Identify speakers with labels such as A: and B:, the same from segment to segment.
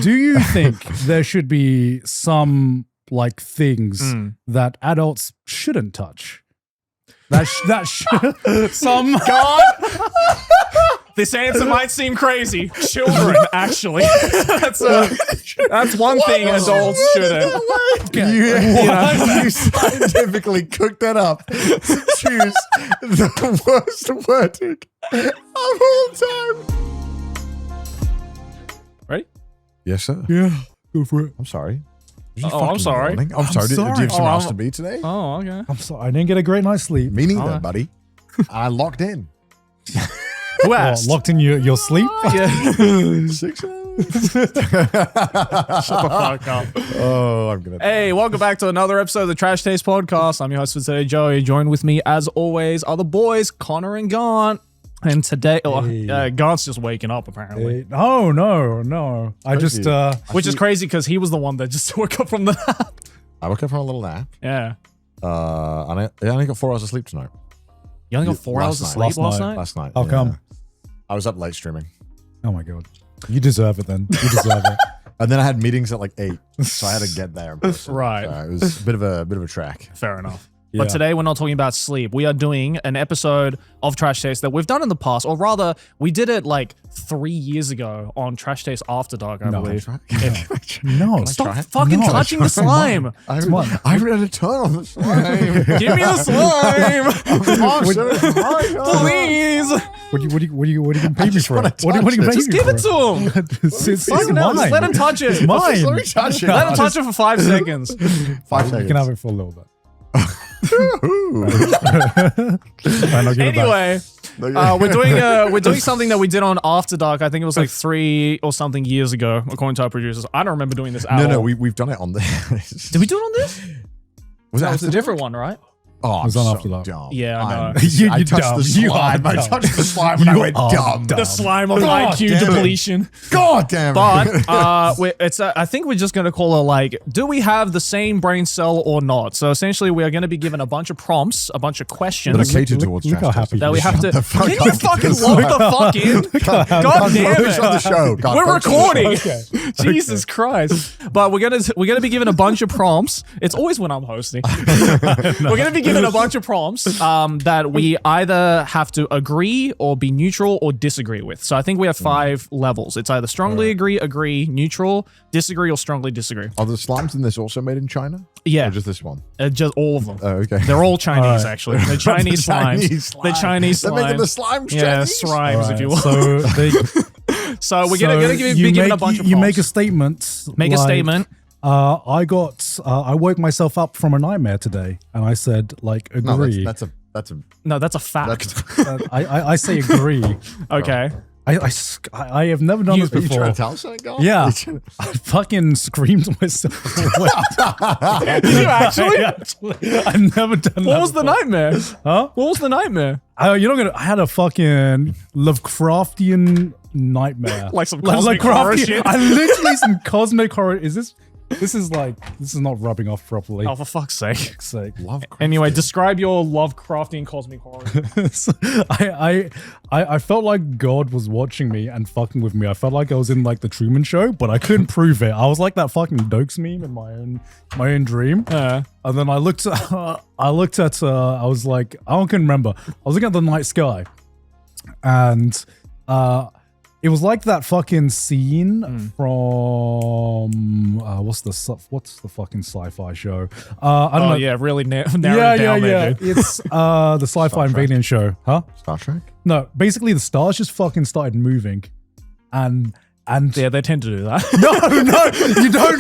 A: Do you think there should be some like things that adults shouldn't touch? Some
B: God. This answer might seem crazy. Children, actually. That's one thing adults shouldn't.
C: You scientifically cooked that up to choose the worst wording of all time.
B: Ready?
C: Yes, sir.
A: Yeah, go for it.
C: I'm sorry.
B: I'm sorry.
C: I'm sorry. Do you have some else to be today?
B: Oh, okay.
A: I'm sorry. I didn't get a great night's sleep.
C: Me neither, buddy. I locked in.
B: Who asked?
A: Locked in your sleep?
B: Yeah.
C: 6 hours.
B: Shut the fuck up.
C: Oh, I'm gonna.
B: Hey, welcome back to another episode of the Trash Taste Podcast. I'm your host for today, Joey. Joined with me, as always, are the boys, Connor and Garnt. And today, Garnt's just waking up, apparently.
A: No. I just...
B: Which is crazy, because he was the one that just woke up from the nap.
C: I woke up from a little nap.
B: Yeah.
C: And I only got 4 hours of sleep tonight.
B: You only got 4 hours of sleep last night?
C: Last night.
A: How come?
C: I was up late streaming.
A: Oh my God. You deserve it then. You deserve it.
C: And then I had meetings at like 8, so I had to get there.
B: Right.
C: So it was a bit of a trek.
B: Fair enough.
A: Yeah.
B: But today we're not talking about sleep. We are doing an episode of Trash Taste that we've done in the past, or rather, we did it like 3 years ago on Trash Taste After Dark, I believe.
A: No.
B: Stop fucking touching the slime.
C: I'm ready to turn on the slime.
B: Give me the slime. Please.
A: What are you gonna pay me for it? What are you gonna pay
B: Just
A: me
B: give
A: for
B: it to him.
A: It's
B: Fucking hell, just
A: mine.
B: let him touch it.
A: It's mine.
C: Let me touch it.
B: Let him touch it for 5 seconds.
C: 5
A: You
C: seconds.
A: can have it for a little bit.
B: Anyway, we're doing something that we did on After Dark. I think it was like 3 or something years ago, according to our producers. I don't remember doing this at all.
C: No, we've done it on this.
B: Did we do it on this?
C: Was
B: That was a different one, right?
C: Oh,
A: It was
C: I'm
A: on
C: so
A: After Dark.
C: dumb.
B: Yeah, I know.
C: I touched the slime. I touched the slime and I went dumb.
B: The slime of
A: God
B: IQ
A: damn it.
B: depletion.
C: God damn it.
B: But I think we're just gonna call it like, do we have the same brain cell or not? So essentially, we are gonna be given a bunch of prompts, a bunch of questions
C: That are catered towards
A: look how happy
B: that we have to.
C: the fuck
B: Can you
C: up.
B: fucking log the fuck in? God damn
C: Focus on the
B: it!
C: show. God,
B: We're
C: focus on the show.
B: recording. Jesus Christ! But we're gonna be given a bunch of prompts. It's always when I'm hosting. We're gonna be given a bunch of prompts that we either have to agree or be neutral or disagree with. So I think we have 5 levels. It's either strongly agree, neutral, disagree, or strongly disagree.
C: Are the slimes in this also made in China?
B: Yeah,
C: Or just this one?
B: just all of them.
C: Oh, okay.
B: They're all Chinese, actually. They're Chinese slimes. The Chinese
C: They're making the
B: slimes.
C: slimes
B: Yeah,
C: Chinese?
B: slimes, if you will.
A: So
B: So we're gonna be given a bunch of
A: You
B: prompts.
A: make a statement.
B: Make a
A: like,
B: statement.
A: I woke myself up from a nightmare today, and I said like
C: No,
A: agree.
C: that's a
B: No, that's a fact.
A: I say agree.
B: Okay.
A: I have never done this
C: Are you
A: before.
C: trying to tell something, guys?
A: Yeah, I fucking screamed myself awake.
B: Did you actually?
A: I've never done that.
B: What was the
A: before.
B: nightmare?
A: Huh?
B: What was the nightmare?
A: I had a fucking Lovecraftian nightmare.
B: Like some cosmic horror shit?
A: I literally some cosmic horror. This is not rubbing off properly.
B: Oh, for fuck's sake.
A: Sake.
B: Anyway, describe your Lovecraftian cosmic horror.
A: So I felt like God was watching me and fucking with me. I felt like I was in like the Truman Show, but I couldn't prove it. I was like that fucking Dokes meme in my own dream. And then I looked at I was like, I don't can remember. I was looking at the night sky, and it was like that fucking scene from what's the fucking sci-fi show? I don't know.
B: Yeah, really narrow it down there, dude.
A: It's the sci-fi invading show, huh?
C: Star Trek?
A: No, basically the stars just fucking started moving, and
B: Yeah, they tend to do that.
A: no,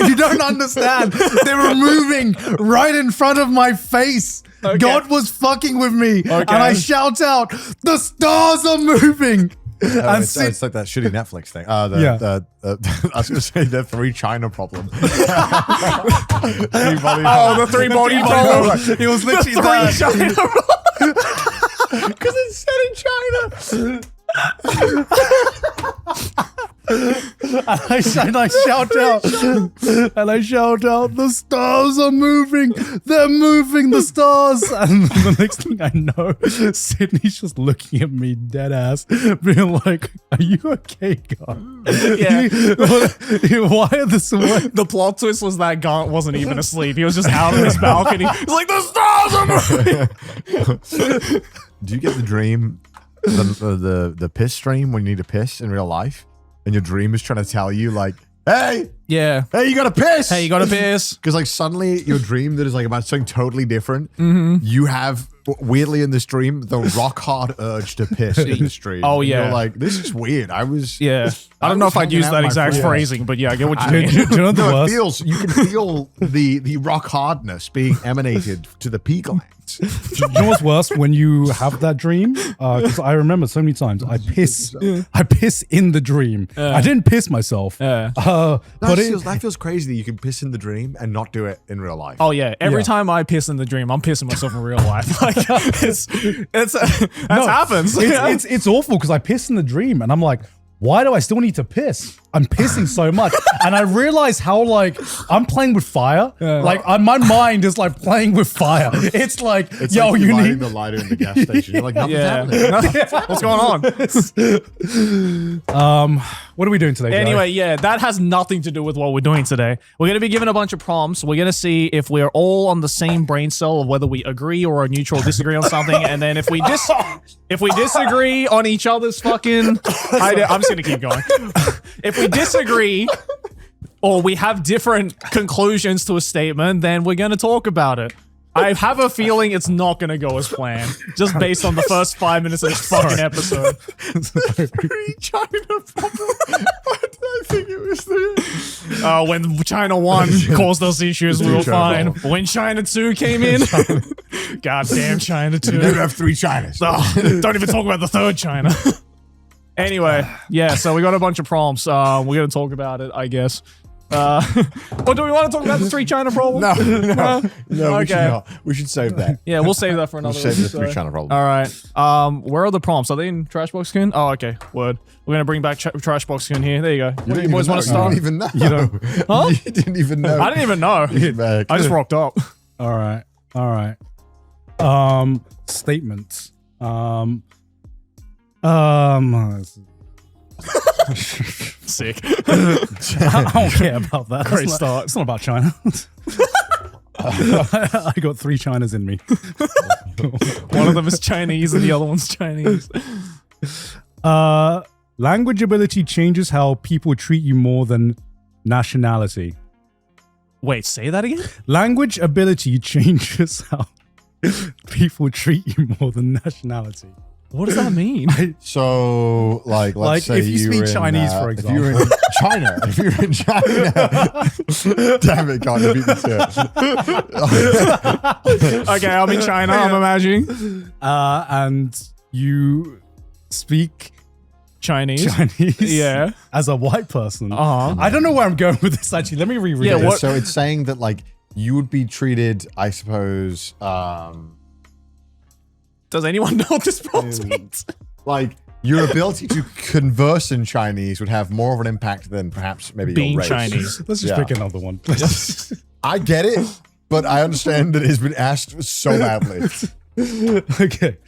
A: you don't understand. They were moving right in front of my face.
B: Okay.
A: God was fucking with me,
B: Okay.
A: and I shout out, "The stars are moving!" And
C: It's like that shitty Netflix thing. I was going to say the 3 China problem.
B: Oh, the 3 body problem.
A: It was literally
B: The 3
A: that.
B: China.
C: Because it's set in China.
A: And I shout out, the stars are moving. They're moving, the stars. And the next thing I know, Sydney's just looking at me dead ass, being like, "Are you okay, Garnt?"
B: Yeah.
A: Why are this?
B: The plot twist was that Garnt wasn't even asleep. He was just out on his balcony. He's like, the stars are moving.
C: Do you get the dream, the piss stream when you need to piss in real life? And your dream is trying to tell you, like, hey,
B: Yeah.
C: you gotta piss.
B: Hey, you gotta piss.
C: Because like suddenly your dream that is like about something totally different, you have weirdly in this dream the rock hard urge to piss in the stream.
B: Oh,
C: And
B: yeah.
C: you're like, this is weird. I was
B: Yeah. I don't know if I'd use that exact phrasing, but yeah, I get what you mean.
A: Do you know the
C: No,
A: worst?
C: you can feel the rock hardness being emanated to the pea glands.
A: Do you know what's worse when you have that dream? Because I remember so many times I piss in the dream. I didn't piss myself. But
C: That feels crazy that you can piss in the dream and not do it in real life.
B: Oh yeah, every
A: Yeah.
B: time I piss in the dream, I'm pissing myself in real life. Like that happens.
A: It's awful because I piss in the dream and I'm like, why do I still need to piss? I'm pissing so much. And I realize how like I'm playing with fire. Like my mind is like playing with fire. It's like,
C: It's
A: yo,
C: like
A: you
C: lighting
A: need
C: the lighter in the gas station. You're like, nothing's happening.
B: What's going on?
A: What are we doing today, Joe?
B: Anyway, yeah, that has nothing to do with what we're doing today. We're going to be given a bunch of prompts. We're going to see if we're all on the same brain cell of whether we agree or are neutral, disagree on something. And then if we disagree on each other's fucking... I'm just going to keep going. If we disagree or we have different conclusions to a statement, then we're going to talk about it. I have a feeling it's not going to go as planned, just based on the first 5 minutes of this fucking episode.
C: China problem. Why did I think it was the...
B: When China 1 caused us issues, we were fine. When China 2 came in, goddamn China 2.
C: You do have 3 Chinas.
B: Oh, don't even talk about the third China. Anyway, yeah, so we got a bunch of prompts. We're going to talk about it, I guess. Or do we want to talk about the 3 China problem?
C: No, we should
B: Okay.
C: not. We should save that.
B: Yeah, we'll save that for another
C: Save the
B: episode.
C: 3 China problem.
B: All right. Where are the prompts? Are they in Trashbox Skin? Oh, okay. Word. We're going to bring back Trashbox Skin here. There you go. What do you boys want to start?
C: You didn't even know.
B: Huh?
C: You didn't even know.
B: I didn't even know. I just rocked up.
A: All right. Statements.
B: Sick.
A: I don't care about that.
B: Great start.
A: It's not about China. I got 3 Chinas in me.
B: One of them is Chinese and the other one's Chinese.
A: Language ability changes how people treat you more than nationality.
B: Wait, say that again?
A: Language ability changes how people treat you more than nationality.
B: What does that mean?
C: So, like, let's say
A: if you speak
C: were in,
A: Chinese, for
C: if you were in China, if you were in China, damn it, God, you beat me to it.
B: Okay, I'm in China, I'm imagining.
A: And you speak
B: Chinese. Yeah.
A: as a white person.
B: Uh-huh.
A: I don't know where I'm going with this, actually. Let me reread
B: Yeah,
A: it.
B: what-
C: So it's saying that, like, you would be treated, I suppose,
B: Does anyone know what this prompt means?
C: like, your ability to converse in Chinese would have more of an impact than perhaps maybe
B: Being
C: your race.
B: Chinese.
A: Let's just
C: Yeah.
A: pick another one.
C: I get it, but I understand that it's been asked so badly.
A: Okay.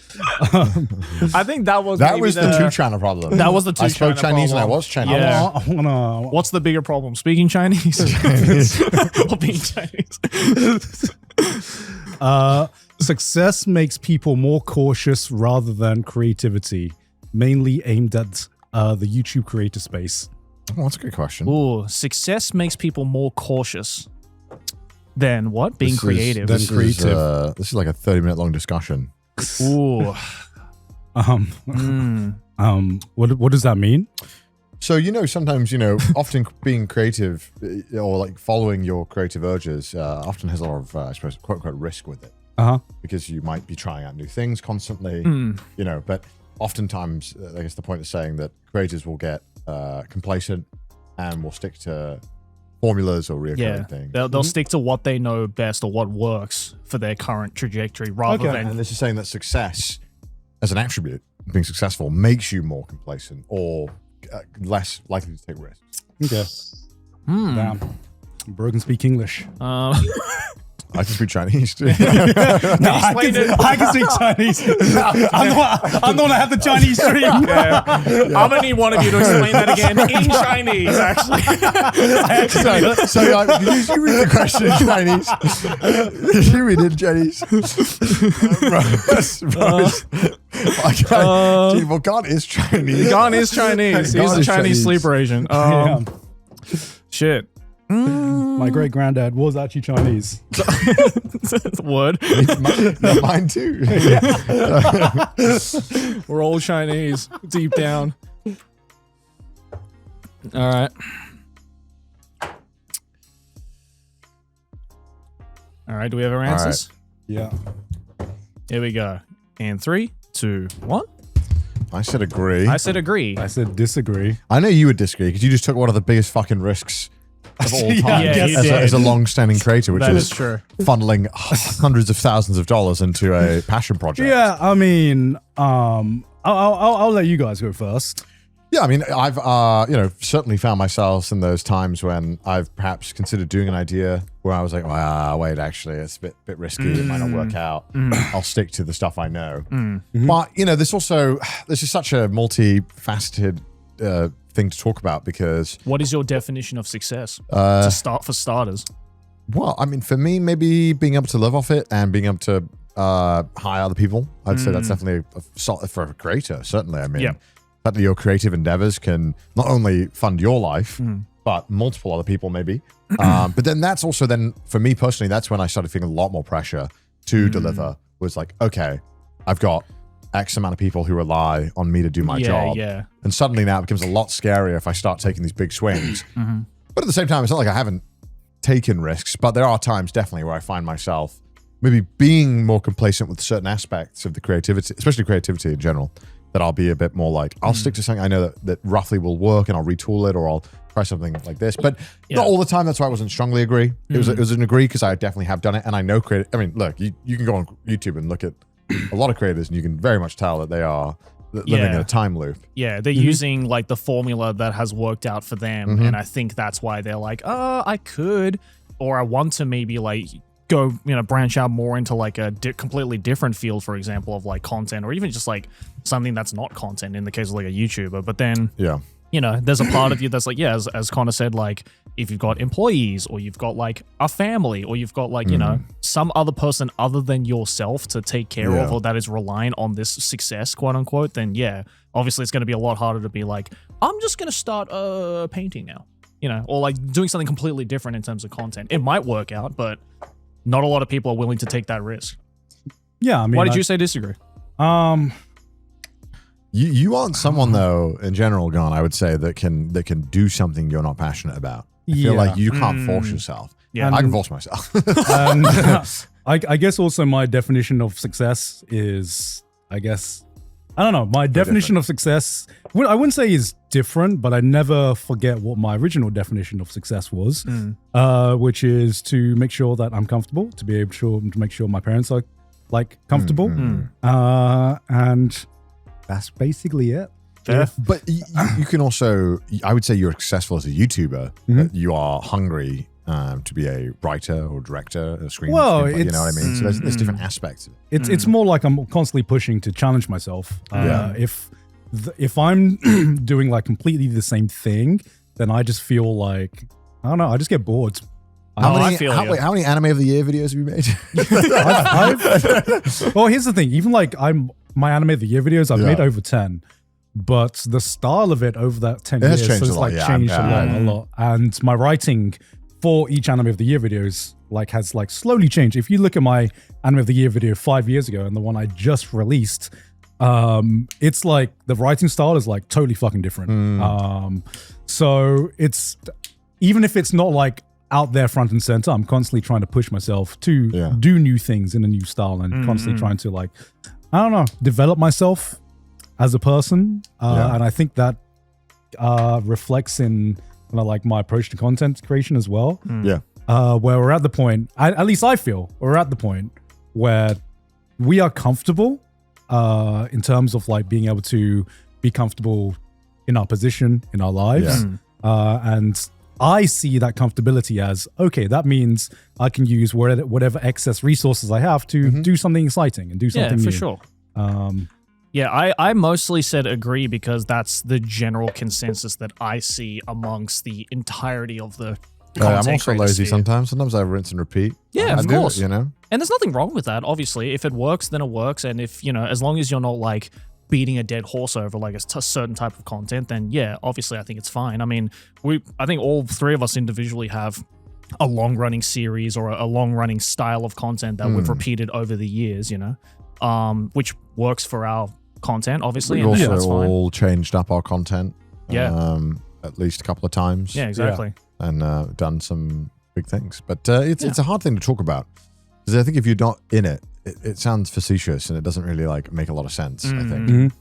B: I think that was
C: That
B: maybe
C: was the 2 China problem.
B: That was the 2
C: I spoke
B: China
C: Chinese and I
B: problem.
C: was Chinese.
B: Yeah.
A: I wanna.
B: What's the bigger problem? Speaking Chinese? Or being Chinese?
A: Success makes people more cautious rather than creativity, mainly aimed at the YouTube creator space.
C: Oh, that's a good question.
B: Ooh, success makes people more cautious than what? Being creative.
A: Then creative.
C: This is like a 30-minute long discussion.
B: Ooh.
A: What does that mean?
C: So, sometimes, often being creative or like following your creative urges often has a lot of, I suppose, quote unquote, risk with it. Because you might be trying out new things constantly, but oftentimes, I guess the point is saying that creators will get complacent and will stick to formulas or reoccurring things.
B: They'll stick to what they know best or what works for their current trajectory rather than...
C: And this is saying that success as an attribute, being successful, makes you more complacent or less likely to take risks.
A: Okay. Damn. Broken speak English.
C: I can speak Chinese too.
A: No, I can speak Chinese. I'm the one that had the Chinese stream.
B: Yeah. I'm gonna need one of you to explain that again in Chinese. Actually,
C: so did you read the question in Chinese? Did you read it in Chinese? Well, Garnt is Chinese.
B: Garnt is Chinese. He's a Chinese sleeper agent. Shit.
A: My great granddad was actually Chinese.
B: Word.
C: Mine too.
B: We're all Chinese deep down. All right. All right. Do we have our answers?
A: Yeah.
B: Here we go. And 3, 2, 1.
C: I said agree.
B: I said agree.
A: I said disagree.
C: I know you would disagree because you just took one of the biggest fucking risks of all time
B: Yeah,
C: as a long-standing creator, which
B: That
C: is
B: is true.
C: funneling hundreds of thousands of dollars into a passion project.
A: Yeah, I mean, I'll let you guys go first.
C: Yeah, I mean, I've certainly found myself in those times when I've perhaps considered doing an idea where I was like, wait, actually, it's a bit risky. It might not work out. I'll stick to the stuff I know. But there's is such a multifaceted thing to talk about because
B: What is your definition of success? For starters.
C: Well, I mean, for me, maybe being able to live off it and being able to hire other people, I'd say that's definitely for a creator. Certainly, I mean, that your creative endeavors can not only fund your life, but multiple other people maybe. But then that's also then, for me personally, that's when I started feeling a lot more pressure to deliver. Was like, okay, I've got X amount of people who rely on me to do my job.
B: Yeah.
C: And suddenly now it becomes a lot scarier if I start taking these big swings. But at the same time, it's not like I haven't taken risks, but there are times definitely where I find myself maybe being more complacent with certain aspects of the creativity, especially creativity in general, that I'll be a bit more like, I'll stick to something I know that roughly will work and I'll retool it or I'll try something like this. But not all the time. That's why I wasn't strongly agree. It was an agree because I definitely have done it. And I know I mean, look, you can go on YouTube and look at a lot of creators and you can very much tell that they are living in a time loop.
B: Yeah, they're using like the formula that has worked out for them. And I think that's why they're like, I could, or I want to maybe like go, branch out more into like a completely different field, for example, of like content or even just like something that's not content in the case of like a YouTuber. But then, there's a part of you that's like, as Connor said, like if you've got employees or you've got like a family or you've got like, some other person other than yourself to take care of or that is relying on this success, quote unquote, then obviously it's going to be a lot harder to be like, I'm just going to start painting now, or like doing something completely different in terms of content. It might work out, but not a lot of people are willing to take that risk.
A: Yeah, I mean,
B: why did you say disagree?
C: You aren't someone though, in general, Garnt, I would say that can do something you're not passionate about. I feel like you can't force yourself. Yeah, I can force myself.
A: I guess also my definition of success is, I don't know. My definition of success, I wouldn't say is different, but I never forget what my original definition of success was, which is to make sure that I'm comfortable, to be able to make sure my parents are like comfortable, and that's basically it.
C: Yeah. But you can also, I would say you're successful as a YouTuber, that you are hungry to be a writer or director, a screenwriter, you know what I mean? So there's different aspects of it.
A: It's more like I'm constantly pushing to challenge myself. If I'm doing like completely the same thing, then I just feel like, I don't know, I just get bored.
C: How many Anime of the Year videos have you made?
A: Well, here's the thing. Even like my Anime of the Year videos, I've made over 10. But the style of it over that 10 years has changed a lot. And my writing for each Anime of the Year videos has slowly changed. If you look at my Anime of the Year video 5 years ago and the one I just released, it's like the writing style is like totally fucking different. So it's, even if it's not like out there front and center, I'm constantly trying to push myself to do new things in a new style and constantly trying to like, I don't know, develop myself as a person. And I think that reflects in like my approach to content creation as well. Where we're at the point, at least I feel we're at the point where we are comfortable in terms of like being able to be comfortable in our position, in our lives. And I see that comfortability as, okay, that means I can use whatever excess resources I have to do something exciting and do something new.
B: Yeah, for sure. I mostly said agree because that's the general consensus that I see amongst the entirety of the content
C: I'm also
B: creator
C: lazy
B: sphere.
C: sometimes. Sometimes I rinse and repeat.
B: Yeah,
C: I
B: of
C: do
B: course.
C: it, you know?
B: And there's nothing wrong with that, obviously. If it works, then it works. And if, as long as you're not like beating a dead horse over like a certain type of content, then yeah, obviously I think it's fine. I mean, I think all three of us individually have a long-running series or a long-running style of content that we've repeated over the years, which works for our content, obviously.
C: We've
B: and
C: also
B: that's fine.
C: all changed up our content.
B: Yeah.
C: At least a couple of times.
B: Yeah, exactly.
C: And done some big things. But it's a hard thing to talk about. Because I think if you're not in it, it sounds facetious and it doesn't really like make a lot of sense, I think.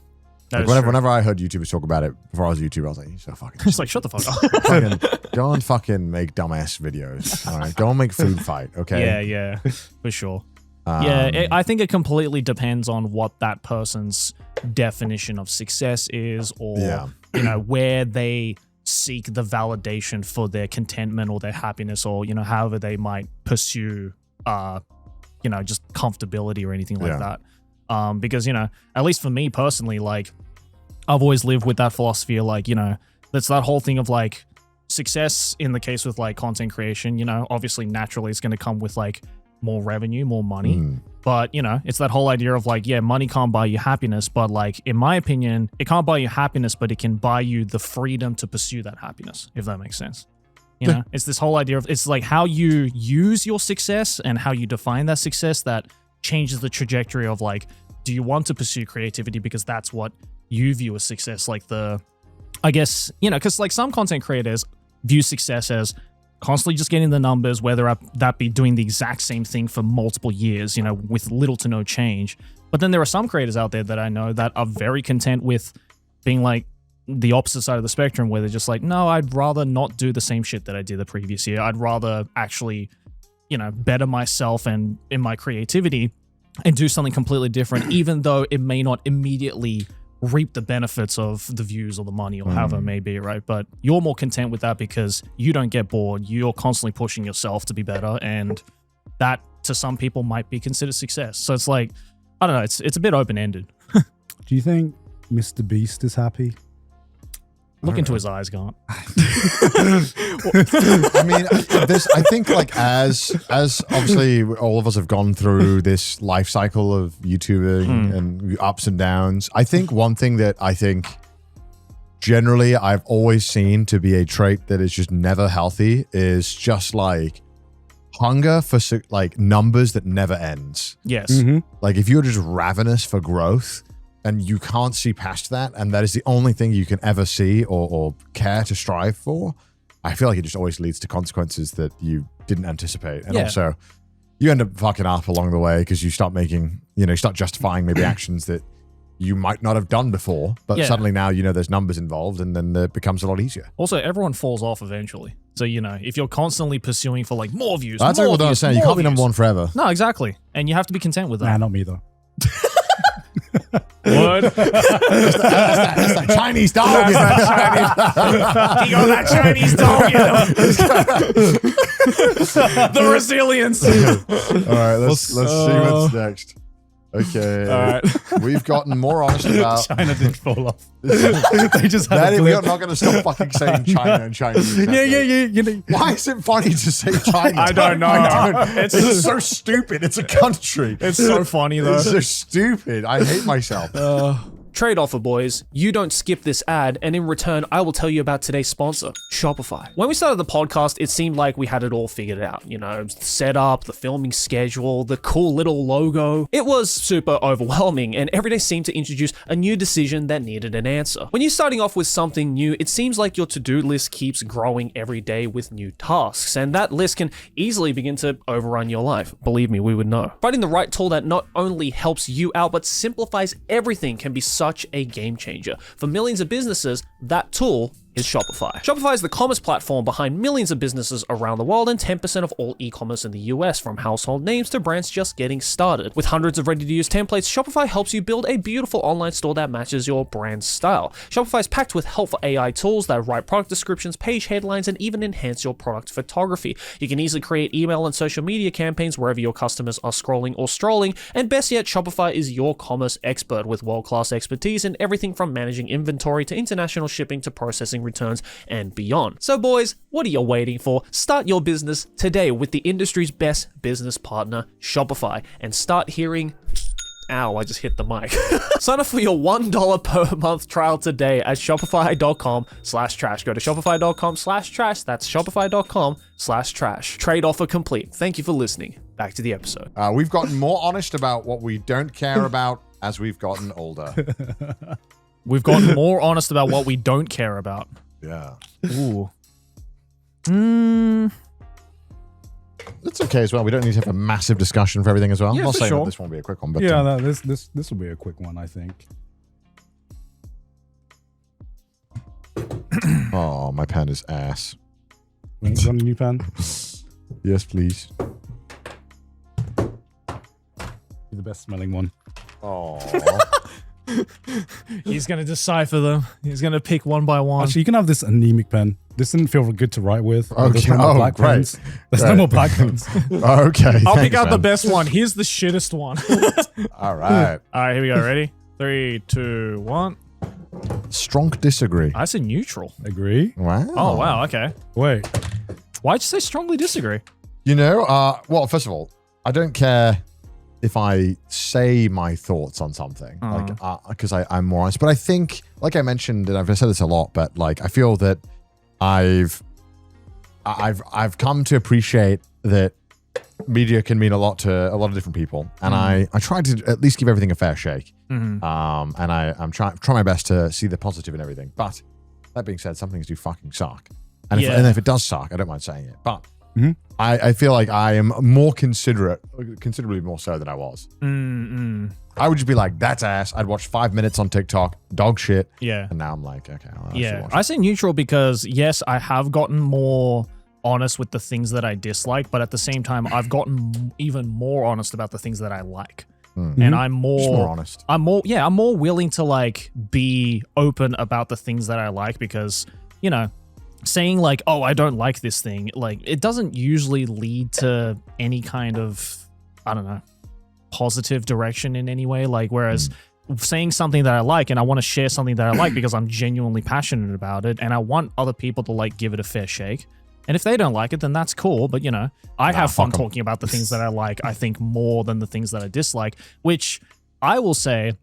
C: Like whenever I heard YouTubers talk about it before I was a YouTuber, I was like, you're so fucking
B: It's like, shut the fuck up.
C: go and fucking make dumbass videos. All right. Go and make food fight, okay?
B: Yeah, for sure. I think it completely depends on what that person's definition of success is, or where they seek the validation for their contentment or their happiness, or however they might pursue just comfortability or anything like that. Because at least for me personally, like I've always lived with that philosophy of like, that's that whole thing of like success in the case with like content creation, obviously naturally it's going to come with like more revenue, more money. But, it's that whole idea of like, yeah, money can't buy you happiness. But like, in my opinion, it can't buy you happiness, but it can buy you the freedom to pursue that happiness, if that makes sense. It's this whole idea of, it's like how you use your success and how you define that success that changes the trajectory of like, do you want to pursue creativity because that's what you view as success? Like I guess, because like some content creators view success as constantly just getting the numbers, whether that be doing the exact same thing for multiple years, with little to no change. But then there are some creators out there that I know that are very content with being like the opposite side of the spectrum, where they're just like, no, I'd rather not do the same shit that I did the previous year. I'd rather actually, better myself and in my creativity and do something completely different, even though it may not immediately reap the benefits of the views or the money or however it may be, right? But you're more content with that because you don't get bored. You're constantly pushing yourself to be better, and that to some people might be considered success. So it's like, I don't know, it's a bit open-ended.
A: Do you think Mr. Beast is happy?
B: Look into his eyes, Garnt.
C: I mean, I think like as obviously all of us have gone through this life cycle of YouTubing and ups and downs. I think one thing that I think generally I've always seen to be a trait that is just never healthy is just like hunger for like numbers that never ends.
B: Yes.
C: Like if you're just ravenous for growth and you can't see past that, and that is the only thing you can ever see or care to strive for, I feel like it just always leads to consequences that you didn't anticipate. And also, you end up fucking up along the way because you start making, you start justifying maybe actions that you might not have done before, but suddenly now there's numbers involved, and then it becomes a lot easier.
B: Also, everyone falls off eventually. So, if you're constantly pursuing for like more views,
C: that's what I'm saying. You can't be number one forever.
B: No, exactly. And you have to be content with that.
A: Nah, not me though.
B: What?
C: That's that Chinese dog.
B: You got that Chinese dog, the resilience.
C: All right, let's see what's next. Okay.
B: All right.
C: We've gotten more honest about
A: China didn't fall off. They just had a
C: we're
A: blip.
C: not going to stop fucking saying China and Chinese.
A: Yeah.
C: Why is it funny to say China?
B: I don't know.
C: It's so stupid. It's a country.
B: It's so funny though.
C: It's so stupid. I hate myself.
D: Trade offer, boys. You don't skip this ad, and in return, I will tell you about today's sponsor, Shopify. When we started the podcast, it seemed like we had it all figured out. The setup, the filming schedule, the cool little logo. It was super overwhelming, and every day seemed to introduce a new decision that needed an answer. When you're starting off with something new, it seems like your to-do list keeps growing every day with new tasks, and that list can easily begin to overrun your life. Believe me, we would know. Finding the right tool that not only helps you out, but simplifies everything can be such a game changer. For millions of businesses, That tool is Shopify. Shopify is the commerce platform behind millions of businesses around the world and 10% of all e-commerce in the US, from household names to brands just getting started. With hundreds of ready-to-use templates, Shopify helps you build a beautiful online store that matches your brand's style. Shopify is packed with helpful AI tools that write product descriptions, page headlines, and even enhance your product photography. You can easily create email and social media campaigns wherever your customers are scrolling or strolling, and best yet, Shopify is your commerce expert with world-class expertise in everything from managing inventory to international shipping to processing returns and beyond. So boys, what are you waiting for? Start your business today with the industry's best business partner, Shopify, and start hearing... Ow, I just hit the mic. Sign up for your $1 per month trial today at shopify.com/trash. Go to shopify.com/trash. That's shopify.com/trash. Trade offer complete. Thank you for listening. Back to the episode.
C: We've gotten more honest about what we don't care about as we've gotten older.
B: We've gotten more honest about what we don't care about.
C: Yeah.
B: Ooh.
C: That's okay as well. We don't need to have a massive discussion for everything as well.
B: Yeah,
C: I'm not
B: for
C: saying
B: sure.
C: that this won't be a quick one, but
A: Yeah, this will be a quick one, I think.
C: oh, my pen is ass.
A: You got a new pen?
C: Yes, please.
A: You're the best smelling one.
C: Oh.
B: He's going to decipher them. He's going to pick one by one.
A: Actually, you can have this anemic pen. This didn't feel good to write with.
C: Okay.
A: There's no more black
C: great.
A: pens. There's no more black pens.
C: Okay.
B: I'll pick out the
C: man.
B: best one. Here's the shittest one.
C: All right.
B: All right, here we go. Ready? 3, 2, 1.
C: Strong disagree.
B: I said neutral.
A: Agree?
C: Wow.
B: Oh, wow. Okay.
A: Wait.
B: Why'd you say strongly disagree?
C: You know, well, first of all, I don't care if I say my thoughts on something, because I'm more honest. But I think, like I mentioned, and I've said this a lot, but like I feel that I've come to appreciate that media can mean a lot to a lot of different people, and I try to at least give everything a fair shake. And I'm try my best to see the positive in everything. But that being said, some things do fucking suck, and if it does suck, I don't mind saying it. But I feel like I am more considerate, considerably more so than I was. I would just be like, that's ass. I'd watch 5 minutes on TikTok, dog shit.
B: Yeah.
C: And now I'm like, okay. Well,
B: I say neutral because, yes, I have gotten more honest with the things that I dislike, but at the same time, I've gotten even more honest about the things that I like. And I'm more
C: honest.
B: I'm more willing to like be open about the things that I like because, you know, saying like, oh, I don't like this thing, like it doesn't usually lead to any kind of, I don't know, positive direction in any way. Like, whereas saying something that I like and I want to share something that I like because I'm genuinely passionate about it and I want other people to like give it a fair shake. And if they don't like it, then that's cool. But, you know, I have fun talking about the things that I like, I think, more than the things that I dislike, which I will say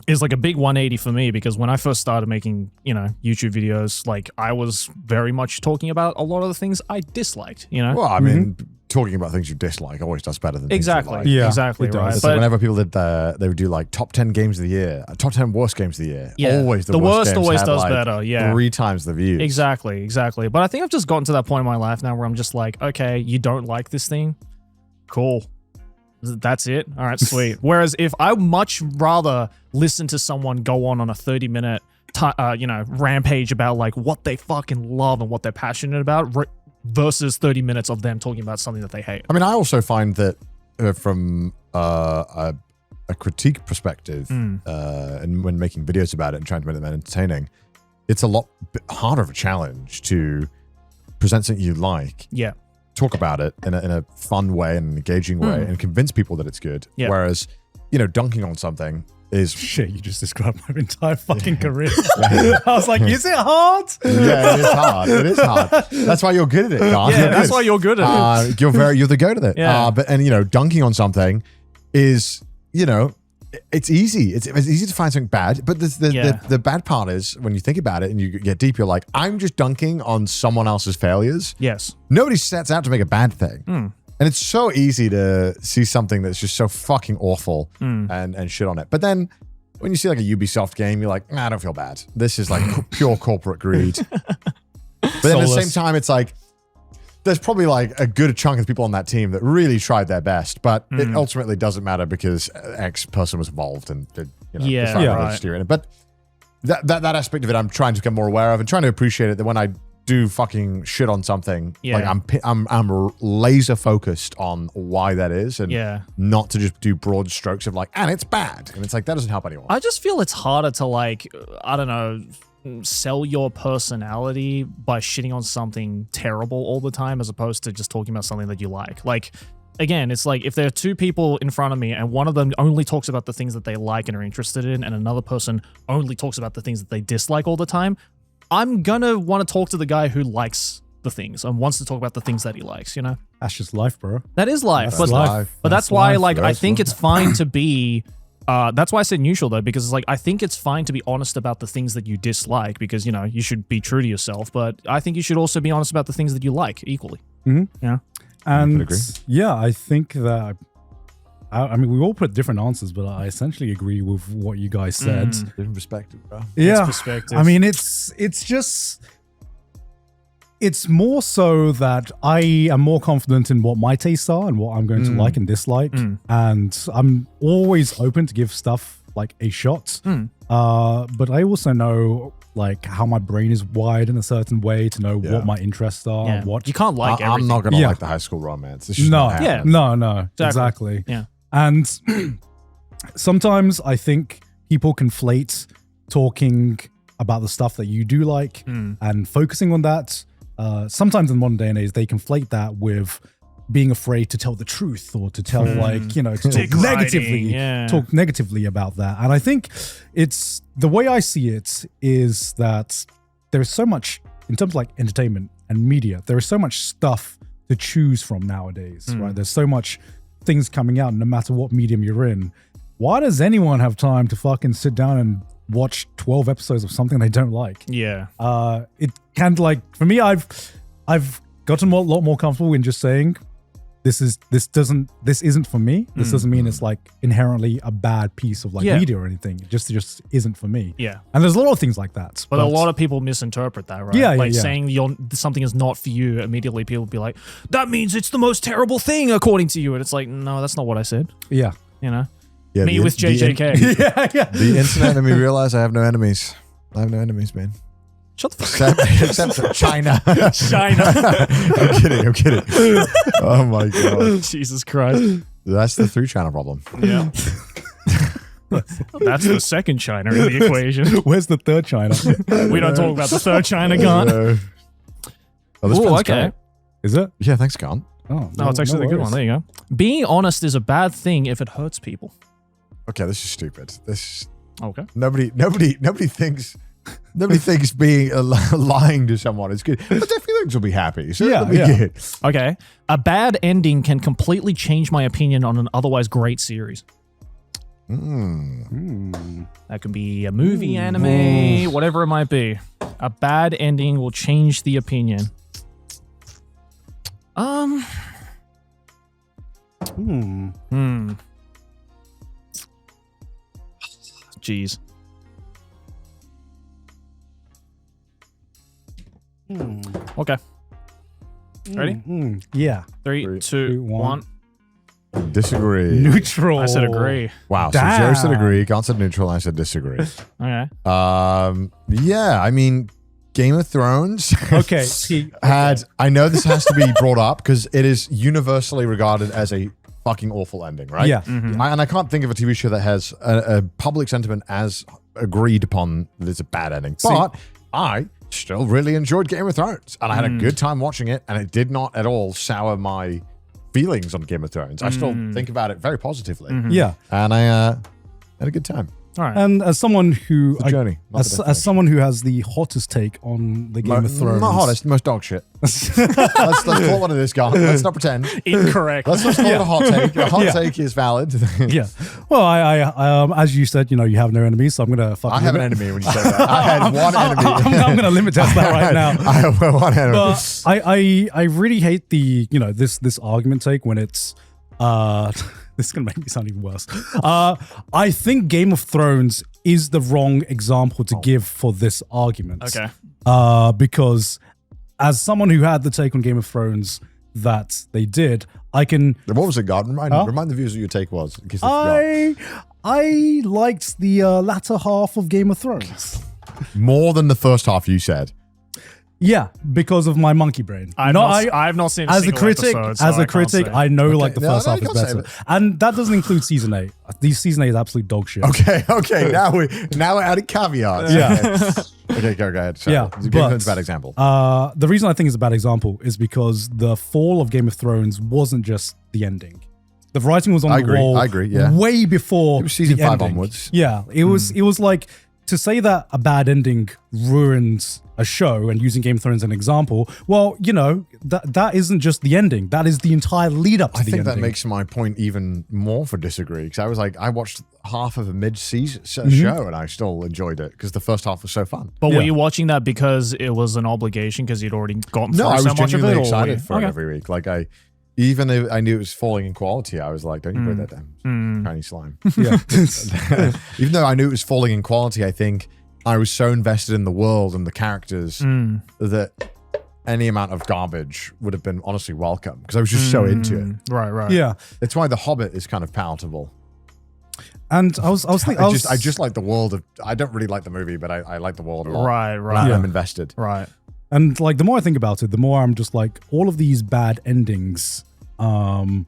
B: is like a big 180 for me because when I first started making, you know, YouTube videos, like I was very much talking about a lot of the things I disliked, you know?
C: Well, I mean, talking about things you dislike always does better than things you like.
A: Yeah,
B: exactly.
A: it does.
B: Right.
C: It's
B: But
C: like whenever people did they would do like top 10 games of the year, top 10 worst games of the year.
B: Yeah.
C: Always the
B: The
C: worst
B: worst
C: games
B: always
C: had,
B: does
C: like,
B: better, yeah.
C: 3 times the views.
B: Exactly. But I think I've just gotten to that point in my life now where I'm just like, okay, you don't like this thing? Cool. That's it? All right, sweet. Whereas if I much rather listen to someone go on a 30-minute, rampage about like what they fucking love and what they're passionate about versus 30 minutes of them talking about something that they hate.
C: I mean, I also find that from a critique perspective, and when making videos about it and trying to make them entertaining, it's a lot harder of a challenge to present something you like.
B: Yeah.
C: Talk about it in a fun way and an engaging way and convince people that it's good.
B: Yeah.
C: Whereas, you know, dunking on something is...
A: Shit, you just described my entire fucking career. I was like, is it hard?
C: Yeah, it is hard. It is hard. That's why you're good at it, Garnt.
B: Yeah, that's why you're good at it.
C: You're the goat at it.
B: Yeah.
C: But you know, dunking on something is, you know, it's easy. It's easy to find something bad, but the bad part is when you think about it and you get deep, you're like, I'm just dunking on someone else's failures.
B: Yes.
C: Nobody sets out to make a bad thing. And it's so easy to see something that's just so fucking awful and shit on it. But then when you see like a Ubisoft game, you're like, I don't feel bad. This is like pure corporate greed. But then at the same time, it's like, there's probably like a good chunk of people on that team that really tried their best, but it ultimately doesn't matter because X person was involved and decided to steer in it. But that aspect of it, I'm trying to become more aware of and trying to appreciate it. That when I do fucking shit on something, like I'm laser focused on why that is, and not to just do broad strokes of like, and it's bad, and it's like that doesn't help anyone.
B: I just feel it's harder to like, I don't know, sell your personality by shitting on something terrible all the time as opposed to just talking about something that you like. Like, again, it's like if there are two people in front of me and one of them only talks about the things that they like and are interested in, and another person only talks about the things that they dislike all the time, I'm gonna want to talk to the guy who likes the things and wants to talk about the things that he likes, you know?
A: That's just life, bro.
B: That is life.
A: That's life.
B: But that's why, like, I think it's fine to be... that's why I said neutral, though, because it's like, I think it's fine to be honest about the things that you dislike because, you know, you should be true to yourself, but I think you should also be honest about the things that you like equally.
A: Mm-hmm.
B: Yeah.
A: And yeah, I think that... I mean, we all put different answers, but I essentially agree with what you guys said.
C: Different perspective, bro.
A: Yeah,
B: perspective.
A: I mean, it's just, it's more so that I am more confident in what my tastes are and what I'm going to like and dislike, and I'm always open to give stuff like a shot. But I also know like how my brain is wired in a certain way to know what my interests are.
B: Yeah.
A: What
B: you can't like everything.
C: I'm not gonna like the high school romance. It's just not happening.
A: No, exactly.
B: Yeah.
A: And sometimes I think people conflate talking about the stuff that you do like and focusing on that. Sometimes in modern day and age, they conflate that with being afraid to tell the truth or to tell like, you know, to talk negatively about that. And I think it's the way I see it is that there is so much in terms of like entertainment and media, there is so much stuff to choose from nowadays, right? There's so much things coming out no matter what medium you're in. Why does anyone have time to fucking sit down and watch 12 episodes of something they don't like?
B: Yeah.
A: It can, like, for me, I've gotten a lot more comfortable in just saying this isn't for me. This doesn't mean it's like inherently a bad piece of like media or anything. It just isn't for me.
B: Yeah.
A: And there's a lot of things like that.
B: But a lot of people misinterpret that, right?
A: Yeah,
B: like saying something is not for you, immediately people will be like, that means it's the most terrible thing according to you. And it's like, no, that's not what I said.
A: Yeah.
B: You know?
C: Yeah,
B: Me with JJK.
C: The internet made me realize I have no enemies. I have no enemies, man.
B: Shut the fuck up.
C: Except for China.
B: China.
C: I'm kidding. Oh my god.
B: Jesus Christ.
C: That's the 3 China problem.
B: Yeah. That's the second China in the equation.
A: Where's the third China?
B: We don't talk about the third China, Garnt.
C: Oh,
B: okay.
C: Great.
A: Is it?
C: Yeah, thanks, Garnt.
B: Oh, it's actually a good one. There you go. Being honest is a bad thing if it hurts people.
C: Okay, this is stupid.
B: Okay.
C: Nobody thinks being lying to someone is good, but their feelings will be happy. So it'll be good.
B: Okay. A bad ending can completely change my opinion on an otherwise great series. That could be a movie, anime, whatever it might be. A bad ending will change the opinion. Jeez. Okay. Ready?
A: Yeah.
B: 3, 2, 1.
C: Disagree.
A: Neutral.
B: I said agree.
C: Wow. So Joe said agree. Garnt said neutral. I said disagree.
B: Okay.
C: Yeah. I mean, Game of Thrones.
A: Okay.
C: I know this has to be brought up because it is universally regarded as a fucking awful ending, right?
A: Yeah.
C: I can't think of a TV show that has a public sentiment as agreed upon that it's a bad ending. But I still really enjoyed Game of Thrones, and I had a good time watching it, and it did not at all sour my feelings on Game of Thrones. I still think about it very positively.
A: Yeah.
C: And I had a good time.
B: All right.
A: And as someone who
C: journey,
A: as someone who has the hottest take on the Game of Thrones,
C: not hottest, most dog shit. let's call it what it is, Garnt. Let's not pretend.
B: Incorrect.
C: Let's not call it a hot take. A hot take is valid.
A: Yeah. Well, I as you said, you have no enemies, so I'm gonna fucking.
C: I have an enemy when you say that. I had one enemy.
A: I'm gonna limit test that right now.
C: I have one enemy.
A: But I really hate the this argument take when it's this is going to make me sound even worse. I think Game of Thrones is the wrong example to give for this argument.
B: Okay.
A: Because as someone who had the take on Game of Thrones that they did, I can...
C: What was it, God? Remind the viewers what your take was. In case
A: I liked the latter half of Game of Thrones.
C: More than the first half you said.
A: Yeah, because of my monkey brain.
B: I've not seen a
A: as a
B: single
A: critic.
B: episode, so
A: As
B: I
A: a
B: can't
A: critic,
B: say.
A: I know
C: Okay,
A: like the
C: no,
A: first
C: no,
A: half
C: you
A: is
C: can't say
A: better, and that doesn't include season 8. Season 8 is absolute dog shit.
C: Okay. Now we're adding caveats.
A: Yeah.
C: Okay, go ahead. So,
A: Yeah,
C: Game of
A: but-
C: Thrones is a bad example.
A: The reason I think it's a bad example is because the fall of Game of Thrones wasn't just the ending. The writing was on the wall.
C: I agree, yeah.
A: Way before
C: It was season
A: the
C: 5
A: ending.
C: onwards.
A: Yeah, it was like to say that a bad ending ruins a show and using Game of Thrones as an example. Well, that isn't just the ending. That is the entire lead up to
C: I
A: the
C: think
A: ending.
C: that makes my point even more for disagree, because I was like, I watched half of a mid-season
A: Mm-hmm.
C: show and I still enjoyed it because the first half was so fun.
B: But were
A: Yeah.
B: you watching that because it was an obligation because you'd already gotten through
C: No, I was
B: so much of it?
C: genuinely
B: or
C: excited
B: were you-
C: for it every week. Like even if I knew it was falling in quality, I was like, don't you put that down, tiny slime.
A: Yeah.
C: Even though I knew it was falling in quality, I think I was so invested in the world and the characters that any amount of garbage would have been honestly welcome because I was just so into it.
B: Right.
A: Yeah.
C: It's why The Hobbit is kind of palatable.
A: And I was thinking,
C: I just like the world of. I don't really like the movie, but I like the world a lot.
B: Right.
C: And
A: Yeah.
C: I'm invested.
B: Right.
A: And like the more I think about it, the more I'm just like all of these bad endings that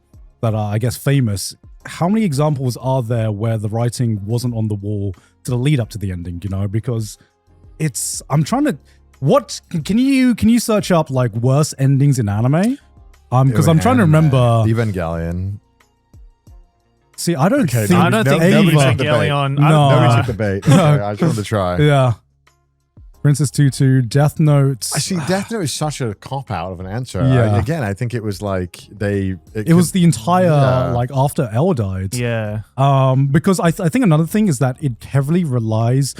A: are, I guess, famous. How many examples are there where the writing wasn't on the wall to the lead up to the ending? Because I'm trying to. What can you search up like worst endings in anime? Because I'm trying to remember.
C: Evangelion.
A: See, I don't think.
B: I don't think
C: nobody
B: Eva
C: took the bait.
B: Evangelion.
A: No.
C: Nobody took the bait. Okay, I just wanted to try.
A: Yeah. Princess Tutu, Death Note.
C: I see. Death Note is such a cop out of an answer.
A: Yeah.
C: Again, I think it was like
A: It was the entire like after Elle died.
B: Yeah.
A: Because I think another thing is that it heavily relies.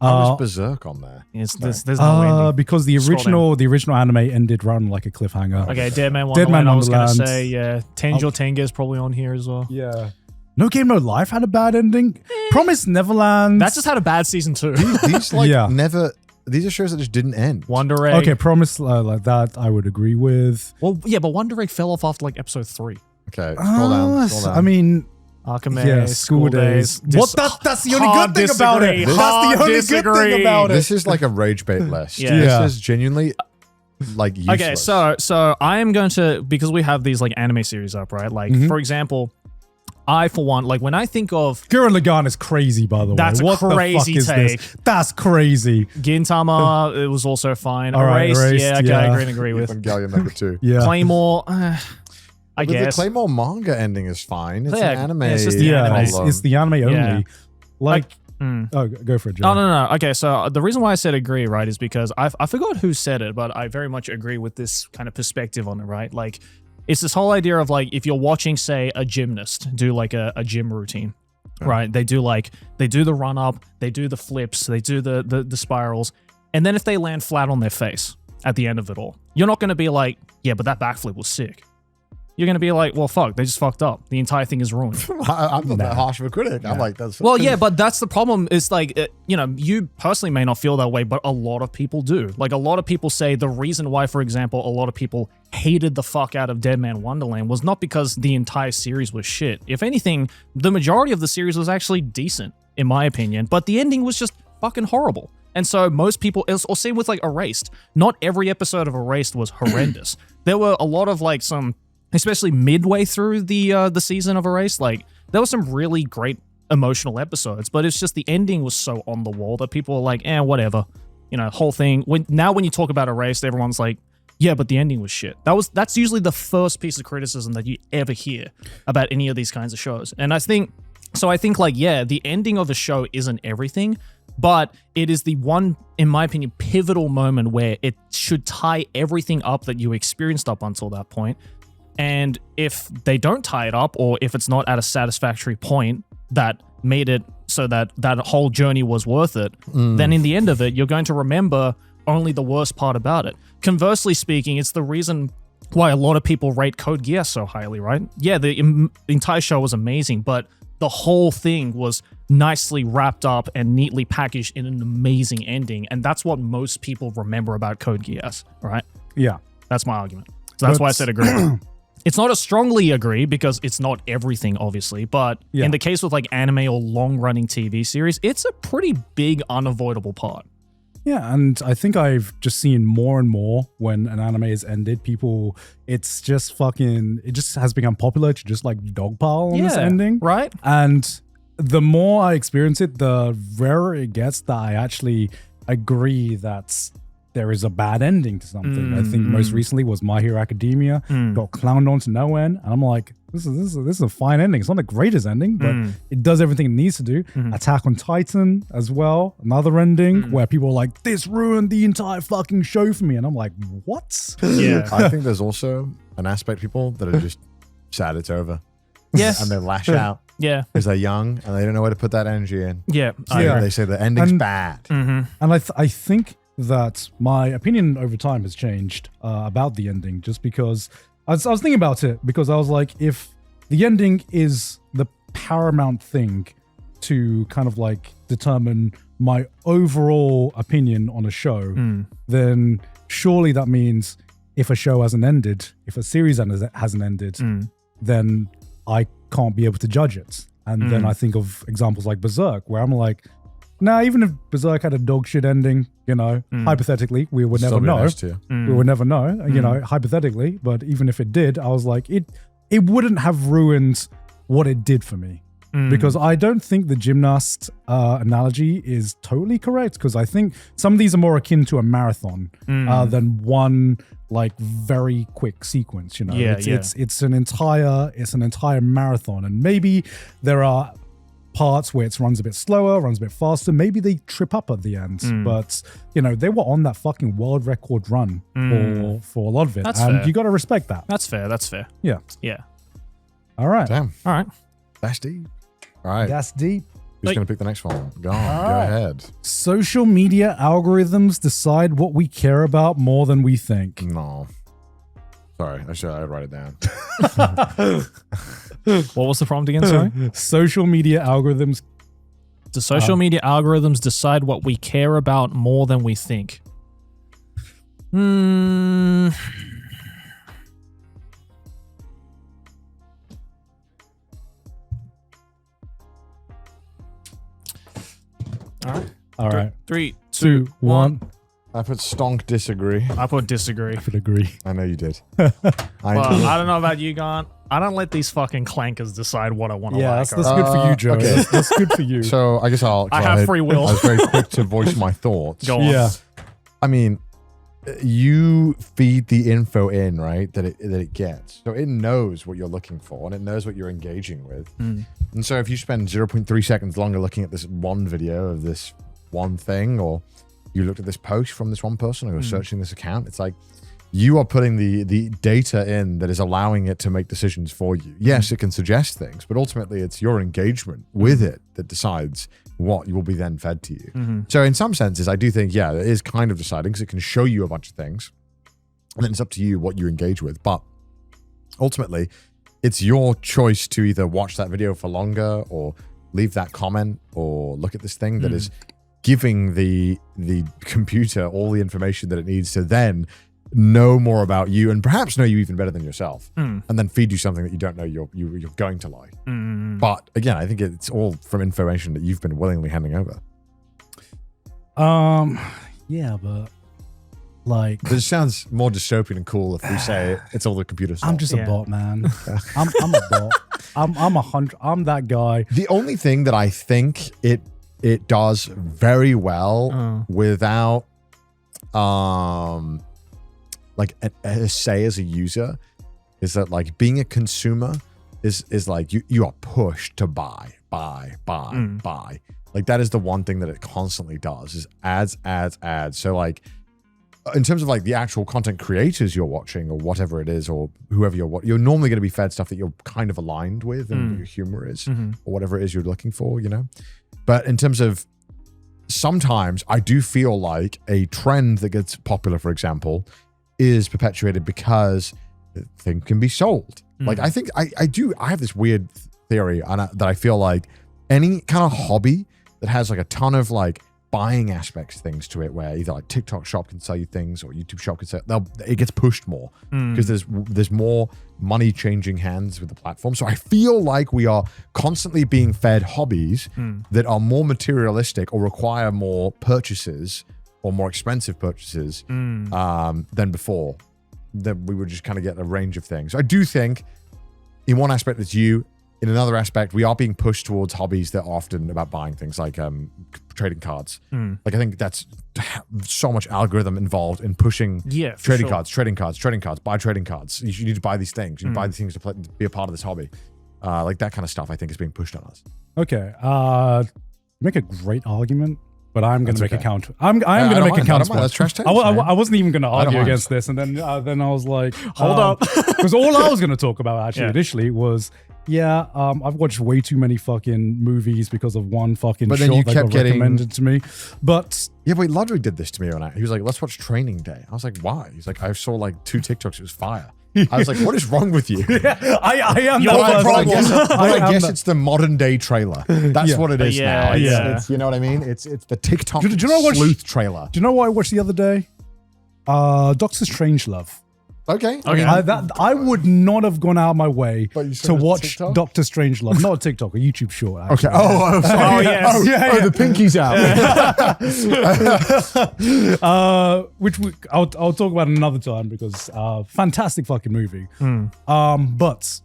C: How was Berserk on there?
B: There's no ending.
A: Because the
B: Scroll
A: original anime ended around like a cliffhanger.
B: Okay, Dead Man
A: Dead Man
B: Wonderland, I was going to
A: Wonderland.
B: say, yeah. Tenjo Tenga is probably on here as well.
A: Yeah. No Game No Life had a bad ending. Promised Neverland.
B: That just had a bad season 2.
C: These like
A: Yeah.
C: never. These are shows that just didn't end.
B: Wonder Egg.
A: okay. Promise like that I would agree with.
B: Well, yeah, but Wonder Egg fell off after like episode 3.
C: Okay, scroll down.
A: I mean,
B: Archimede,
A: yeah, School Days. What? That's the only
B: Hard
A: good thing about it.
B: disagree.
A: That's
B: Hard
A: the only good
B: disagree.
A: thing about it.
C: This is like a rage bait list.
B: Yeah.
A: Yeah.
C: This is genuinely like useless.
B: Okay, so I am going to, because we have these like anime series up, right? Like, for example, I, for one, like when I think of
A: Gurren Lagann is crazy, by the way.
B: That's a
A: what
B: crazy
A: the fuck is
B: take.
A: this? That's crazy.
B: Gintama, it was also fine.
A: All right,
B: Erased,
A: Erased,
B: yeah, okay,
A: yeah.
B: I agree with.
C: Evangelion number 2.
A: Yeah.
B: Claymore, I
C: But
B: guess.
C: the Claymore manga ending is fine. It's
B: Yeah,
C: an anime.
B: it's just the
A: Yeah,
B: anime.
A: it's the anime only.
B: Yeah.
A: Like, oh, go for it, Joe.
B: Oh, no. Okay, so the reason why I said agree, right, is because I forgot who said it, but I very much agree with this kind of perspective on it, right? Like, it's this whole idea of like, if you're watching, say, a gymnast do like a gym routine, right? They do the run up, they do the flips, they do the spirals, and then if they land flat on their face at the end of it all, you're not going to be like, yeah, but that backflip was sick. You're going to be like, well, fuck, they just fucked up. The entire thing is ruined.
C: I'm not that harsh of a critic. I'm like, that's
B: Well, yeah, but that's the problem. Is like, you personally may not feel that way, but a lot of people do. Like, a lot of people say the reason why, for example, a lot of people hated the fuck out of Dead Man Wonderland was not because the entire series was shit. If anything, the majority of the series was actually decent, in my opinion, but the ending was just fucking horrible. And so most people, or same with like Erased, not every episode of Erased was horrendous. There were a lot of like some, especially midway through the season of Erased, like there were some really great emotional episodes, but it's just the ending was so on the wall that people were like, whatever. Whole thing. When you talk about Erased, everyone's like, yeah, but the ending was shit. That's usually the first piece of criticism that you ever hear about any of these kinds of shows. And I think like, yeah, the ending of a show isn't everything, but it is the one, in my opinion, pivotal moment where it should tie everything up that you experienced up until that point. And if they don't tie it up, or if it's not at a satisfactory point that made it so that that whole journey was worth it, then in the end of it, you're going to remember only the worst part about it. Conversely speaking, it's the reason why a lot of people rate Code Geass so highly, right? Yeah, the entire show was amazing, but the whole thing was nicely wrapped up and neatly packaged in an amazing ending. And that's what most people remember about Code Geass, right?
A: Yeah.
B: That's my argument. So that's why I said agree. It's not a strongly agree because it's not everything, obviously. But in the case with like anime or long-running TV series, it's a pretty big unavoidable part.
A: Yeah, and I think I've just seen more and more when an anime is ended, it's just it just has become popular to just like dogpile on this ending.
B: Right.
A: And the more I experience it, the rarer it gets that I actually agree that there is a bad ending to something. I think most recently was My Hero Academia, got clowned on to no end, and I'm like, this is a fine ending. It's not the greatest ending, but it does everything it needs to do. Attack on Titan as well, another ending where people are like, this ruined the entire fucking show for me, and I'm like, what?
B: Yeah.
C: I think there's also an aspect of people that are just sad it's over.
B: Yes.
C: And they lash out.
B: Yeah.
C: Because they're young and they don't know where to put that energy in.
B: Yeah.
C: They say the ending's bad.
A: And I think that my opinion over time has changed about the ending, just because I was thinking about it, because I was like, if the ending is the paramount thing to kind of like determine my overall opinion on a show, then surely that means if a show hasn't ended, if a series hasn't ended, then I can't be able to judge it. And then I think of examples like Berserk, where I'm like, nah, even if Berserk had a dog shit ending, hypothetically, we would never know. We would never know, hypothetically. But even if it did, I was like, it wouldn't have ruined what it did for me. Because I don't think the gymnast analogy is totally correct, because I think some of these are more akin to a marathon than one like very quick sequence. It's an entire marathon, and maybe there are parts where it runs a bit slower, runs a bit faster. Maybe they trip up at the end, but they were on that fucking world record run for a lot of it.
B: That's
A: and
B: fair.
A: You got to respect that.
B: That's fair.
A: Yeah.
B: Yeah.
A: All right.
C: Damn.
B: All right.
C: That's deep. All right.
A: That's deep.
C: Who's going to pick the next one? Go ahead.
A: Social media algorithms decide what we care about more than we think.
C: No. Sorry, I write it down.
B: What was the prompt again? Sorry.
A: Social media algorithms.
B: Do social media algorithms decide what we care about more than we think?
A: All right.
B: 3,
A: 2, 1.
C: I put stonk disagree.
B: I put disagree.
A: I would agree.
C: I know you did.
B: Well, I don't know about you, Garnt. I don't let these fucking clankers decide what I want to like.
A: That's good for you, Joe.
C: Okay.
A: That's good for you.
C: So I guess
B: I have free will.
C: I was very quick to voice my thoughts.
B: Go on.
A: Yeah.
C: I mean, you feed the info in, right, that it gets. So it knows what you're looking for, and it knows what you're engaging with. And so if you spend 0.3 seconds longer looking at this one video of this one thing, or you looked at this post from this one person, or you're searching this account, it's like you are putting the data in that is allowing it to make decisions for you. Yes, it can suggest things, but ultimately it's your engagement with it that decides what will be then fed to you. So in some senses, I do think, it is kind of deciding, because it can show you a bunch of things, and then it's up to you what you engage with. But ultimately, it's your choice to either watch that video for longer, or leave that comment, or look at this thing that is giving the computer all the information that it needs to then know more about you, and perhaps know you even better than yourself, and then feed you something that you don't know you're going to like. But again, I think it's all from information that you've been willingly handing over.
A: Yeah, but like,
C: This sounds more dystopian and cool if we say it's all the computer's fault.
A: I'm just a bot, man. I'm a bot. I'm that guy.
C: The only thing that I think it does very well without like a say as a user is that, like, being a consumer is like you are pushed to buy. Like, that is the one thing that it constantly does, is ads. So like, in terms of like the actual content creators you're watching, or whatever it is, or whoever you're normally going to be fed stuff that you're kind of aligned with, and what your humor is, or whatever it is you're looking for, But in terms of, sometimes I do feel like a trend that gets popular, for example, is perpetuated because the thing can be sold. Like, I think I have this weird theory that I feel like any kind of hobby that has like a ton of like buying aspects things to it, where either like TikTok Shop can sell you things, or YouTube Shop can sell, it gets pushed more because there's more money changing hands with the platform. So I feel like we are constantly being fed hobbies that are more materialistic or require more purchases or more expensive purchases than before. Then we would just kind of get a range of things. I do think in one aspect it's you. In another aspect, we are being pushed towards hobbies that are often about buying things like trading cards. Like I think that's so much algorithm involved in pushing trading cards, buy trading cards. You need to buy these things. You buy these things to be a part of this hobby. Like that kind of stuff I think is being pushed on us.
A: Okay. Make a great argument, but I'm going to make a counter. I'm going to make a counter.
C: That's trash tape.
A: I wasn't even going to argue against this, and then I was like,
B: hold up,
A: because all I was going to talk about actually initially was. I've watched way too many fucking movies because of one fucking short that got recommended to me. But
C: wait, Ludwig did this to me one night. He was like, let's watch Training Day. I was like, why? He's like, I saw like 2 TikToks. It was fire. I was like, what is wrong with you?
A: I am
B: Your
A: that
B: problem.
C: I guess it's the modern day trailer. That's what it is now. It's, you know what I mean? It's the TikTok sleuth trailer.
A: Do you know what I watched the other day? Doctor Strangelove.
C: Okay.
A: I would not have gone out of my way to watch
C: TikTok?
A: Doctor Strangelove. Not a TikTok, a YouTube short. Actually.
C: Okay. Oh, sorry. The pinky's out.
A: Which I'll talk about another time because fantastic fucking movie. But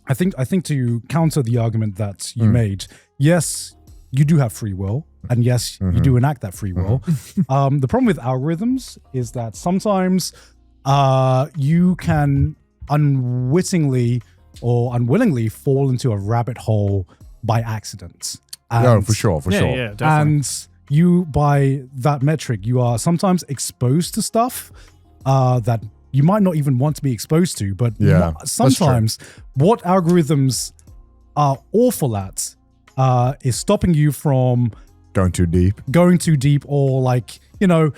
A: I think to counter the argument that you made, yes, you do have free will, and yes, you do enact that free will. The problem with algorithms is that sometimes you can unwittingly or unwillingly fall into a rabbit hole by accident.
C: No, for sure.
B: Yeah, definitely.
A: And you, by that metric, you are sometimes exposed to stuff that you might not even want to be exposed to. But sometimes what algorithms are awful at is stopping you from
C: going too deep, or like, you know,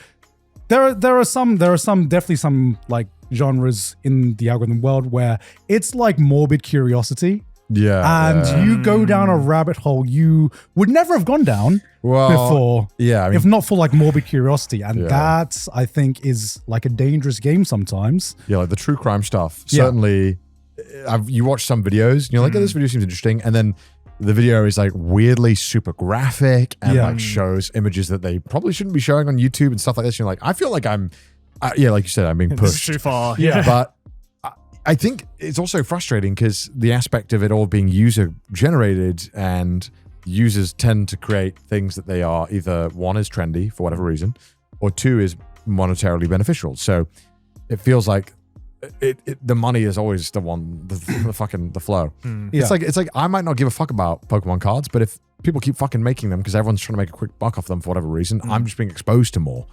C: there are definitely some like genres in the algorithm world where it's like morbid curiosity. And you go down a rabbit hole you would never have gone down before. If not for like morbid curiosity. And that, I think, is like a dangerous game sometimes. Yeah, like the true crime stuff. Certainly, you watch some videos and you're like, oh, this video seems interesting. And then the video is like weirdly super graphic and like shows images that they probably shouldn't be showing on YouTube and stuff like this. And you're like, I feel like I'm, like you said, I'm being pushed.
B: This is too far.
C: But I think it's also frustrating because the aspect of it all being user generated, and users tend to create things that they are either, one, is trendy for whatever reason, or two, is monetarily beneficial. So it feels like the money is always the one, the flow. It's like I might not give a fuck about Pokemon cards, but if people keep fucking making them because everyone's trying to make a quick buck off them for whatever reason, I'm just being exposed to more.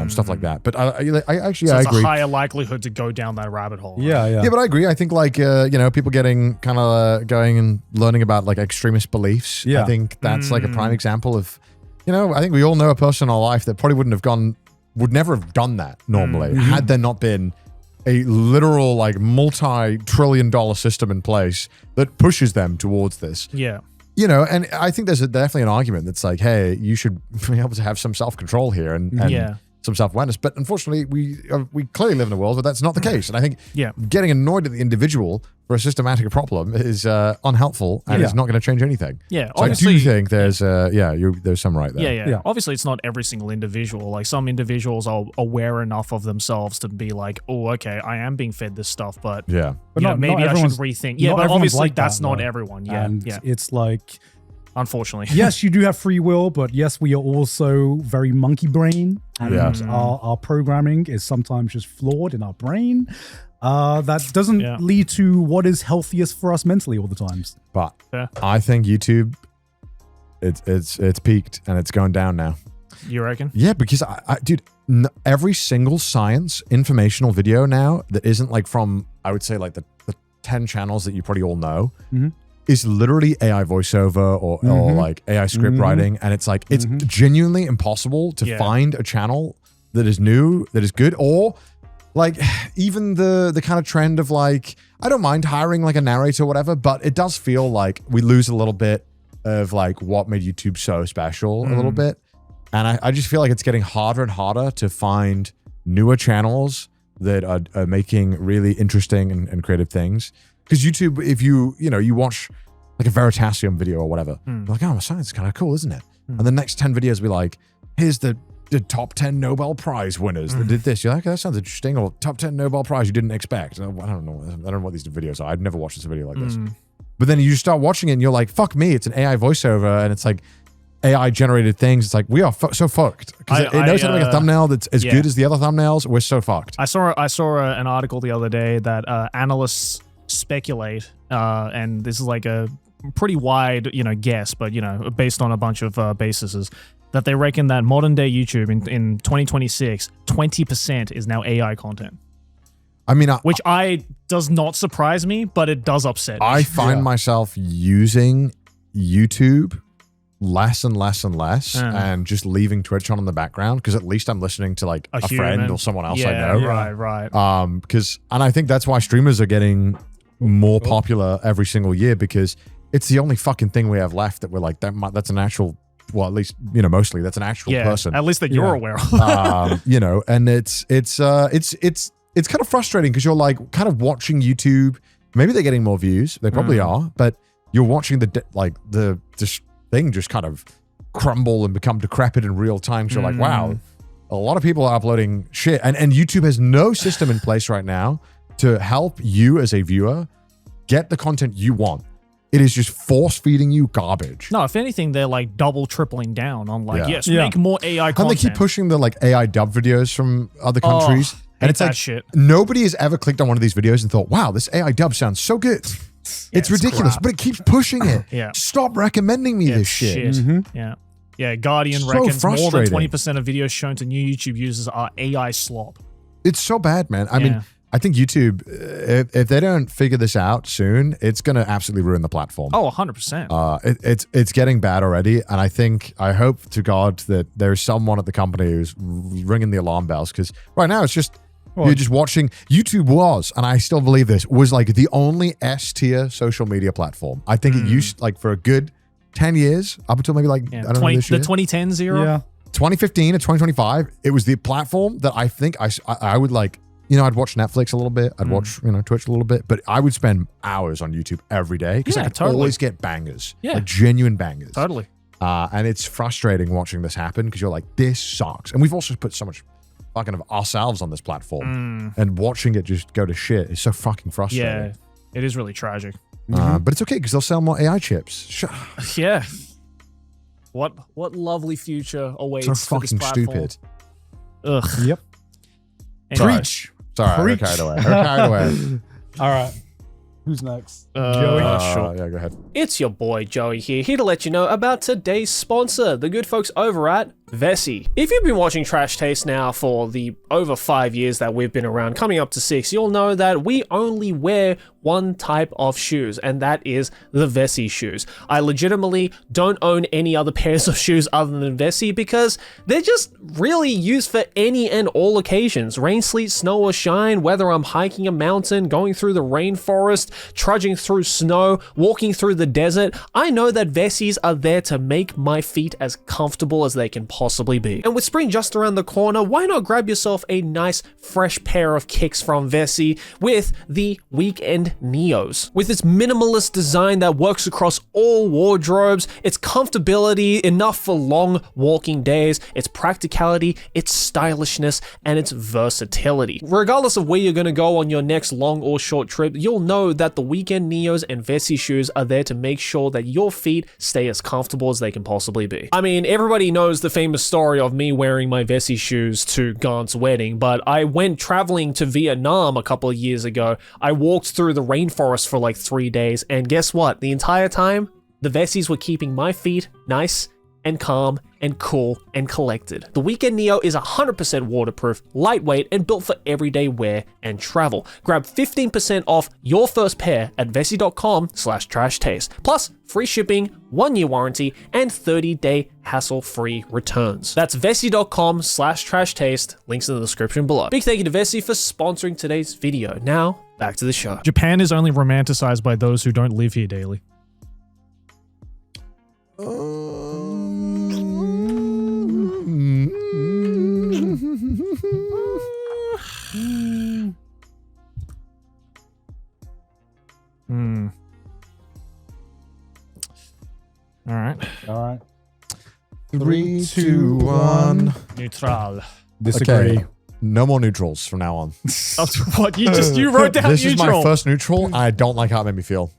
C: Stuff like that. But I actually
B: so
C: I
B: it's
C: agree.
B: a higher likelihood to go down that rabbit hole.
C: Yeah, but I agree. I think like people getting kind of going and learning about like extremist beliefs. I think that's like a prime example of, I think we all know a person in our life that probably would never have done that normally had there not been a literal like multi-trillion-dollar system in place that pushes them towards this. And I think there's definitely an argument that's like, hey, you should be able to have some self-control here and some self-awareness. But unfortunately, we clearly live in a world where that's not the case. And I think getting annoyed at the individual for a systematic problem is unhelpful and is not going to change anything.
B: So
C: I do think there's there's some right there.
B: Yeah. Obviously, it's not every single individual. Like some individuals are aware enough of themselves to be like, oh, okay, I am being fed this stuff, but maybe I should rethink. But obviously like that's not everyone.
A: It's like,
B: unfortunately,
A: yes, you do have free will, but yes, we are also very monkey brain, and our programming is sometimes just flawed in our brain. That doesn't lead to what is healthiest for us mentally all the times.
C: But I think YouTube, it's peaked and it's going down now.
B: You reckon?
C: Yeah, because dude, every single science informational video now that isn't like from, I would say like the 10 channels that you probably all know, is literally AI voiceover or like AI script writing, and it's like it's genuinely impossible to find a channel that is new, that is good, or like even the kind of trend of like, I don't mind hiring like a narrator or whatever, but it does feel like we lose a little bit of like what made YouTube so special a little bit. And I just feel like it's getting harder and harder to find newer channels that are making really interesting and creative things. Because YouTube, if you watch like a Veritasium video or whatever, you're like, oh, science is kind of cool, isn't it? And the next 10 videos will be like, here's the the top 10 Nobel Prize winners that did this. You're like, that sounds interesting. Or top 10 Nobel Prize you didn't expect. I don't know what these videos are. I've never watched this video like this. But then you just start watching it and you're like, fuck me, it's an AI voiceover and it's like AI generated things. It's like, we are so fucked. Because it knows how to make a thumbnail that's as good as the other thumbnails. We're so fucked.
B: I saw an article the other day that analysts speculate, and this is like a pretty wide, guess, but, based on a bunch of bases, that they reckon that modern day YouTube in 2026, 20% is now AI content.
C: I mean,
B: which does not surprise me, but it does upset me.
C: I find myself using YouTube less and less and less, and just leaving Twitch on in the background because at least I'm listening to like a friend or someone else I know.
B: Right.
C: And I think that's why streamers are getting more popular every single year because it's the only fucking thing we have left that we're like that's an actual. Well, at least mostly that's an actual person.
B: At least that you're aware of.
C: And it's kind of frustrating because you're like kind of watching YouTube. Maybe they're getting more views. They probably are, but you're watching the thing just kind of crumble and become decrepit in real time. So you're like, wow, a lot of people are uploading shit, and YouTube has no system in place right now to help you as a viewer get the content you want. It is just force feeding you garbage.
B: No, if anything, they're like double tripling down on make more AI content.
C: And they keep pushing the like AI dub videos from other countries. And it's like
B: shit.
C: Nobody has ever clicked on one of these videos and thought, wow, this AI dub sounds so good. It's ridiculous, but it keeps pushing it. Stop recommending me this shit.
B: Yeah, Guardian reckons more than 20% of videos shown to new YouTube users are AI slop.
C: It's so bad, man. I mean, I think YouTube, if they don't figure this out soon, it's going to absolutely ruin the platform.
B: Oh, 100%.
C: It's getting bad already. And I hope to God that there's someone at the company who's ringing the alarm bells. Because right now it's just, you're just watching. YouTube was, and I still believe this, was like the only S-tier social media platform. I think it used like for a good 10 years, up until maybe like, I don't know, this year.
B: The 2010s era?
A: Yeah.
C: 2015 to 2025, it was the platform that I think I would like, I'd watch Netflix a little bit. I'd watch, Twitch a little bit. But I would spend hours on YouTube every day because I could always get bangers. Like genuine bangers.
B: Totally.
C: And it's frustrating watching this happen because you're like, this sucks. And we've also put so much fucking of ourselves on this platform. And watching it just go to shit is so fucking frustrating.
B: Yeah, it is really tragic.
C: But it's okay because they'll sell more AI chips.
B: Yeah. What lovely future awaits
C: so
B: for this
C: fucking
B: platform.
C: stupid.
B: Ugh.
A: Yep.
B: Anyway.
A: Preach.
C: Sorry, I carried away.
A: All right. Who's next?
B: Joey?
C: Sure. Yeah, go ahead.
D: It's your boy Joey here to let you know about today's sponsor, the good folks over at Vessi. If you've been watching Trash Taste now for the over 5 years that we've been around, coming up to 6, you'll know that we only wear one type of shoes, and that is the Vessi shoes. I legitimately don't own any other pairs of shoes other than Vessi because they're just really used for any and all occasions. Rain, sleet, snow, or shine, whether I'm hiking a mountain, going through the rainforest, trudging through snow, walking through the desert, I know that Vessis are there to make my feet as comfortable as they can possibly be. And with spring just around the corner, why not grab yourself a nice fresh pair of kicks from Vessi with the Weekend Neos. With its minimalist design that works across all wardrobes, its comfortability enough for long walking days, its practicality, its stylishness, and its versatility. Regardless of where you're going to go on your next long or short trip, you'll know that the Weekend Neos and Vessi shoes are there to make sure that your feet stay as comfortable as they can possibly be. I mean, everybody knows the famous story of me wearing my Vessi shoes to Garnt's wedding, but I went traveling to Vietnam a couple of years ago. I walked through the rainforest for like 3 days, and guess what? The entire time, the Vessis were keeping my feet nice and calm and cool and collected. The Weekend Neo is 100% waterproof, lightweight, and built for everyday wear and travel. Grab 15% off your first pair at vessi.com/trashtaste. Plus, free shipping, 1-year warranty, and 30-day hassle-free returns. That's vessi.com/trashtaste. Links in the description below. Big thank you to Vessi for sponsoring today's video. Now, back to the show.
B: Japan is only romanticized by those who don't live here daily. All right.
C: 3, 2, 1.
B: Neutral.
A: Disagree.
C: Okay. No more neutrals from now on.
B: What? You wrote down
C: This
B: neutral.
C: is my first neutral. I don't like how it made me feel.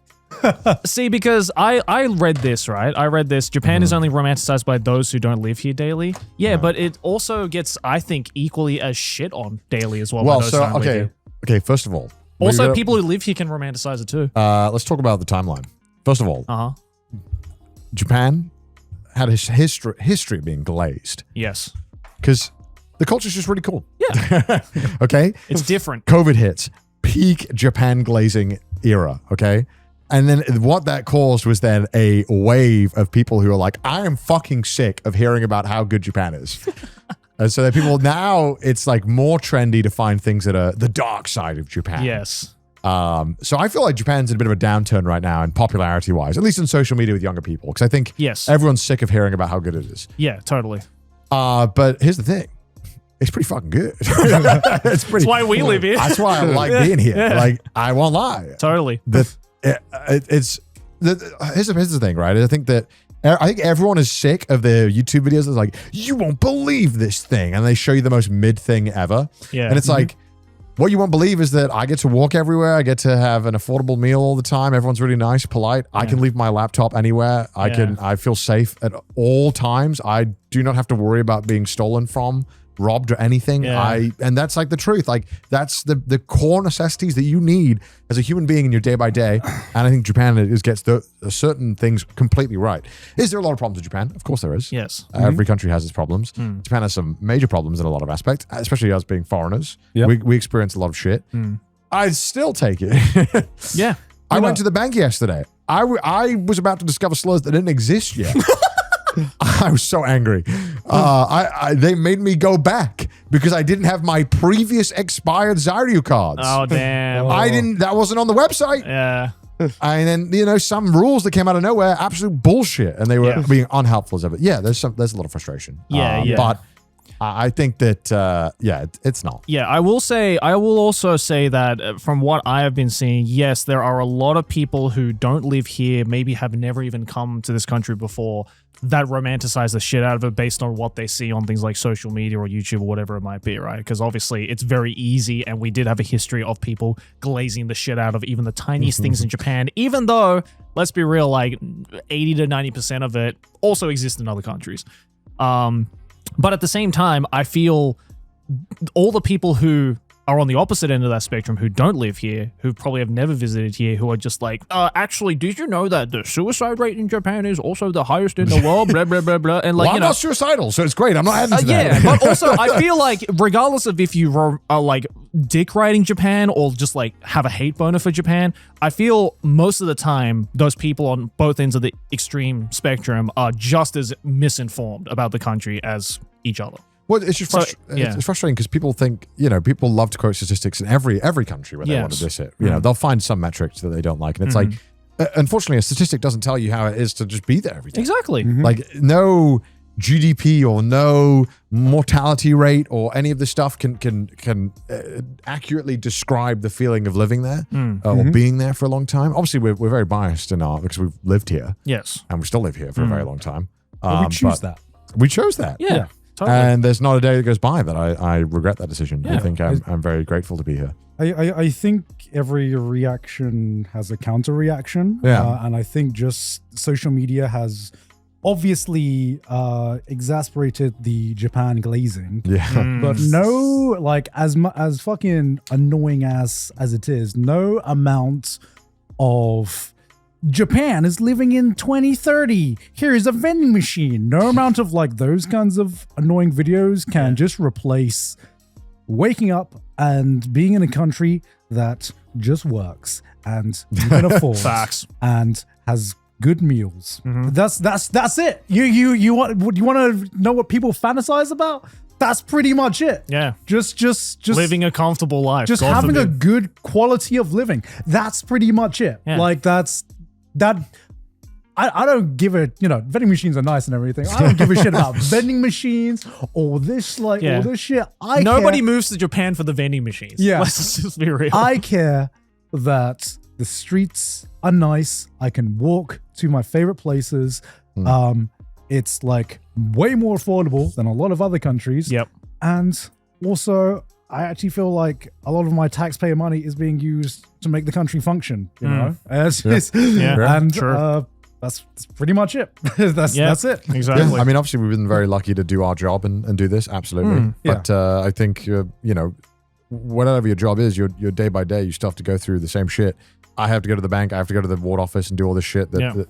B: See, because I read this, right? I read this. Japan is only romanticized by those who don't live here daily. Yeah, but it also gets, I think, equally as shit on daily as well.
C: Well,
B: by those
C: so,
B: who don't live here.
C: okay, first of all.
B: Also, people who live here can romanticize it too.
C: Let's talk about the timeline. First of all, Japan had a history of being glazed.
B: Yes.
C: Because the culture's just really cool.
B: Yeah.
C: Okay?
B: It's different.
C: COVID hits. Peak Japan glazing era. Okay? And then what that caused was then a wave of people who are like, I am fucking sick of hearing about how good Japan is. And so that people now, it's like more trendy to find things that are the dark side of Japan.
B: Yes.
C: So I feel like Japan's in a bit of a downturn right now in popularity wise, at least in social media with younger people. Because I think everyone's sick of hearing about how good it is.
B: Yeah, totally.
C: But here's the thing. It's pretty fucking good. That's
B: why we live here.
C: That's why I like being here.
B: Yeah.
C: Like, I won't lie.
B: Totally.
C: Here's the thing, right? I think everyone is sick of their YouTube videos that's like, you won't believe this thing. And they show you the most mid thing ever.
B: Yeah.
C: And it's like, what you won't believe is that I get to walk everywhere. I get to have an affordable meal all the time. Everyone's really nice, polite. I can leave my laptop anywhere. I feel safe at all times. I do not have to worry about being stolen from, robbed or anything. And that's like the truth. Like that's the core necessities that you need as a human being in your day by day. And I think Japan gets certain things completely right. Is there a lot of problems in Japan? Of course there is.
B: Yes.
C: Every country has its problems. Japan has some major problems in a lot of aspects, especially us being foreigners.
A: Yep.
C: We experience a lot of shit. I'd still take it.
B: Yeah.
C: I went to the bank yesterday. I was about to discover slurs that didn't exist yet. I was so angry. They made me go back because I didn't have my previous expired Zairyu cards.
B: Oh, damn.
C: That wasn't on the website.
B: Yeah.
C: And then, some rules that came out of nowhere, absolute bullshit. And they were being unhelpful as ever. Yeah, there's a lot of frustration. But I think that, it's not.
B: Yeah, I will also say that from what I have been seeing, yes, there are a lot of people who don't live here, maybe have never even come to this country before, that romanticize the shit out of it based on what they see on things like social media or YouTube or whatever it might be, right? Because obviously it's very easy, and we did have a history of people glazing the shit out of even the tiniest things in Japan, even though, let's be real, like 80 to 90% of it also exists in other countries. But at the same time, I feel all the people who are on the opposite end of that spectrum, who don't live here, who probably have never visited here, who are just like, actually, did you know that the suicide rate in Japan is also the highest in the world? Blah, blah, blah, blah. And like,
C: I'm not suicidal, so it's great. I'm not adding to that.
B: Yeah, but also, I feel like regardless of if you are like dick riding Japan or just like have a hate boner for Japan, I feel most of the time those people on both ends of the extreme spectrum are just as misinformed about the country as each other.
C: Well, it's just it's frustrating because people think, people love to quote statistics in every country where they want to diss it. They'll find some metrics that they don't like. And it's like, unfortunately, a statistic doesn't tell you how it is to just be there every day.
B: Exactly.
C: Like no GDP or no mortality rate or any of this stuff can accurately describe the feeling of living there or being there for a long time. Obviously, we're very biased because we've lived here.
B: Yes.
C: And we still live here for a very long time.
A: But we choose that.
C: We chose that.
B: Yeah. Totally.
C: And there's not a day that goes by that I regret that decision. Yeah. I think I'm very grateful to be here.
A: I think every reaction has a counter reaction.
C: Yeah.
A: And I think just social media has obviously exasperated the Japan glazing.
C: Yeah.
A: But no, like as fucking annoying as it is, no amount of Japan is living in 2030. Here's a vending machine. No amount of like those kinds of annoying videos can just replace waking up and being in a country that just works and you can afford and has good meals. That's it. You want to know what people fantasize about? That's pretty much it.
B: Yeah.
A: Just
B: living a comfortable life.
A: Just having a good quality of living. That's pretty much it.
B: Yeah.
A: Like I don't give a, vending machines are nice and everything. I don't give a shit about vending machines or this all this shit.
B: Nobody moves to Japan for the vending machines.
A: Yeah.
B: Let's just be real.
A: I care that the streets are nice. I can walk to my favorite places. it's like way more affordable than a lot of other countries.
B: Yep.
A: And also, I actually feel like a lot of my taxpayer money is being used to make the country function, you know? And
B: True.
A: that's pretty much it. That's it.
B: Exactly.
C: Yeah, I mean, obviously, we've been very lucky to do our job and do this, absolutely. But I think, whatever your job is, your day by day, you still have to go through the same shit. I have to go to the bank. I have to go to the ward office and do all this shit that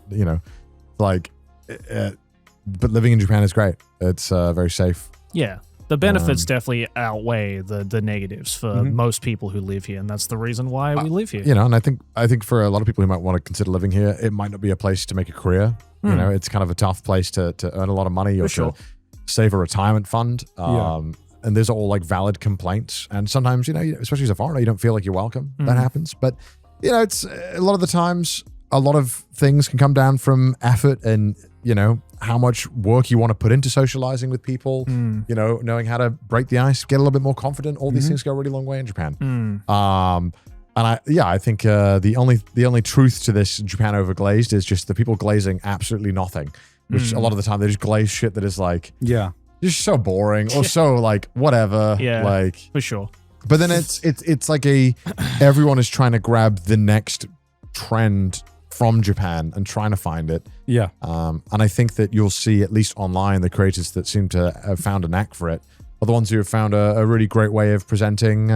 C: but living in Japan is great. It's very safe.
B: Yeah. The benefits definitely outweigh the negatives for most people who live here, and that's the reason why we live here.
C: And I think for a lot of people who might want to consider living here, it might not be a place to make a career. It's kind of a tough place to earn a lot of money or to save a retirement fund. And there's all like valid complaints. And sometimes, especially as a foreigner, you don't feel like you're welcome. That happens. But, it's a lot of the times, a lot of things can come down from effort and, how much work you want to put into socializing with people, knowing how to break the ice, get a little bit more confident. All these things go a really long way in Japan. And I think the only truth to this Japan overglazed is just the people glazing absolutely nothing, which a lot of the time they just glaze shit that is like, just so boring or so like whatever.
B: Yeah,
C: like
B: for sure.
C: But then it's like everyone is trying to grab the next trend from Japan and trying to find it.
A: Yeah.
C: And I think that you'll see, at least online, the creators that seem to have found a knack for it are the ones who have found a really great way of presenting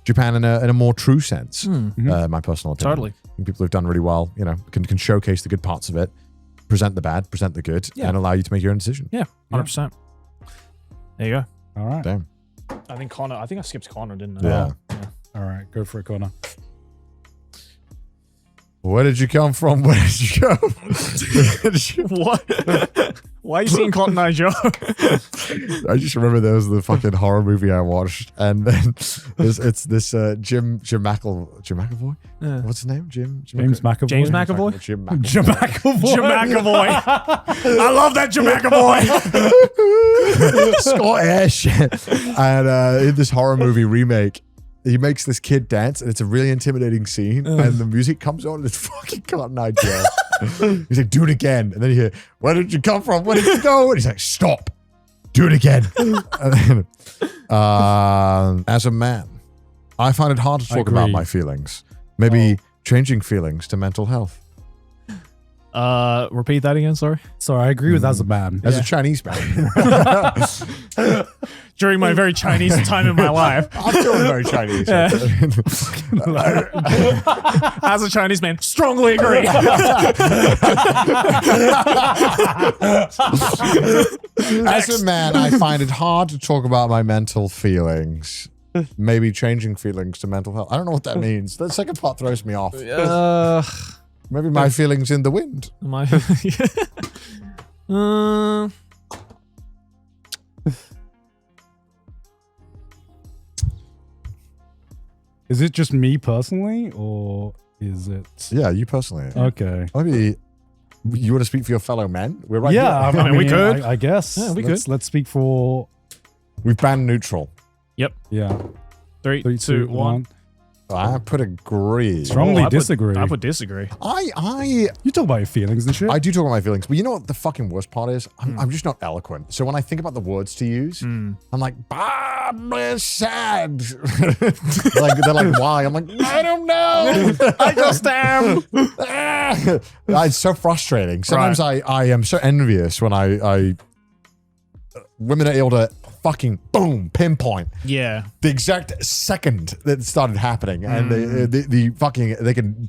C: Japan in a more true sense. My personal opinion.
B: Totally.
C: And people who've done really well, can showcase the good parts of it, present the bad, present the good, and allow you to make your own decision.
B: Yeah, 100%. There you go.
A: All right.
C: Damn.
B: I think I skipped Connor, didn't I?
C: Yeah.
A: All right. Go for it, Connor.
C: Where did you come from? Where did you go?
B: What? Why are you seeing Cotton Eye Joe?
C: I just remember there was the fucking horror movie I watched, and then it's this Jim McAvoy. What's his name?
A: James McAvoy.
B: James McAvoy.
C: Jim McAvoy.
A: Jim McAvoy.
B: Jim McAvoy. I love that Jim McAvoy.
C: Scottish. And in this horror movie remake, he makes this kid dance, and it's a really intimidating scene. And the music comes on, and it's fucking Cotton Eye Joe. He's like, do it again. And then you hear, where did you come from? Where did you go? And he's like, stop. Do it again. And then, as a man, I find it hard to talk about my feelings. Maybe changing feelings to mental health.
B: Repeat that again, sorry.
A: Sorry, I agree with as a man.
C: As a Chinese man.
B: During my very Chinese time in my life.
C: I'm feeling very Chinese.
B: As a Chinese man, strongly agree.
C: As a man, I find it hard to talk about my mental feelings. Maybe changing feelings to mental health. I don't know what that means. The second part throws me off. Maybe my feelings in the wind.
A: Is it just me personally, or is it?
C: Yeah, you personally.
A: Okay.
C: Maybe you want to speak for your fellow men? We're right here.
A: I mean, we could. I guess.
B: Yeah, we
A: could. Let's speak for.
C: We've banned neutral.
B: Yep.
A: Yeah.
B: 3, 2, 1.
C: I put agree.
A: Strongly disagree.
B: I would disagree.
A: You talk about your feelings and shit.
C: I do talk about my feelings, but you know what the fucking worst part is? I'm just not eloquent. So when I think about the words to use, I'm like, sad. They're like, why? I'm like, I don't know.
B: I just am.
C: It's so frustrating. Sometimes I am so envious when I women are able to fucking boom pinpoint the exact second that it started happening, and the fucking they can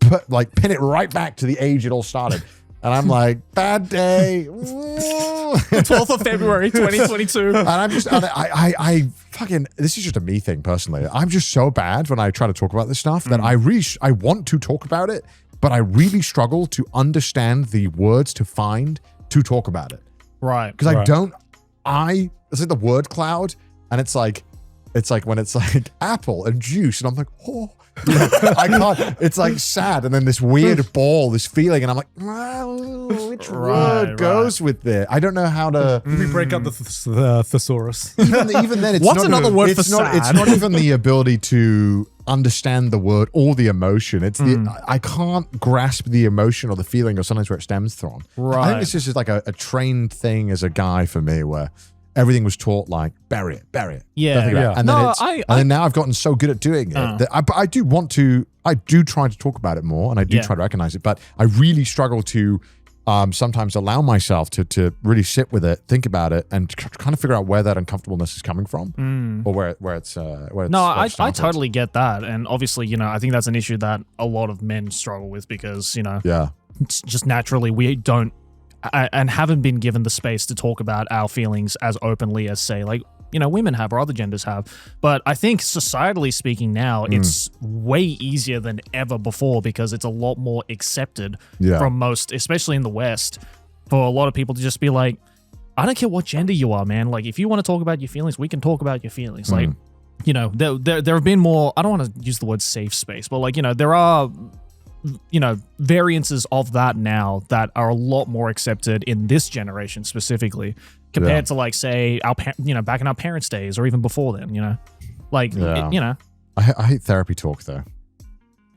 C: pin it right back to the age it all started, and I'm like, bad day.
B: 12th of February 2022.
C: And I'm just I fucking, this is just a me thing personally. I'm just so bad when I try to talk about this stuff that I want to talk about it, but I really struggle to understand the words to find to talk about it.
B: Right.
C: Because it's like the word cloud, and it's like when it's like apple and juice, and I'm like, oh, I can't. It's like sad, and then this weird ball, this feeling, and I'm like, which word goes with it? I don't know how to.
A: We break up the thesaurus.
C: Even then, it's
B: What's
C: not
B: another word for
C: it's not,
B: sad?
C: It's not even the ability to understand the word or the emotion. It's I can't grasp the emotion or the feeling or sometimes where it stems from. I think this is just like a trained thing as a guy for me, where everything was taught like bury it. Don't think about it. And then then now I've gotten so good at doing it that I do try to talk about it more, and I do try to recognize it, but I really struggle to sometimes allow myself to really sit with it, think about it, and kind of figure out where that uncomfortableness is coming from, or where it's.
B: No, I totally get that, and obviously, I think that's an issue that a lot of men struggle with because it's just naturally we don't and haven't been given the space to talk about our feelings as openly as, say, like, women have or other genders have. But I think societally speaking now, it's way easier than ever before because it's a lot more accepted from most, especially in the West, for a lot of people to just be like, I don't care what gender you are, man. Like, if you want to talk about your feelings, we can talk about your feelings. Like, there have been more, I don't want to use the word safe space, but like, there are variances of that now that are a lot more accepted in this generation specifically compared to like, say, our back in our parents' days or even before then, like,
C: I hate therapy talk though.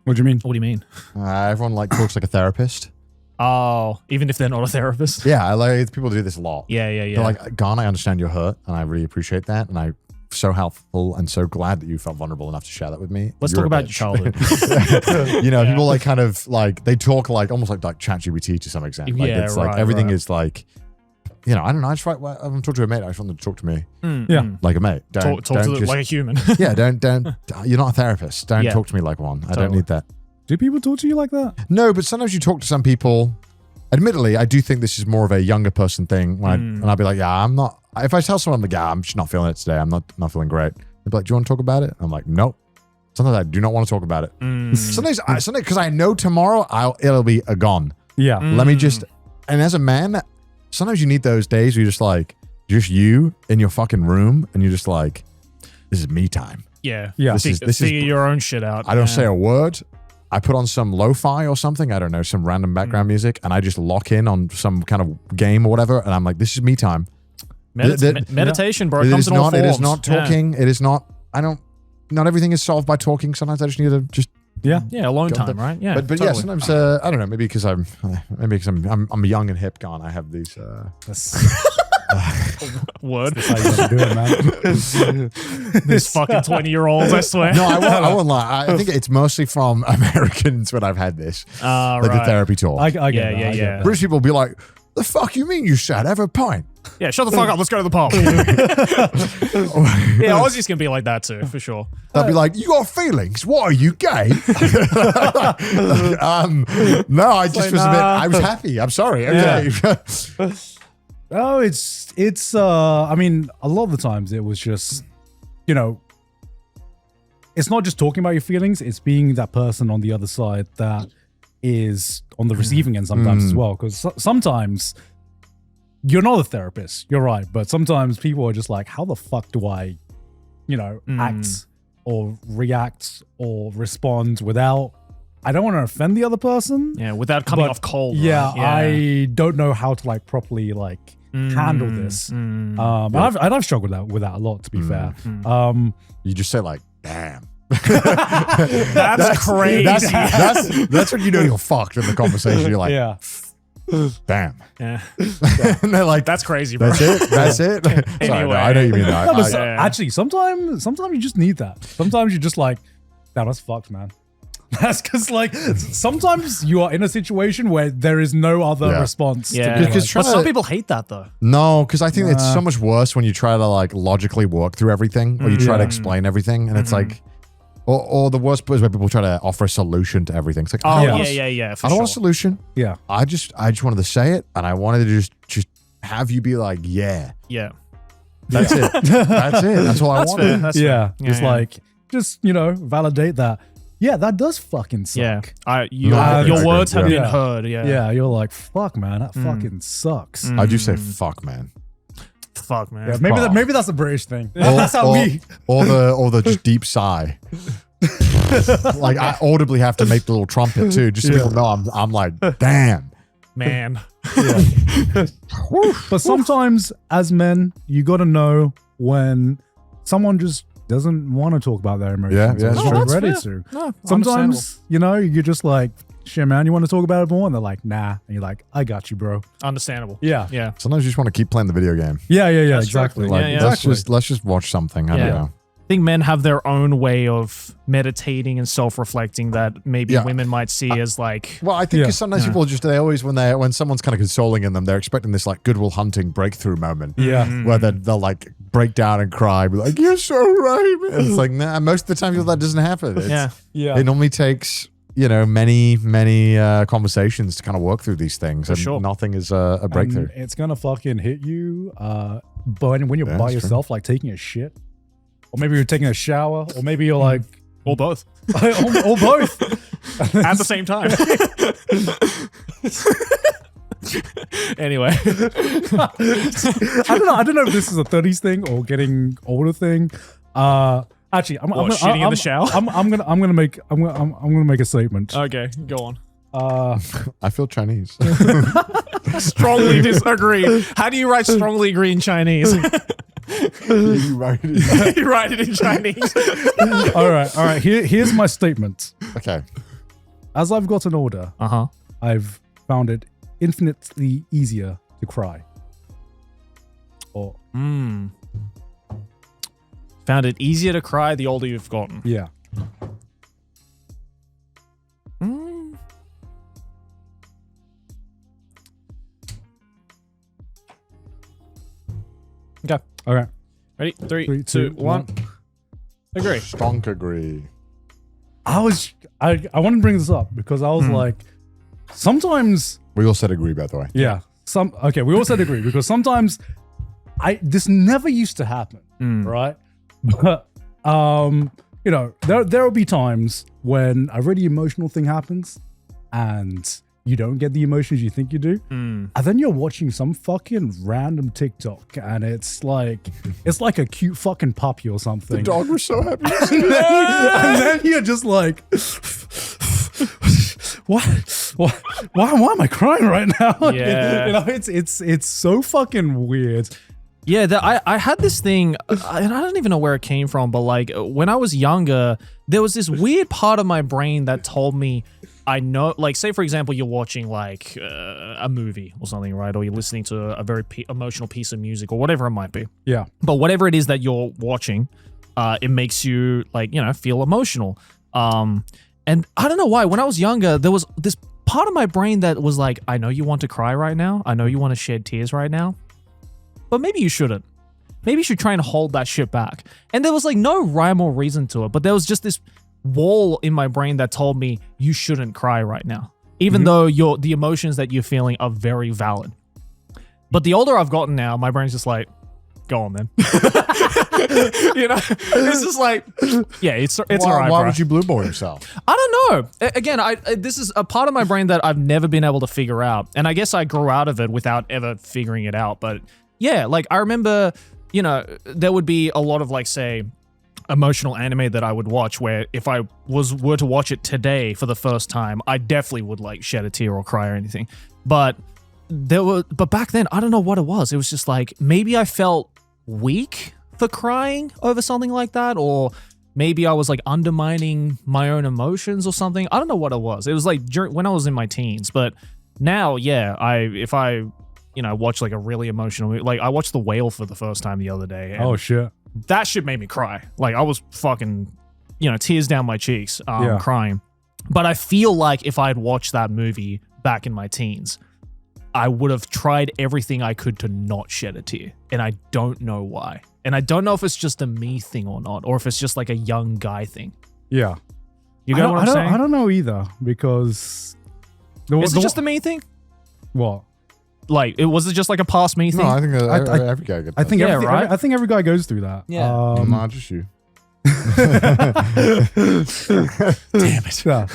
A: What do you mean?
B: What do you mean?
C: Everyone like talks like a therapist.
B: Oh, even if they're not a therapist?
C: Yeah, like people do this a lot.
B: Yeah.
C: They're like, Garnt, I understand your hurt and I really appreciate that, and I'm so helpful and so glad that you felt vulnerable enough to share that with me.
B: Let's talk about your childhood.
C: People like kind of like, they talk like almost like ChatGPT to some extent. Like it's like everything is like, I don't know. I just I'm talking to a mate. I just want them to talk to me. Like a mate.
B: Talk to them like a human.
C: Don't. You're not a therapist. Don't talk to me like one. I don't need that.
A: Do people talk to you like that?
C: No, but sometimes you talk to some people. Admittedly, I do think this is more of a younger person thing. When I'll be like, I'm not. If I tell someone, like, I'm just not feeling it today. I'm not feeling great. They'll be like, do you want to talk about it? I'm like, nope. Sometimes I do not want to talk about it. Sometimes because I know tomorrow it'll be gone.
A: Yeah.
C: Let me just. And as a man, sometimes you need those days where you're just like, just you in your fucking room, and you're just like, this is me time.
B: Yeah.
C: This is
B: figure your own shit out.
C: I don't say a word. I put on some lo-fi or something, I don't know, some random background music, and I just lock in on some kind of game or whatever, and I'm like, this is me time.
B: Meditation, bro. It comes in all forms.
C: It is not talking. It is not, not everything is solved by talking. Sometimes I just need to just...
B: Yeah, alone time, right? Yeah,
C: but totally. Yeah, sometimes I don't know. Maybe because I'm young and hip, gone. I have these.
B: Word.
A: That's how you gotta do it, man.
B: This fucking 20-year-olds, I swear.
C: No, I won't lie. I think it's mostly from Americans when I've had this, like the therapy talk.
A: I get that.
B: Yeah.
C: British people will be like, "The fuck you mean, you sad? Have a pint."
B: Yeah, shut the fuck up. Let's go to the pub. Yeah, Aussies can be like that too, for sure.
C: They'll be like, "You got feelings? What are you, gay?" No, I just was a bit. I was happy. I'm sorry. Okay.
A: Oh, it's I mean, a lot of the times it was just, it's not just talking about your feelings, it's being that person on the other side that is on the receiving end sometimes as well. Because sometimes you're not a therapist, you're right, but sometimes people are just like, how the fuck do I, act or react or respond without, I don't want to offend the other person.
B: Yeah, without coming off cold.
A: Yeah,
B: right?
A: I don't know how to properly handle this. And I've struggled with that a lot, to be fair.
C: You just say like, "Damn."
B: That's crazy.
C: That's when you know you're fucked in the conversation. You're like,
A: Yeah.
C: "Damn."
B: Yeah.
C: And they're like,
B: That's crazy, bro.
C: That's it. Sorry,
B: Anyway.
C: no, I know you mean that.
A: No, but actually, sometimes you just need that. Sometimes you're just like, "Damn, that's fucked, man." That's because sometimes you are in a situation where there is no other response.
B: Yeah,
A: to
C: because
B: but some people hate that though.
C: No, because I think it's so much worse when you try to logically work through everything, or you try to explain everything, and it's like, or the worst part is where people try to offer a solution to everything. It's like,
B: Oh,
C: I
B: for
C: don't want a solution.
A: Yeah.
C: I just wanted to say it, and I wanted to just have you be like, yeah, that's it. That's it. That's all I wanted.
B: Fair. That's fair.
A: Just validate that. Yeah, that does fucking suck.
B: Yeah, your words have been heard.
A: Yeah, you're like, fuck, man, that fucking sucks.
C: I do say fuck, man.
B: Fuck, man.
A: Yeah, maybe that's a British thing. That's how we.
C: Or the just deep sigh. Like I audibly have to make the little trumpet too, just so people know I'm like, damn.
B: Man.
A: But sometimes as men, you got to know when someone just doesn't want to talk about their emotions.
C: Yeah,
A: or
C: that's
A: they're
C: true.
A: ready
B: fair.
A: to.
B: No,
A: Sometimes, you're just like, shit, man, you want to talk about it more? And they're like, nah. And you're like, I got you, bro.
B: Understandable.
A: Yeah.
B: Yeah.
C: Sometimes you just want to keep playing the video game.
A: Yeah,
B: That's
A: exactly.
B: true.
C: Like
B: Yeah,
C: let's just watch something. I don't know.
B: I think men have their own way of meditating and self-reflecting that maybe women might see as like.
C: Well, I think 'cause sometimes people just they always when someone's kind of consoling in them, they're expecting this like Goodwill Hunting breakthrough moment.
A: Yeah.
C: Where they'll like break down and cry, be like, "You're so right." And it's like, nah. Most of the time, that doesn't happen. It normally takes many conversations to kind of work through these things, and nothing is a breakthrough.
A: And it's gonna fucking hit you. But when you're by yourself, like taking a shit, or maybe you're taking a shower, or maybe you're like,
B: or both.
A: or both
B: at the same time. Anyway,
A: I don't know if this is a 30s thing or getting older thing. Actually, I'm
B: shitting in the shower.
A: I'm gonna make a statement.
B: Okay, go on.
C: I feel Chinese.
B: Strongly disagree. How do you write strongly agree in Chinese?
C: You write it.
B: You write it in Chinese.
A: All right. Here's my statement.
C: Okay.
A: As I've gotten older, I've found it infinitely easier to cry. Or
B: found it easier to cry the older you've gotten.
A: Yeah.
B: Okay.
A: Okay.
B: Ready? Three, two, one. Agree.
C: Strong agree.
A: I want to bring this up because I was like, sometimes
C: We all said agree, by the way.
A: yeah. We all said agree because sometimes this never used to happen, right? But there will be times when a really emotional thing happens and you don't get the emotions you think you do, and then you're watching some fucking random TikTok and it's like a cute fucking puppy or something.
C: The dog was so happy.
A: and then you're just like, why am I crying right now?
B: Yeah.
A: It's so fucking weird.
B: Yeah, I had this thing, and I don't even know where it came from, but like when I was younger, there was this weird part of my brain that told me, I know, like say for example, you're watching like a movie or something, right? Or you're listening to a very emotional piece of music or whatever it might be.
A: Yeah.
B: But whatever it is that you're watching, it makes you like, feel emotional. And I don't know why, when I was younger, there was this part of my brain that was like, I know you want to cry right now. I know you want to shed tears right now. But maybe you shouldn't. Maybe you should try and hold that shit back. And there was like no rhyme or reason to it, but there was just this wall in my brain that told me you shouldn't cry right now, even though the emotions that you're feeling are very valid. But the older I've gotten now, my brain's just like, go on then. It's just like, yeah, it's all right.
C: Why
B: bro.
C: would you blue ball yourself?
B: I don't know. Again, this is a part of my brain that I've never been able to figure out, and I guess I grew out of it without ever figuring it out. But yeah, like I remember, there would be a lot of like, say, emotional anime that I would watch where if I were to watch it today for the first time, I definitely would like shed a tear or cry or anything. But back then, I don't know what it was. It was just like, maybe I felt weak for crying over something like that, or maybe I was like undermining my own emotions or something. I don't know what it was. It was like when I was in my teens, but now, yeah, if I watch like a really emotional movie. Like I watched The Whale for the first time the other day.
A: Oh shit.
B: That shit made me cry. Like I was fucking, tears down my cheeks, crying. But I feel like if I had watched that movie back in my teens, I would have tried everything I could to not shed a tear. And I don't know why. And I don't know if it's just a me thing or not, or if it's just like a young guy thing.
A: Yeah.
B: You get what I'm saying?
A: I don't know either because...
B: Is it just a me thing?
A: What?
B: Like, was it just like a past me thing?
C: No, I think every guy gets that.
A: I think every guy goes through that.
B: Yeah.
C: Not just you.
B: Damn it.
A: Yeah.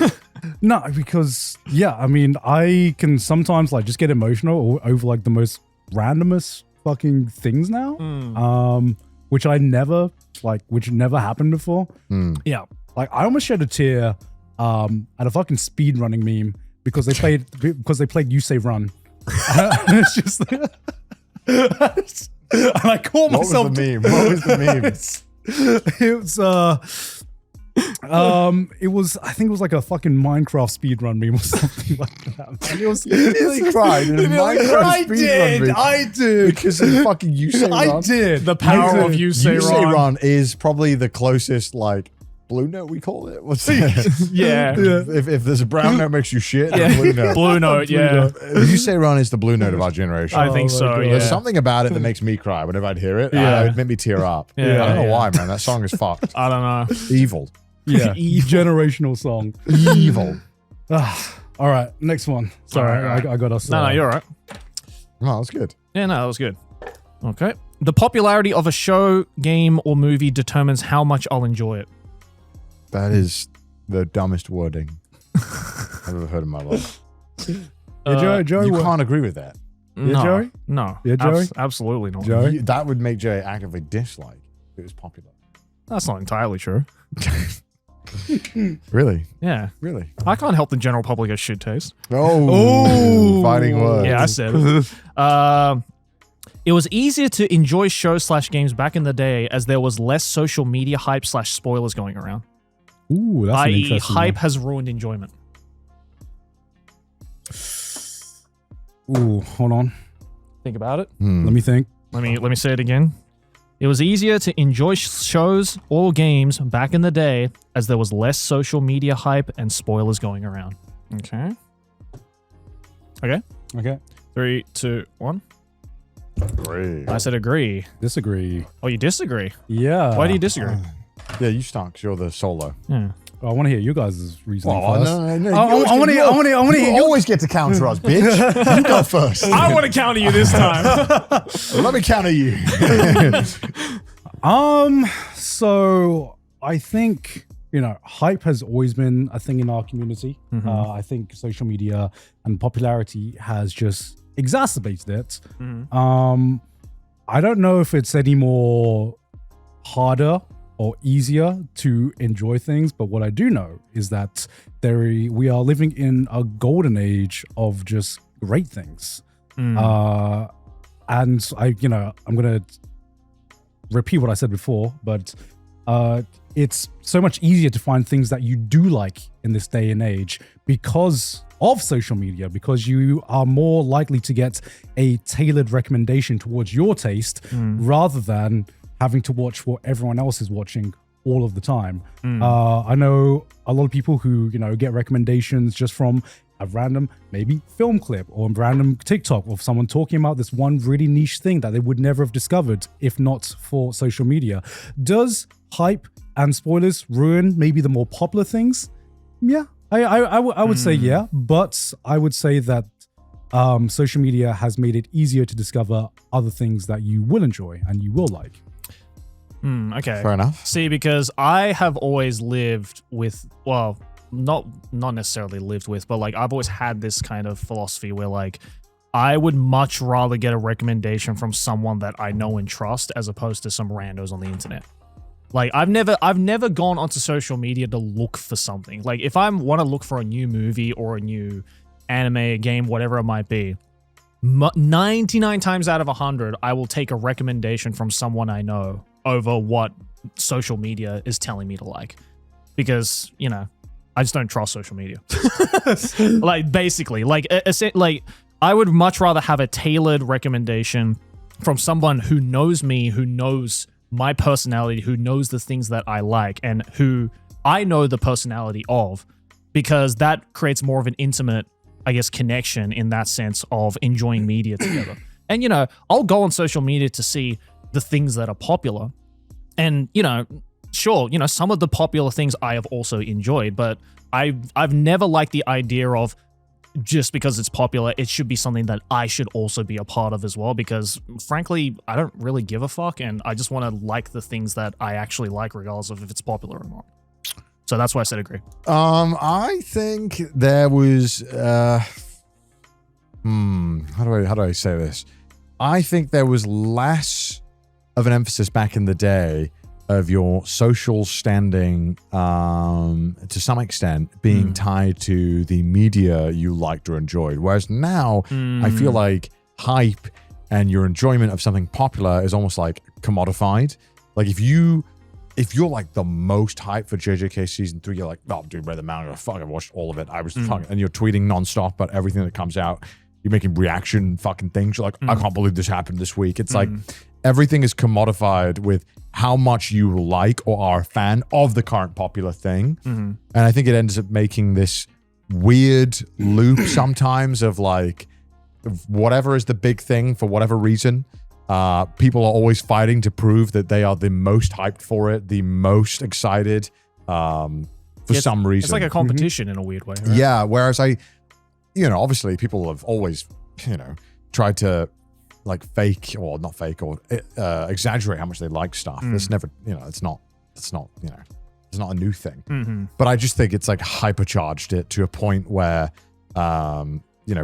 A: No, because I mean, I can sometimes like just get emotional over like the most randomest fucking things now. Which never happened before.
B: Yeah.
A: Like I almost shed a tear at a fucking speedrunning meme because they played You Say Run. And it's just and I caught myself.
C: What was the meme?
A: It was I think it was like a fucking Minecraft speedrun meme or something like that. And it was
C: Really cried in a Minecraft speedrun meme.
A: I did.
C: Because of fucking You Say Run.
A: I did.
B: The power of You Say
C: You Say
B: Run.
C: Run is probably the closest, like, blue note we call it. What's it?
B: Yeah.
C: If there's a brown note makes you shit, then blue note.
B: Blue note, yeah.
C: You Say Run is the blue note of our generation.
B: I think so,
A: God.
B: yeah.
C: There's something about it that makes me cry whenever I'd hear it.
B: Yeah.
C: It made me tear up.
B: Yeah,
C: I don't know
B: yeah.
C: why, man. That song is fucked.
B: I don't know.
C: Evil.
A: Yeah, generational song.
C: Evil.
A: All right, next one. Sorry,
B: All right.
A: I got us.
B: No, you're all right.
C: No, that's good.
B: Yeah, no, that was good. Okay. The popularity of a show, game, or movie determines how much I'll enjoy it.
C: That is the dumbest wording I've ever heard in my life.
A: Yeah, Joey.
C: You
A: what-
C: can't agree with that.
B: No,
A: Joey?
B: No.
A: Yeah, Joey?
B: Absolutely not.
A: Joey?
C: That would make Jay actively dislike if it was popular.
B: That's not entirely true.
C: Really?
B: Yeah.
C: Really?
B: I can't help the general public as shit taste.
C: Oh, fighting words.
B: Yeah, I said it. It was easier to enjoy shows / games back in the day as there was less social media hype / spoilers going around.
A: Ooh, that's an
B: I.e.,
A: interesting
B: hype has ruined enjoyment.
A: one. Ooh, hold on.
B: Think about it.
A: Let me think.
B: Let me say it again. It was easier to enjoy shows or games back in the day as there was less social media hype and spoilers going around. Okay. Okay.
A: Okay.
B: 3, 2, 1.
C: Agree.
B: I said agree.
A: Disagree.
B: Oh, you disagree?
A: Yeah.
B: Why do you disagree?
C: Yeah, you start because you're the solo.
B: Yeah.
A: I want to hear you guys' reasoning
C: Oh,
A: first.
C: no.
A: I want to hear.
C: You always get to counter us, bitch. You go first.
B: I want to counter you this time.
C: Let me counter you.
A: So I think, hype has always been a thing in our community. I think social media and popularity has just exacerbated it. I don't know if it's any more harder or easier to enjoy things, but what I do know is that we are living in a golden age of just great things. And I'm gonna repeat what I said before, but it's so much easier to find things that you do like in this day and age because of social media, because you are more likely to get a tailored recommendation towards your taste rather than having to watch what everyone else is watching all of the time. I know a lot of people who, get recommendations just from a random maybe film clip or a random TikTok of someone talking about this one really niche thing that they would never have discovered if not for social media. Does hype and spoilers ruin maybe the more popular things? Yeah, I would say yeah, but I would say that social media has made it easier to discover other things that you will enjoy and you will like.
B: Okay.
C: Fair enough.
B: See, because I have always lived with, well, not necessarily lived with, but like I've always had this kind of philosophy where like I would much rather get a recommendation from someone that I know and trust as opposed to some randos on the internet. Like I've never gone onto social media to look for something. Like if I want to look for a new movie or a new anime, game, whatever it might be, 99 times out of 100, I will take a recommendation from someone I know over what social media is telling me to like. Because, I just don't trust social media. Like basically, like I would much rather have a tailored recommendation from someone who knows me, who knows my personality, who knows the things that I like and who I know the personality of, because that creates more of an intimate, I guess, connection in that sense of enjoying media together. And, I'll go on social media to see the things that are popular. And, sure, some of the popular things I have also enjoyed, but I've never liked the idea of just because it's popular, it should be something that I should also be a part of as well, because frankly, I don't really give a fuck and I just want to like the things that I actually like regardless of if it's popular or not. So that's why I said agree.
C: I think there was how do I say this? I think there was less of an emphasis back in the day of your social standing, to some extent, being tied to the media you liked or enjoyed. Whereas now, I feel like hype and your enjoyment of something popular is almost like commodified. Like if you're like the most hyped for JJK season 3, you're like, oh, dude, read the manga. Fuck, I watched all of it. I was fucking, and you're tweeting nonstop about everything that comes out. You're making reaction fucking things. You're like, I can't believe this happened this week. It's like everything is commodified with how much you like or are a fan of the current popular thing. And I think it ends up making this weird loop sometimes of like, whatever is the big thing for whatever reason, people are always fighting to prove that they are the most hyped for it, the most excited for some reason.
B: It's like a competition in a weird way. Right?
C: Yeah, whereas obviously people have always, tried to like fake or not fake or exaggerate how much they like stuff. It's never, it's not a new thing. But I just think it's like hypercharged it to a point where,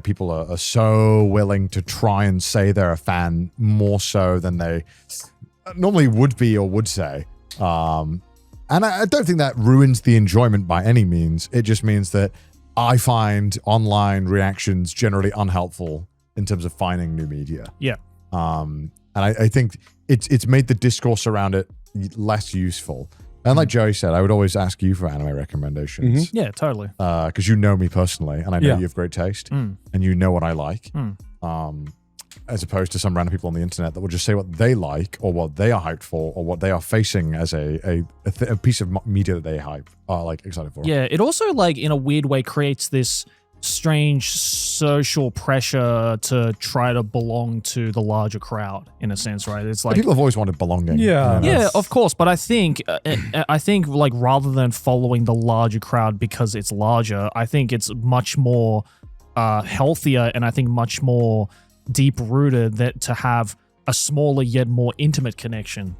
C: people are so willing to try and say they're a fan more so than they normally would be or would say. And I don't think that ruins the enjoyment by any means. It just means that I find online reactions generally unhelpful in terms of finding new media.
B: Yeah.
C: And I think it's made the discourse around it less useful. And like Joey said, I would always ask you for anime recommendations.
B: Yeah, totally.
C: Because you know me personally, and I know you have great taste, and you know what I like. As opposed to some random people on the internet that will just say what they like, or what they are hyped for, or what they are facing as a piece of media that they are like excited for.
B: Yeah, it also like in a weird way creates this strange social pressure to try to belong to the larger crowd in a sense, right? It's like
C: people have always wanted belonging.
B: Yeah, of course. But I think like rather than following the larger crowd because it's larger, I think it's much more healthier and I think much more deep rooted that to have a smaller yet more intimate connection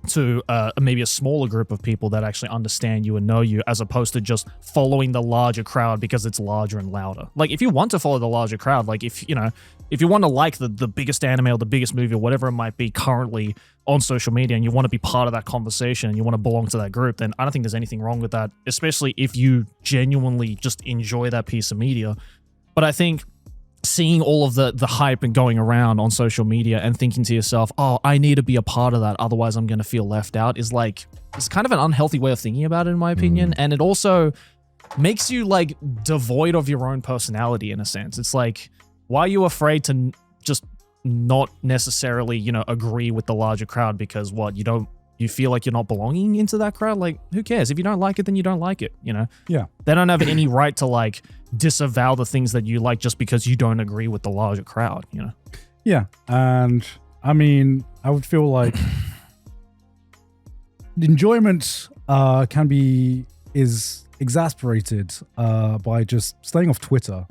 B: to maybe a smaller group of people that actually understand you and know you, as opposed to just following the larger crowd because it's larger and louder. Like if you want to follow the larger crowd, like if you want to like the biggest anime or the biggest movie or whatever it might be currently on social media and you want to be part of that conversation and you want to belong to that group, then I don't think there's anything wrong with that, especially if you genuinely just enjoy that piece of media. But I think seeing all of the hype and going around on social media and thinking to yourself, oh, I need to be a part of that, otherwise I'm going to feel left out, is like, it's kind of an unhealthy way of thinking about it, in my opinion. And it also makes you like devoid of your own personality in a sense. It's like, why are you afraid to just not necessarily, agree with the larger crowd because you feel like you're not belonging into that crowd? Like, who cares? If you don't like it, then you don't like it,
A: Yeah.
B: They don't have any right to like disavow the things that you like just because you don't agree with the larger crowd,
A: Yeah. And I mean, I would feel like enjoyment is exasperated by just staying off Twitter.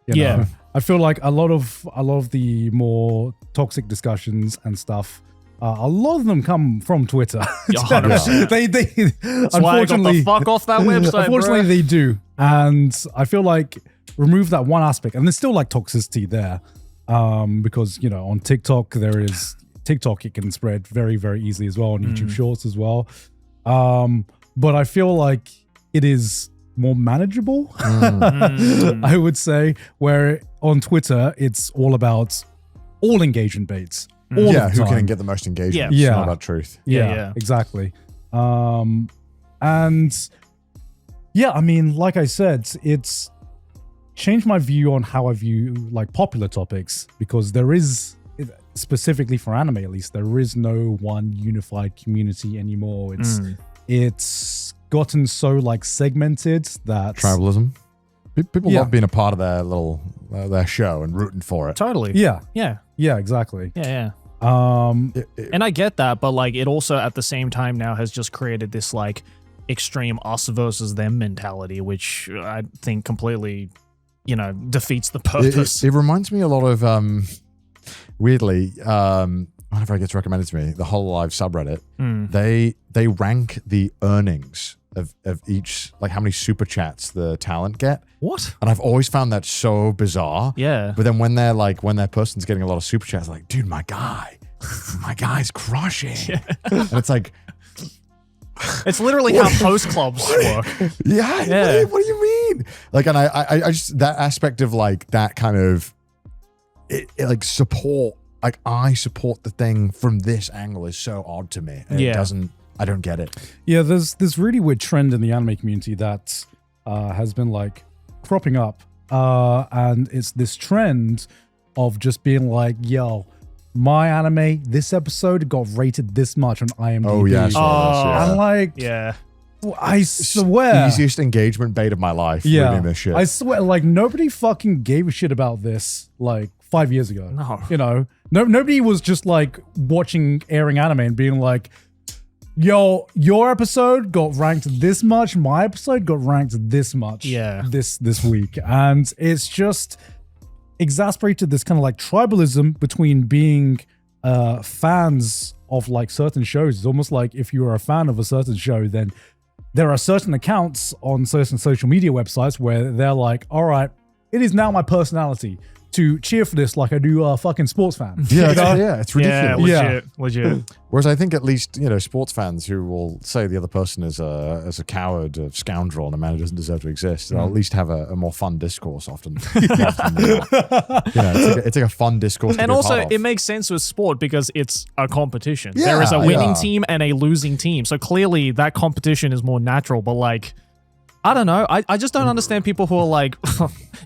A: You know? I feel like a lot of the more toxic discussions and stuff, a lot of them come from Twitter. They unfortunately
B: fuck off that website.
A: Unfortunately, they do, and I feel like remove that one aspect, and there's still like toxicity there, because on TikTok it can spread very, very easily as well on YouTube Shorts as well. But I feel like it is more manageable, I would say, where on Twitter it's all about all engagement baits. Who
C: can get the most engagement. It's not about truth.
A: Yeah, exactly. And I mean, like I said, it's changed my view on how I view like popular topics, because there is, specifically for anime at least, there is no one unified community anymore. It's gotten so like segmented that
C: tribalism. People love being a part of their little their show and rooting for it.
B: Totally.
A: Yeah, exactly.
B: Yeah. And I get that, but like it also at the same time now has just created this like extreme us versus them mentality, which I think completely, defeats the purpose.
C: It reminds me a lot of weirdly, whenever it gets recommended to me, the Hololive subreddit, they rank the earnings of each, like how many super chats the talent get.
B: What?
C: And I've always found that so bizarre.
B: Yeah.
C: But then when their person's getting a lot of super chats, like, dude, my guy's crushing. Yeah. And it's like,
B: It's literally how host clubs work.
C: Yeah. What do you mean? Like, and I just, that aspect of like that kind of it like support, like I support the thing from this angle is so odd to me. And I don't get it.
A: Yeah, there's this really weird trend in the anime community that has been like cropping up. And it's this trend of just being like, yo, my anime, this episode got rated this much on IMDb.
C: Oh, yeah. I saw this,
A: I'm like,
B: Yeah.
A: I swear.
C: Easiest engagement bait of my life reading this shit.
A: I swear, like, nobody fucking gave a shit about this, like, 5 years ago.
B: No.
A: You know? Nobody was just, like, watching airing anime and being like, yo, your episode got ranked this much, my episode got ranked this much this week. And it's just exasperated this kind of like tribalism between being fans of like certain shows. It's almost like if you are a fan of a certain show, then there are certain accounts on certain social media websites where they're like, all right, it is now my personality to cheer for this like I do a fucking sports fan.
C: Yeah, it's ridiculous.
B: Yeah, legit.
C: Whereas I think at least, you know, sports fans who will say the other person is a coward, a scoundrel, and a man who doesn't deserve to exist, they'll at least have a more fun discourse often. It's like a fun discourse.
B: And
C: to be a
B: also,
C: part of.
B: it makes sense with sport because it's a competition.
C: Yeah,
B: there is a winning team and a losing team. So clearly that competition is more natural, but like, I don't know. I just don't understand people who are like,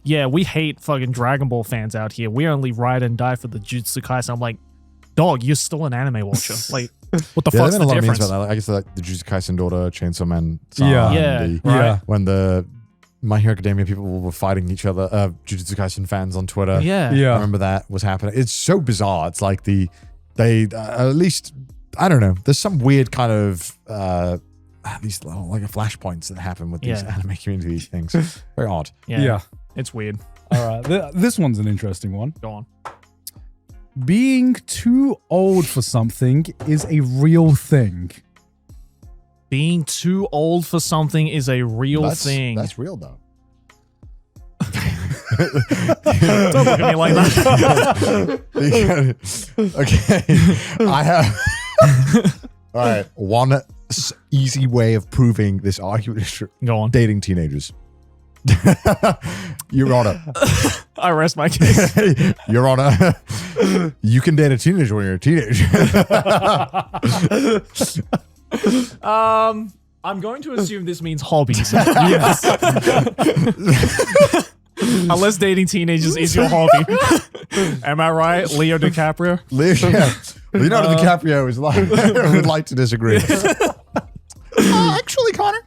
B: yeah, we hate fucking Dragon Ball fans out here. We only ride and die for the Jujutsu Kaisen. I'm like, dog, you're still an anime watcher. Like, what the fuck's the difference?
C: About that. I guess like the Jujutsu Kaisen daughter, Chainsaw Man, when the My Hero Academia people were fighting each other, Jujutsu Kaisen fans on Twitter.
B: Yeah.
C: I remember that was happening. It's so bizarre. It's like they at least, I don't know, there's some weird kind of these little like flashpoints that happen with these anime community things. Very odd.
B: Yeah. It's weird.
A: All right. This one's an interesting one.
B: Go on.
A: Being too old for something is a real thing.
B: Being too old for something is a real thing.
C: That's real though.
B: Don't look at me like that.
C: Okay. I have. All right. One easy way of proving this argument is true.
B: Go on.
C: Dating teenagers. Your Honor.
B: I rest my case.
C: Your Honor. You can date a teenager when you're a teenager.
B: I'm going to assume this means hobbies. Yes. Unless dating teenagers is your hobby. Am I right, Leo DiCaprio?
C: Leonardo DiCaprio is like, would like to disagree. Actually, Connor.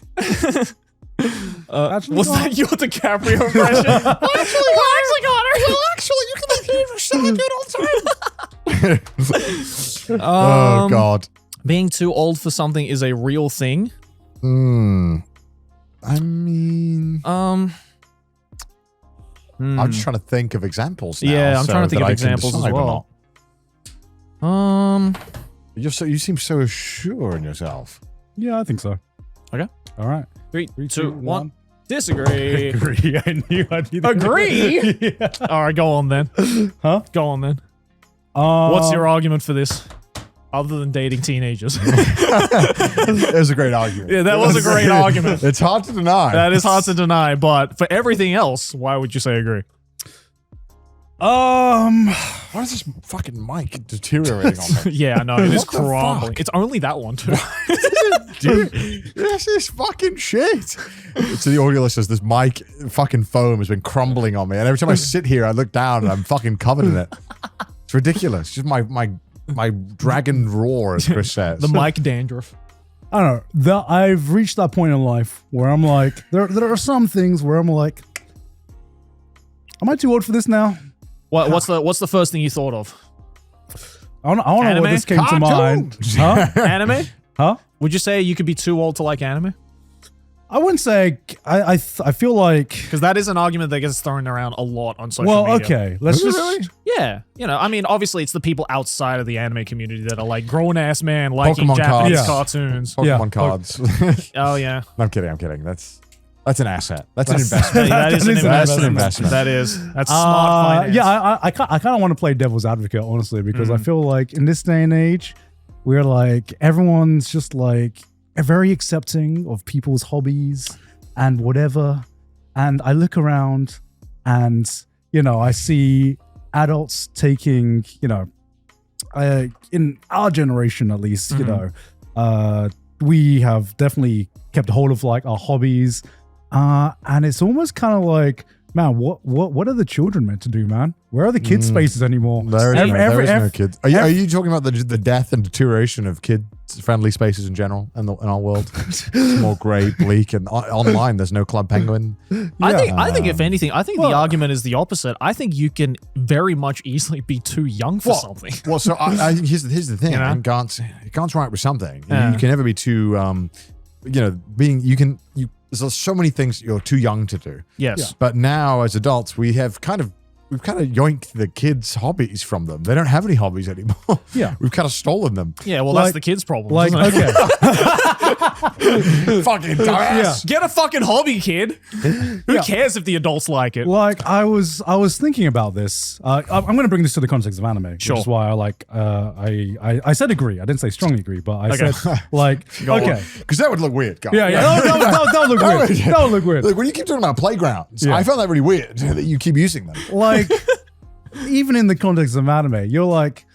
B: Was that your DiCaprio impression? actually, Connor.
C: Well, actually, you can make it so good all the time. Oh, God.
B: Being too old for something is a real thing.
C: I mean... I'm just trying to think of examples now.
B: Yeah, I'm trying to think of examples as well.
C: You seem so assured in yourself.
A: Yeah, I think so.
B: Okay.
A: All right.
B: 3, 2, 1. Disagree.
A: Agree. I knew I'd be
B: Agree? Yeah. All right, go on then.
A: Huh?
B: Go on then. What's your argument for this? Other than dating teenagers.
C: It was a great argument.
B: Yeah, that was a great argument.
C: It's hard to deny.
B: That is hard to deny, but for everything else, why would you say agree?
C: Why is this fucking mic deteriorating on me?
B: Yeah, I know. It is
C: What the
B: crumbling.
C: fuck?
B: It's only that one, too.
C: Dude, this is fucking shit. To the audio listeners, this mic fucking foam has been crumbling on me. And every time I sit here, I look down and I'm fucking covered in it. It's ridiculous. Just my dragon roar, as Chris says.
B: The mic dandruff.
A: I don't know. I've reached that point in life where I'm like, there are some things where I'm like, am I too old for this now?
B: What's the first thing you thought of?
A: I want to know what this came to mind. Huh?
B: Anime?
A: Huh?
B: Would you say you could be too old to like anime?
A: I wouldn't say. I feel like,
B: because that is an argument that gets thrown around a lot on social media.
A: Well, okay, let's just.
B: Yeah, you know, I mean, obviously, it's the people outside of the anime community that are like grown ass man liking
C: Pokemon
B: Japanese
C: cards.
B: cartoons.
C: Pokemon cards.
B: Oh yeah.
C: No, I'm kidding. That's an asset. That's an investment.
B: That is an
C: investment.
B: That's smart finance.
A: Yeah, I kind of want to play devil's advocate, honestly, because I feel like in this day and age, we're like everyone's just like very accepting of people's hobbies and whatever. And I look around and, I see adults taking, in our generation at least, we have definitely kept hold of like our hobbies. And it's almost kind of like, man, what are the children meant to do, man? Where are the kids' spaces anymore?
C: There is no kids. Are you talking about the death and deterioration of kids-friendly spaces in general in our world? It's more grey, bleak, and online there's no Club Penguin.
B: I think if anything, the argument is the opposite. I think you can very much easily be too young for something.
C: Well, so here's the thing. And Garnt's right with something. You can never be too, there's so many things you're too young to do.
B: Yes. Yeah.
C: But now as adults, we've kind of yoinked the kids' hobbies from them. They don't have any hobbies anymore.
A: Yeah.
C: We've kind of stolen them.
B: Yeah, well, that's the kids' problem.
A: Like,
B: isn't it?
A: okay.
C: Fucking dumbass.
B: Get a fucking hobby, kid. Who cares if the adults like it?
A: Like, I was thinking about this. I'm going to bring this to the context of anime,
B: Sure.
A: which is why I said agree. I didn't say strongly agree, but I said like, okay.
C: Because that would look weird, guys.
A: Yeah. That would look weird. That would look weird.
C: Look, when you keep talking about playgrounds, I found that really weird that you keep using them.
A: Like, even in the context of anime, you're like,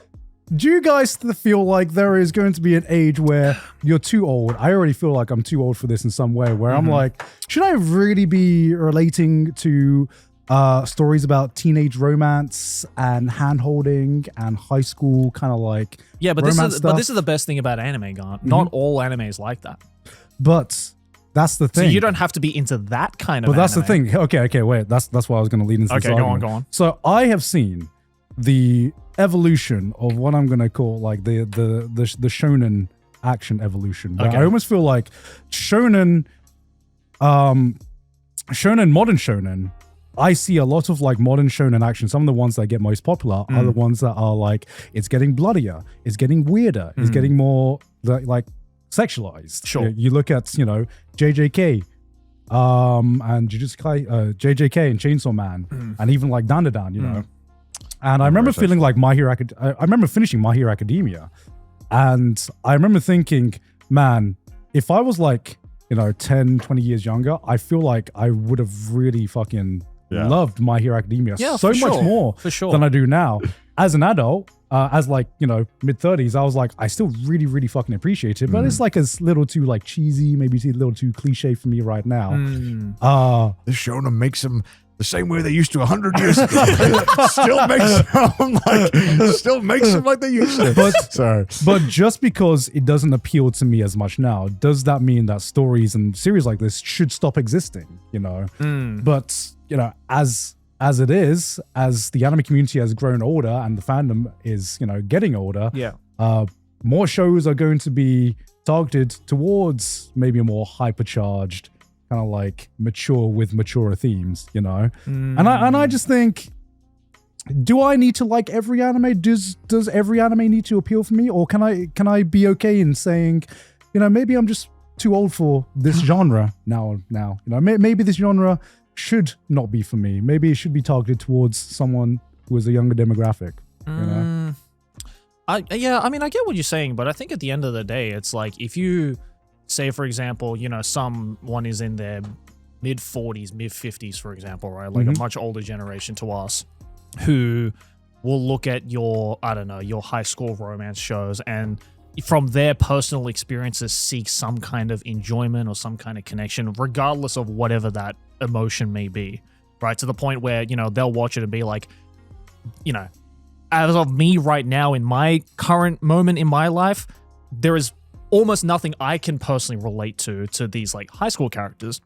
A: do you guys feel like there is going to be an age where you're too old? I already feel like I'm too old for this in some way, where I'm like, should I really be relating to stories about teenage romance and hand-holding and high school kind of like
B: but
A: romance stuff?
B: But this is the best thing about anime, Garnt. Not all anime is like that.
A: But that's the thing.
B: So you don't have to be into that kind of
A: But that's the
B: anime.
A: thing. Okay, wait. That's why I was going to lead into this argument.
B: Go on.
A: So I have seen the evolution of what I'm going to call like the shonen action evolution. Where I almost feel like shonen, modern shonen, I see a lot of like modern shonen action. Some of the ones that get most popular are the ones that are like, it's getting bloodier, it's getting weirder, it's getting more like sexualized.
B: Sure.
A: You look at, JJK and JJK and Chainsaw Man and even like Dandadan, And I remember feeling like I remember finishing My Hero Academia and I remember thinking, man, if I was like, 10, 20 years younger, I feel like I would have really fucking loved My Hero Academia so much more than I do now. As an adult, as like, mid-30s, I was like, I still really, really fucking appreciate it, but it's like a little too like cheesy, maybe a little too cliche for me right now.
C: This shonen makes them the same way they used to 100 years ago. still makes them like they used to.
A: But just because it doesn't appeal to me as much now, does that mean that stories and series like this should stop existing? But as it is, as the anime community has grown older and the fandom is, getting older, more shows are going to be targeted towards maybe a more hypercharged, kind of like maturer themes, And I just think, do I need to like every anime? Does every anime need to appeal for me, or can I be okay in saying, maybe I'm just too old for this genre now. Maybe this genre should not be for me. Maybe it should be targeted towards someone who is a younger demographic.
B: I get what you're saying, but I think at the end of the day, it's like if you say, for example, someone is in their mid 40s, mid 50s, for example, right? Like a much older generation to us who will look at your high school romance shows and from their personal experiences seek some kind of enjoyment or some kind of connection, regardless of whatever that emotion may be, right? To the point where, they'll watch it and be like, as of me right now in my current moment in my life, there is almost nothing I can personally relate to these like high school characters.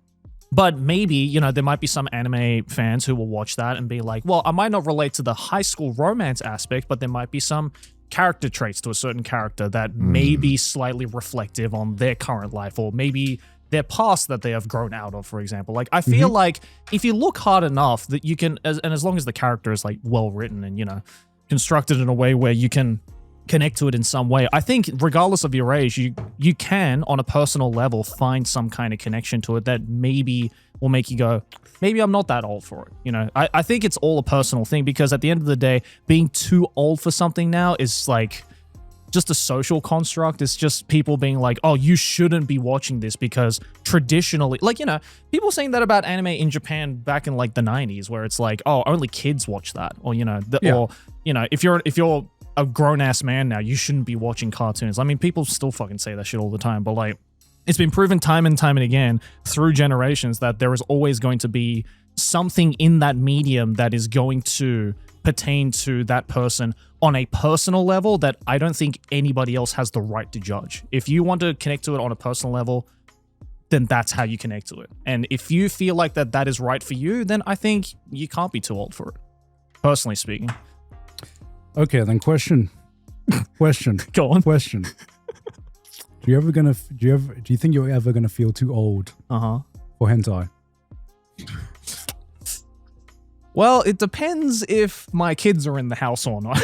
B: But maybe, there might be some anime fans who will watch that and be like, well, I might not relate to the high school romance aspect, but there might be some character traits to a certain character that may be slightly reflective on their current life or maybe their past that they have grown out of, for example. Like, I feel like if you look hard enough that you can, as long as the character is like well written and, constructed in a way where you can connect to it in some way, I think regardless of your age, you can, on a personal level, find some kind of connection to it that maybe will make you go, maybe I'm not that old for it. I think it's all a personal thing because at the end of the day, being too old for something now is like just a social construct. It's just people being like, oh, you shouldn't be watching this because traditionally, like, you know, people saying that about anime in Japan back in like the 90s, where it's like, oh, only kids watch that, or you know, or you know, if you're a grown ass man now, you shouldn't be watching cartoons. I mean, people still fucking say that shit all the time, but like, it's been proven time and time and again through generations that there is always going to be something in that medium that is going to pertain to that person on a personal level that I don't think anybody else has the right to judge. If you want to connect to it on a personal level, then that's how you connect to it. And if you feel like that is right for you, then I think you can't be too old for it, personally speaking.
A: Okay, then question.
B: Go on.
A: Question. Do you think you're ever gonna feel too old for hentai?
B: Well, it depends if my kids are in the house or not.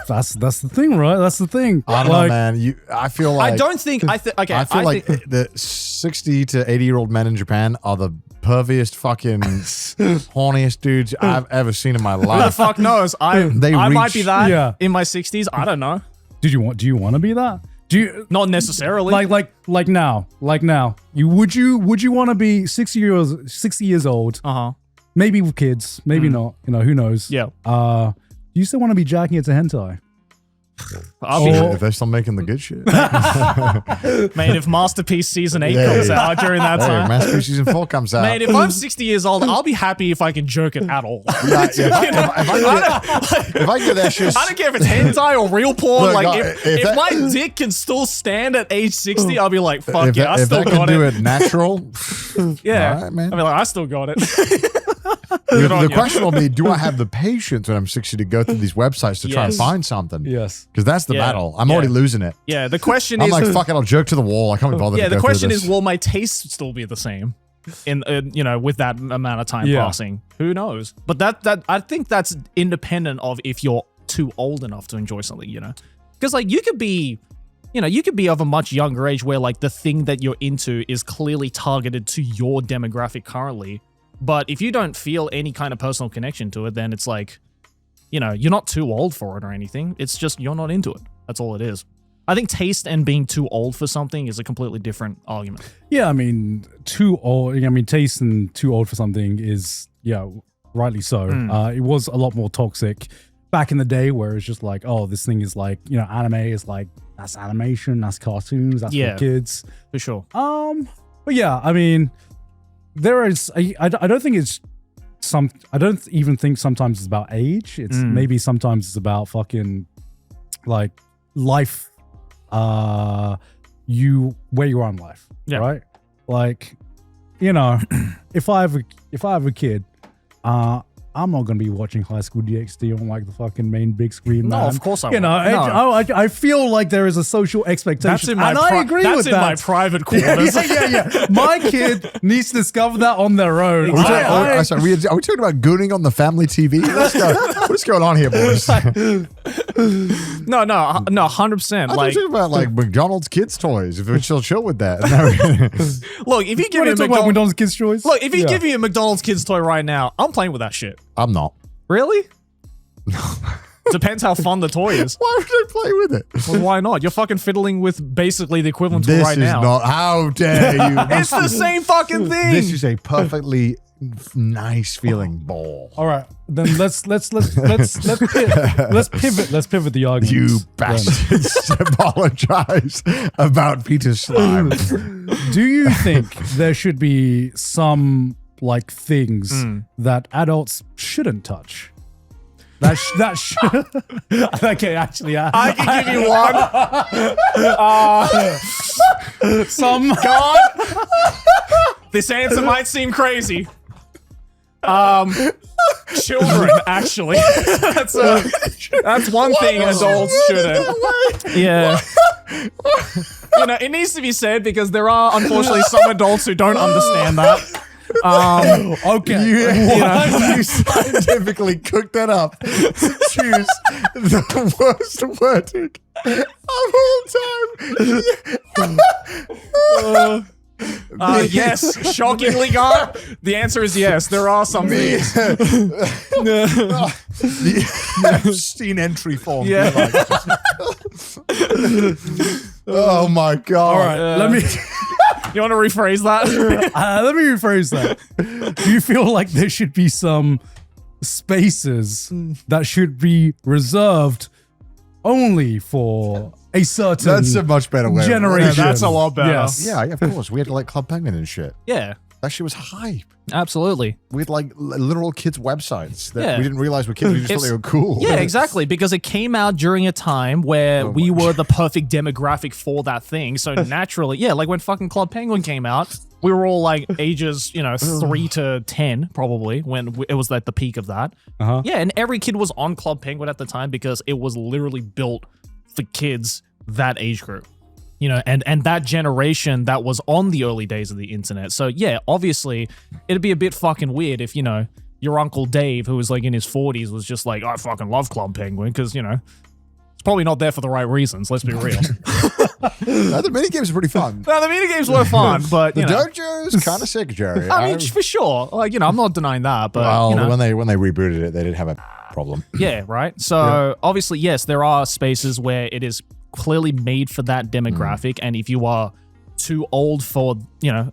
A: That's the thing, right? That's the thing.
C: I don't know, man. I feel like
B: I don't think I
C: feel like the 60 to 80-year-old men in Japan are the perviest, fucking horniest dudes I've ever seen in my
B: Who the
C: life.
B: fuck knows? I might be that in my 60s. I don't know.
A: Do you want to be that? Do you
B: Not necessarily.
A: like now? Would you want to be 60 years old? Maybe with kids, maybe not. You know, who knows?
B: Yeah.
A: Do you still want to be jacking it to hentai?
C: If they're still making the good shit.
B: Mate, if Masterpiece Season 8 comes out during that time.
C: Masterpiece Season 4 comes out.
B: Mate, if I'm 60 years old, I'll be happy if I can jerk it at all.
C: If I get that shit.
B: I don't care if it's hentai or real porn.
C: Look,
B: if my dick can still stand at age 60, I'll be like, fuck yeah, I still got it.
C: If that can do it natural,
B: yeah.
C: all right, man.
B: I'll be like, I still got it.
C: The question will be, do I have the patience when I'm 60 to go through these websites to try and find something?
A: Yes.
C: Because that's the battle. I'm already losing it.
B: Yeah, the question
C: I'm
B: is...
C: like, fuck it, I'll jerk to the wall. I can't be bothered to
B: Yeah,
C: go
B: the question
C: through this.
B: is, will my taste still be the same in you know, with that amount of time passing? Who knows? But that I think that's independent of if you're too old enough to enjoy something, you know? Because like you could be of a much younger age where like the thing that you're into is clearly targeted to your demographic currently. But if you don't feel any kind of personal connection to it, then it's like, you know, you're not too old for it or anything. It's just you're not into it. That's all it is. I think taste and being too old for something is a completely different argument.
A: Yeah, I mean, too old. I mean, taste and too old for something is, rightly so. It was a lot more toxic back in the day, where it's just like, oh, this thing is like, you know, anime is like, that's animation, that's cartoons, that's for kids,
B: for sure.
A: But yeah, I mean, there is. I don't think it's I don't even think sometimes it's about age. It's maybe sometimes it's about fucking like life. Where you are in life, right? Like, you know, if I have a kid, I'm not gonna be watching High School DxD on like the fucking main big screen.
B: No,
A: man.
B: of course I
A: won't. You know, I feel like there is a social expectation, and I agree with that.
B: That's in my private quarters.
A: Yeah. My kid needs to discover that on their own.
C: Are we talking about gooning on the family TV? What's going on here, boys?
B: No, 100%.
C: I'm talking about like McDonald's kids toys. If we're still chill with that.
B: Look, if you give me a
A: McDonald's kids toys,
B: look, if you give me a McDonald's kids toy right now, I'm playing with that shit.
C: I'm not.
B: Really? Depends how fun the toy is.
C: Why would I play with it?
B: Well, why not? You're fucking fiddling with basically the equivalent to right now.
C: This is not. How dare you?
B: It's the same fucking thing.
C: This is a perfectly nice feeling ball.
A: All right, then let's pivot the argument.
C: You bastards! Apologize about Peter's slime.
A: Do you think there should be some like things that adults shouldn't touch? Okay, actually,
B: I can give you one.
A: Some
B: God, this answer might seem crazy. Children, actually. That's one thing adults shouldn't. Yeah. You know, it needs to be said because there are unfortunately some adults who don't understand that.
A: Okay.
C: You scientifically cooked that up to choose the worst wording of all time.
B: Yes, shockingly, Garnt. The answer is yes. There are some things.
C: The Epstein entry form.
B: Yeah.
C: Oh my god.
A: All right, let me
B: You want to rephrase that?
A: let me rephrase that. Do you feel like there should be some spaces that should be reserved only for a certain
C: That's a much better way.
A: generation?
B: That's a lot better.
A: Yes.
C: Yeah, of course. We had like Club Penguin and shit.
B: Yeah,
C: That shit was hype.
B: absolutely.
C: We had like literal kids' websites that
B: Yeah.
C: we didn't realize were kids. We just thought they were cool.
B: Yeah, exactly. Because it came out during a time where we were the perfect demographic for that thing. So naturally, yeah, like when fucking Club Penguin came out, we were all like ages, 3 to 10, probably, when it was like the peak of that.
A: Uh-huh.
B: Yeah, and every kid was on Club Penguin at the time because it was literally built for kids that age group. And that generation that was on the early days of the internet. So yeah, obviously, it'd be a bit fucking weird if, your Uncle Dave, who was like in his 40s, was just like, I fucking love Club Penguin, because, it's probably not there for the right reasons, let's be real.
C: The minigames are pretty fun.
B: No, the minigames were fun, but,
C: The dojo's kind of sick, Jerry.
B: I mean, for sure. Like, I'm not denying that, but,
C: well, when they rebooted it, they did have a problem.
B: yeah, right? So, obviously, yes, there are spaces where it is clearly made for that demographic, and if you are too old for,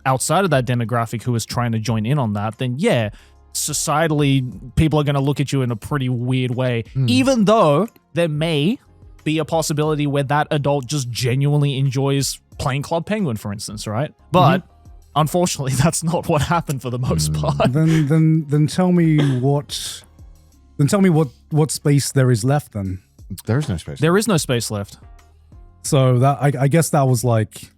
B: outside of that demographic who is trying to join in on that, then yeah, societally, people are going to look at you in a pretty weird way, even though there may be a possibility where that adult just genuinely enjoys playing Club Penguin, for instance, right? But unfortunately, that's not what happened for the most part.
A: Then tell me what. Then tell me what space there is left. Then
C: There is no space.
B: There is no space left.
A: so that I guess that was like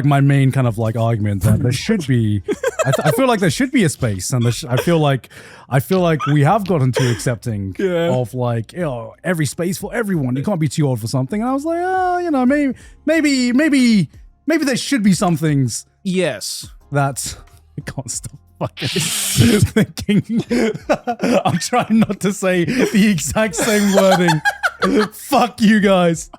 A: my main kind of like argument that there should be. I feel like there should be a space, and I feel like we have gotten too accepting of like every space for everyone. You can't be too old for something. And I was like, maybe there should be some things
B: Yes.
A: that I can't stop fucking thinking. I'm trying not to say the exact same wording. Fuck you guys.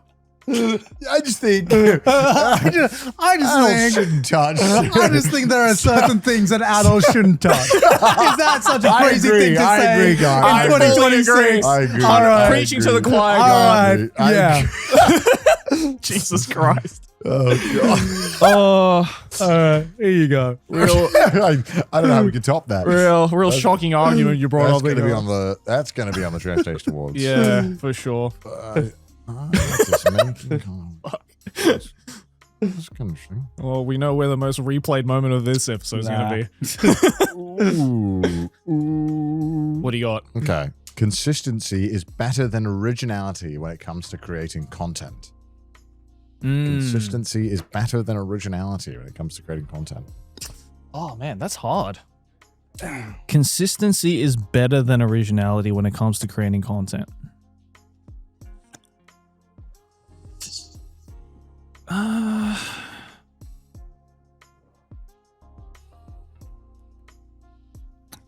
C: I just think
A: I just think
C: shouldn't touch.
A: I just think there are certain things that adults shouldn't touch. Is that such a crazy thing to
C: I
A: say
C: agree, guys.
A: in
C: I fully
A: 2026?
C: I agree.
A: All right.
B: Preaching to the choir,
A: All
B: God.
A: right, yeah.
B: Jesus Christ.
C: Oh god.
A: Here you go.
C: I don't know how we can top that.
B: Real shocking argument you brought
C: That's
B: up.
C: going to be
B: there.
C: on the. That's going to be on the Trash Taste Awards.
B: Yeah, for sure.
C: Just making That's kind of true.
B: Well, we know where the most replayed moment of this episode is going to be. What do you got?
C: Okay. Consistency is better than originality when it comes to creating content. Consistency is better than originality when it comes to creating content.
B: Oh, man, that's hard. Consistency is better than originality when it comes to creating content.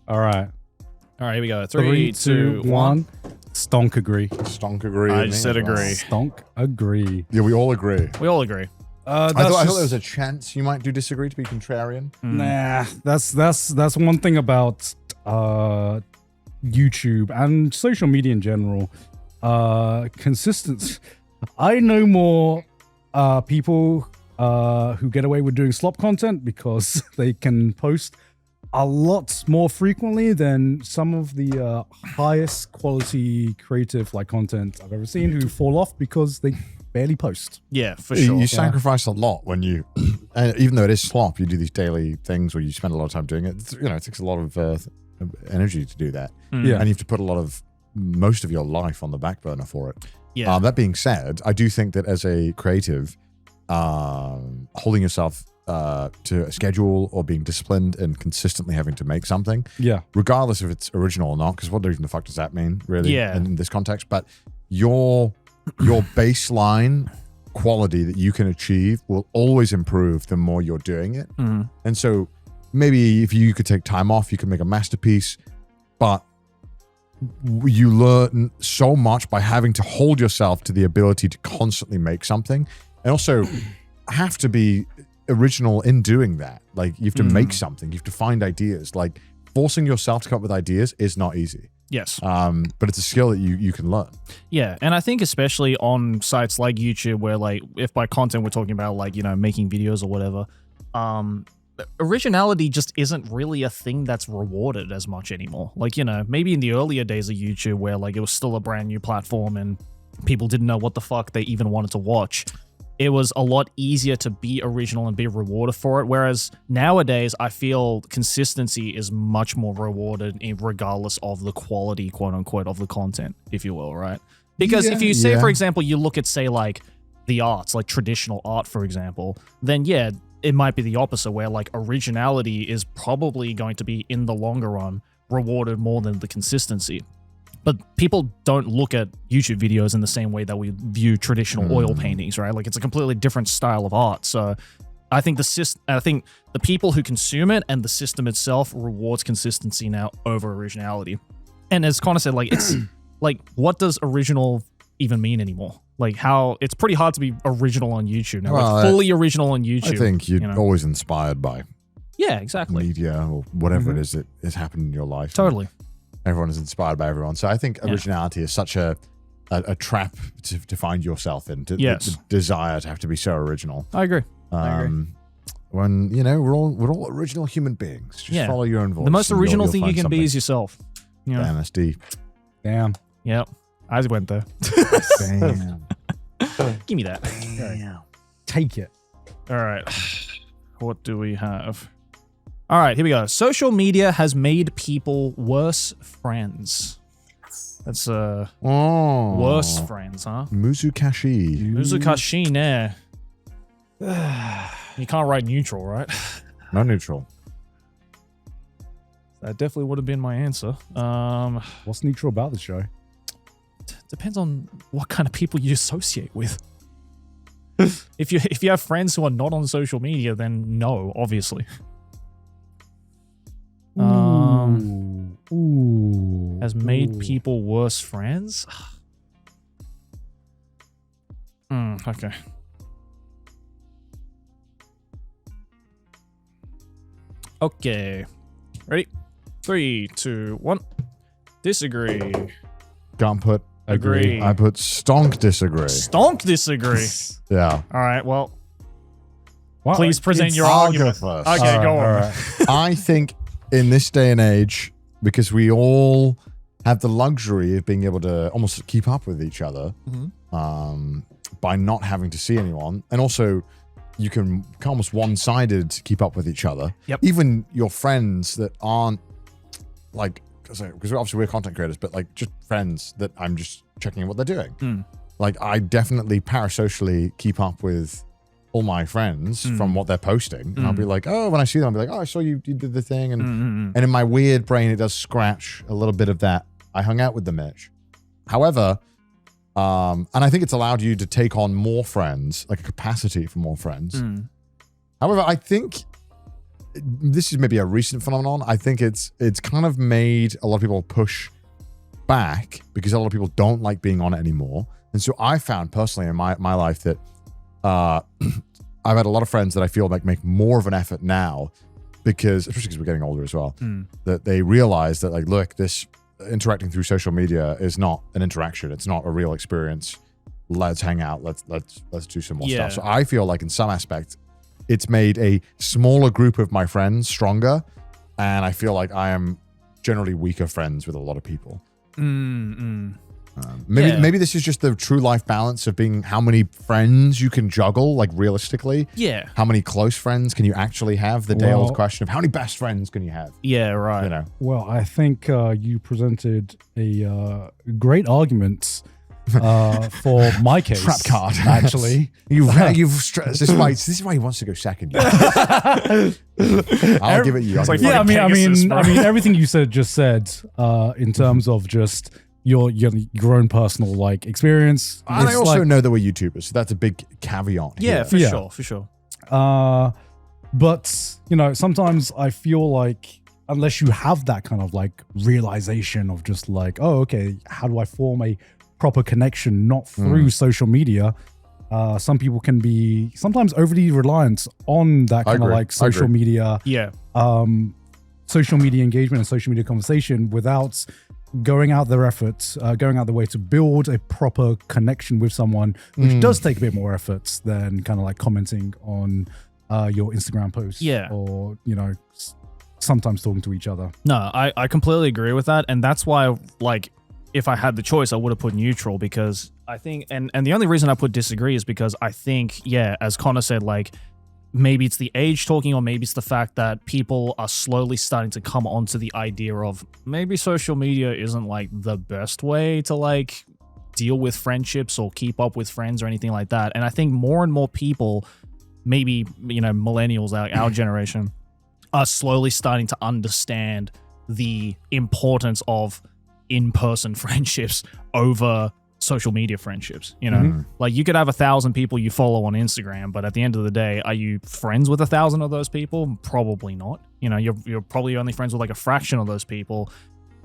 A: All right.
B: All right, here we go. 3, 2, 1.
A: Stonk agree.
C: Stonk agree.
B: I
C: with me
B: said
C: as well.
B: agree.
A: Stonk agree.
C: Yeah, we all agree.
B: We all agree.
C: I thought there was a chance you might do disagree to be contrarian.
A: Nah, that's one thing about YouTube and social media in general. Consistency. I know more people who get away with doing slop content because they can post a lot more frequently than some of the highest quality creative like content I've ever seen who fall off because they barely post.
B: Yeah, for sure.
C: You sacrifice a lot when you, even though it is slop, you do these daily things where you spend a lot of time doing it. It takes a lot of energy to do that.
A: Yeah.
C: And you have to put most of your life on the back burner for it.
B: Yeah.
C: That being said, I do think that as a creative, holding yourself to a schedule or being disciplined and consistently having to make something, regardless if it's original or not, because what even the fuck does that mean, really, in this context? But your baseline quality that you can achieve will always improve the more you're doing it. And so maybe if you could take time off, you can make a masterpiece, but you learn so much by having to hold yourself to the ability to constantly make something, and also have to be original in doing that. Like, you have to make something. You have to find ideas. Like, forcing yourself to come up with ideas is not easy.
B: Yes.
C: But it's a skill that you can learn.
B: Yeah, and I think especially on sites like YouTube, where like, if by content we're talking about like, making videos or whatever, originality just isn't really a thing that's rewarded as much anymore. Like, maybe in the earlier days of YouTube where like it was still a brand new platform and people didn't know what the fuck they even wanted to watch, it was a lot easier to be original and be rewarded for it. Whereas nowadays, I feel consistency is much more rewarded regardless of the quality, quote unquote, of the content, if you will, right? Because if you say, for example, you look at, say, like the arts, like traditional art, for example, then yeah, it might be the opposite, where like originality is probably going to be, in the longer run, rewarded more than the consistency. But people don't look at YouTube videos in the same way that we view traditional oil paintings, right? Like, it's a completely different style of art. So I think the people who consume it and the system itself rewards consistency now over originality. And as Connor said, like, it's like, what does original even mean anymore? Like, how it's pretty hard to be original on YouTube now, like fully original on YouTube.
C: I think you're always inspired by
B: exactly
C: media or whatever it is that has happened in your life.
B: Totally.
C: Everyone is inspired by everyone. So I think originality is such a trap to find yourself in, the desire to have to be so original.
B: I agree.
C: When, we're all original human beings. Just follow your own voice.
B: The most original thing you can be is yourself.
C: Damn, that's deep.
A: Damn.
B: Yep. I went there.
C: Damn.
B: Give me that.
A: Damn. Take it.
B: All right. What do we have? All right, here we go. Social media has made people worse friends. That's worse friends, huh?
C: Muzukashi.
B: Muzukashi, ne. You can't write neutral, right?
C: No neutral.
B: That definitely would have been my answer.
A: What's neutral about the show?
B: Depends on what kind of people you associate with. If you have friends who are not on social media, then no, obviously. Has made people worse friends? Okay. Okay. Ready? 3, 2, 1. Disagree.
C: Garnt put
B: agree.
C: I put stonk disagree.
B: Stonk disagree.
C: Yeah.
B: All right, well. Please present your argument.
C: First.
B: Okay, go on.
A: Right.
C: I think in this day and age, because we all have the luxury of being able to almost keep up with each other by not having to see anyone, and also you can almost one-sided keep up with each other.
B: Yep.
C: Even your friends that aren't like, because obviously we're content creators, but like just friends that I'm just checking out what they're doing. Like, I definitely parasocially keep up with all my friends from what they're posting. And I'll be like, oh, when I see them, I'll be like, oh, I saw you did the thing. And in my weird brain, it does scratch a little bit of that. I hung out with the Mitch. However, and I think it's allowed you to take on more friends, like a capacity for more friends. However, I think this is maybe a recent phenomenon. I think it's kind of made a lot of people push back because a lot of people don't like being on it anymore. And so I found personally in my life that I've had a lot of friends that I feel like make more of an effort now because, especially because we're getting older as well, that they realize that, like, look, this interacting through social media is not an interaction. It's not a real experience. Let's hang out. Let's do some more stuff. So I feel like in some aspects, it's made a smaller group of my friends stronger. And I feel like I am generally weaker friends with a lot of people. Maybe this is just the true life balance of being how many friends you can juggle, like realistically.
B: Yeah.
C: How many close friends can you actually have? The day-old question of how many best friends can you have?
B: Yeah, right.
C: You know.
A: Well, I think you presented a great argument for my case.
C: Trap card,
A: actually.
C: You've stressed. This is why he wants to go second. I'll give it you.
B: Like,
A: Yeah,
B: fucking
A: I mean,
B: Pegasus,
A: everything you just said in terms of just your own personal like experience.
C: And I also know that we're YouTubers, so that's a big caveat.
B: Yeah,
C: here.
B: for sure.
A: But sometimes I feel like unless you have that kind of like realization of just like, oh, okay, how do I form a proper connection, not through social media, Some people can be sometimes overly reliant on that kind of like social media.
B: Yeah.
A: Social media engagement and social media conversation without going out their efforts, going out the way to build a proper connection with someone, which does take a bit more efforts than kind of like commenting on your Instagram posts.
B: Yeah.
A: Or, sometimes talking to each other.
B: No, I completely agree with that. And that's why, like, if I had the choice, I would have put neutral, because I think, and the only reason I put disagree is because I think, as Connor said, like, maybe it's the age talking, or maybe it's the fact that people are slowly starting to come onto the idea of maybe social media isn't like the best way to like deal with friendships or keep up with friends or anything like that. And I think more and more people, maybe, millennials, our generation, are slowly starting to understand the importance of in-person friendships over social media friendships. Like, you could have 1,000 people you follow on Instagram, but at the end of the day, are you friends with 1,000 of those people? Probably not. You're probably only friends with like a fraction of those people,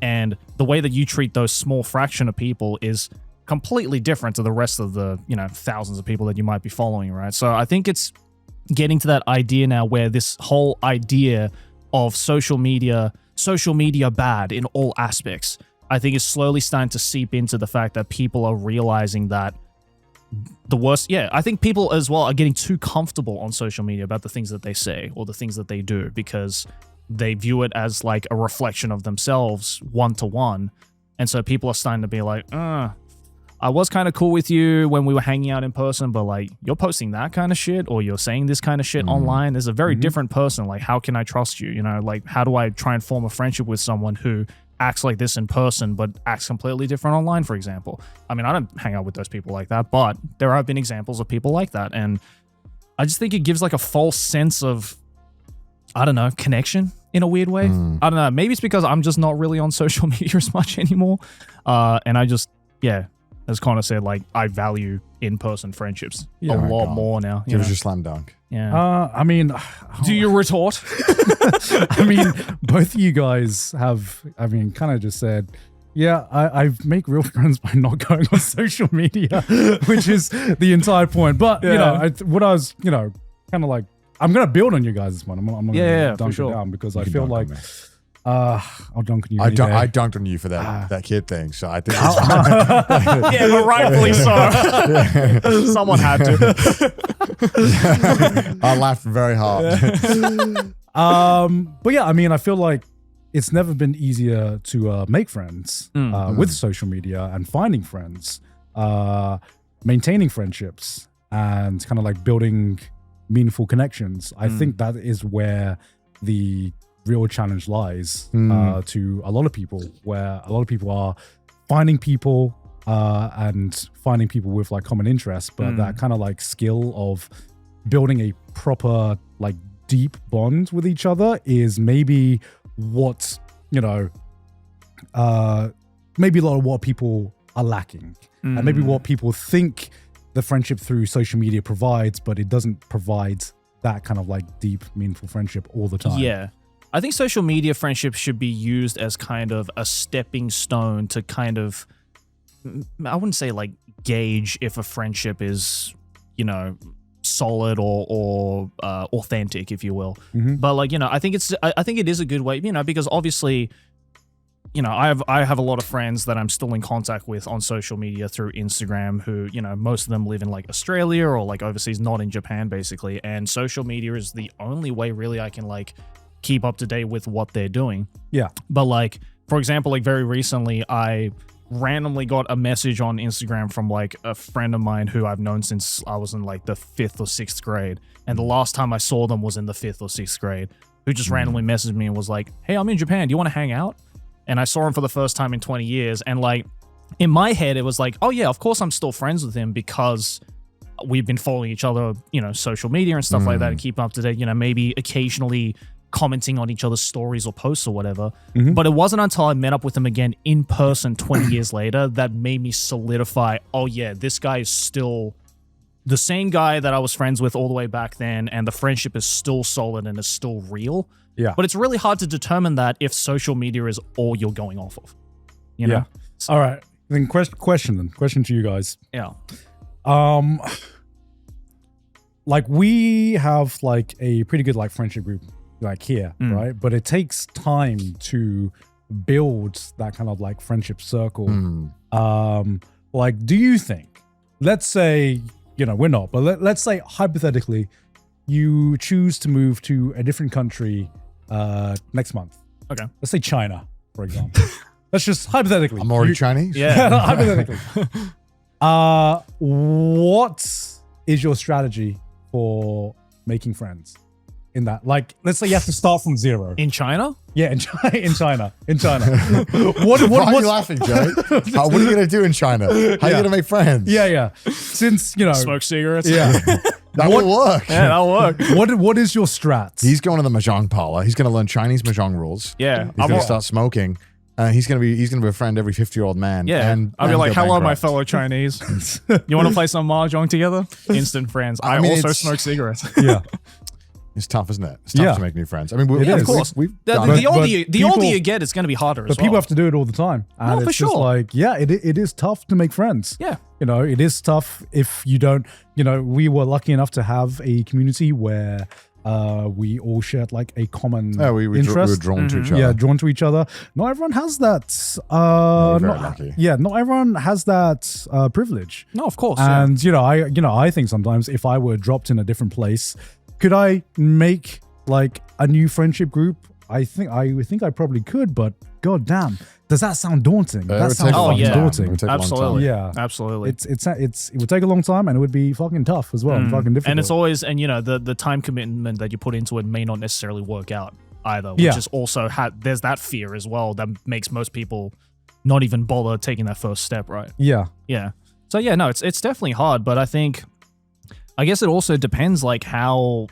B: and the way that you treat those small fraction of people is completely different to the rest of the thousands of people that you might be following, right? So I think it's getting to that idea now where this whole idea of social media bad in all aspects, I think is slowly starting to seep into the fact that people are realizing that the worst, I think people as well are getting too comfortable on social media about the things that they say or the things that they do, because they view it as like a reflection of themselves one-to-one. And so people are starting to be like, I was kind of cool with you when we were hanging out in person, but like, you're posting that kind of shit, or you're saying this kind of shit online. There's a very different person. Like, how can I trust you? Like, how do I try and form a friendship with someone who acts like this in person but acts completely different online, for example? I mean, I don't hang out with those people like that, but there have been examples of people like that. And I just think it gives like a false sense of, I don't know, connection in a weird way. I don't know. Maybe it's because I'm just not really on social media as much anymore. And I just, as Connor said, like, I value in-person friendships a lot more now.
C: Give us your slam dunk.
B: Yeah.
A: I mean,
B: do you retort?
A: I mean, both of you guys have, kind of just said, I make real friends by not going on social media, which is the entire point. But, what I was, kind of like, I'm going to build on you guys this one. I'm not going to dunk it down, because I feel like, I'll dunk on you.
C: I dunked on you for that kid thing, so I think
B: but rightfully so. Someone had to.
C: I laughed very hard.
A: But I feel like it's never been easier to make friends with social media and finding friends, maintaining friendships, and kind of like building meaningful connections. I think that is where the real challenge lies to a lot of people, where a lot of people are finding people and finding people with like common interests, but that kind of like skill of building a proper like deep bond with each other is maybe what maybe a lot of what people are lacking, and maybe what people think the friendship through social media provides, but it doesn't provide that kind of like deep, meaningful friendship all the time.
B: Yeah. I think social media friendships should be used as kind of a stepping stone to kind of, I wouldn't say like gauge if a friendship is, solid or authentic, if you will. But like, I think it is a good way, because obviously, I have a lot of friends that I'm still in contact with on social media through Instagram who, most of them live in like Australia or like overseas, not in Japan basically. And social media is the only way really I can like keep up to date with what they're doing.
A: Yeah.
B: But like, for example, like very recently, I randomly got a message on Instagram from like a friend of mine who I've known since I was in like the 5th or 6th grade. And the last time I saw them was in the 5th or 6th grade, who just randomly messaged me and was like, hey, I'm in Japan. Do you want to hang out? And I saw him for the first time in 20 years. And like, in my head, it was like, oh yeah, of course I'm still friends with him because we've been following each other, social media and stuff like that and keep up to date, maybe occasionally commenting on each other's stories or posts or whatever. But it wasn't until I met up with him again in person 20 years later that made me solidify, oh yeah, this guy is still the same guy that I was friends with all the way back then, and the friendship is still solid and is still real.
A: Yeah.
B: But it's really hard to determine that if social media is all you're going off of. You know?
A: All right. Then question to you guys.
B: Yeah.
A: like we have like a pretty good like friendship group like here, right? But it takes time to build that kind of like friendship circle. Like, do you think, let's say, we're not, but let's say hypothetically, you choose to move to a different country next month.
B: Okay.
A: Let's say China, for example. That's just hypothetically.
C: I'm already Chinese?
B: Yeah.
A: Hypothetically. What is your strategy for making friends in that? Like, let's say you have to start from zero.
B: In China?
A: Yeah, in China.
C: Why are you laughing, Joe? What are you going to do in China? How are you going to make friends?
A: Yeah. Since,
B: Smoke cigarettes?
A: Yeah.
C: That will work.
B: Yeah, that'll work.
A: What is your strat?
C: He's going to the mahjong parlor. He's going to learn Chinese mahjong rules.
B: Yeah.
C: He's going to start smoking. He's going to befriend every 50-year-old man.
B: Yeah. I'll be like, hello, my fellow Chinese. You want to play some mahjong together? Instant friends. I also smoke cigarettes.
A: Yeah.
C: It's tough, isn't it? It's tough to make new friends. I mean,
B: of course. The older you get, it's going to be harder as well.
A: But people have to do it all the time. And it's
B: for
A: just
B: sure.
A: like, it is tough to make friends.
B: Yeah.
A: It is tough if you don't, we were lucky enough to have a community where we all shared like a common
C: we
A: interest.
C: were drawn to each other.
A: Yeah, drawn to each other. Not everyone has that.
C: Very lucky.
A: Yeah, not everyone has that privilege.
B: No, of course.
A: And I think sometimes if I were dropped in a different place, could I make like a new friendship group? I think I probably could, but god damn, does that sound daunting? That sounds daunting.
C: It would take a long
B: Absolutely.
C: time.
A: Yeah,
B: Absolutely.
A: it would take a long time and it would be fucking tough as well, and fucking difficult.
B: And it's always, the time commitment that you put into it may not necessarily work out either, which is also, there's that fear as well that makes most people not even bother taking that first step, right?
A: Yeah.
B: Yeah. So yeah, no, it's definitely hard, but I guess it also depends like how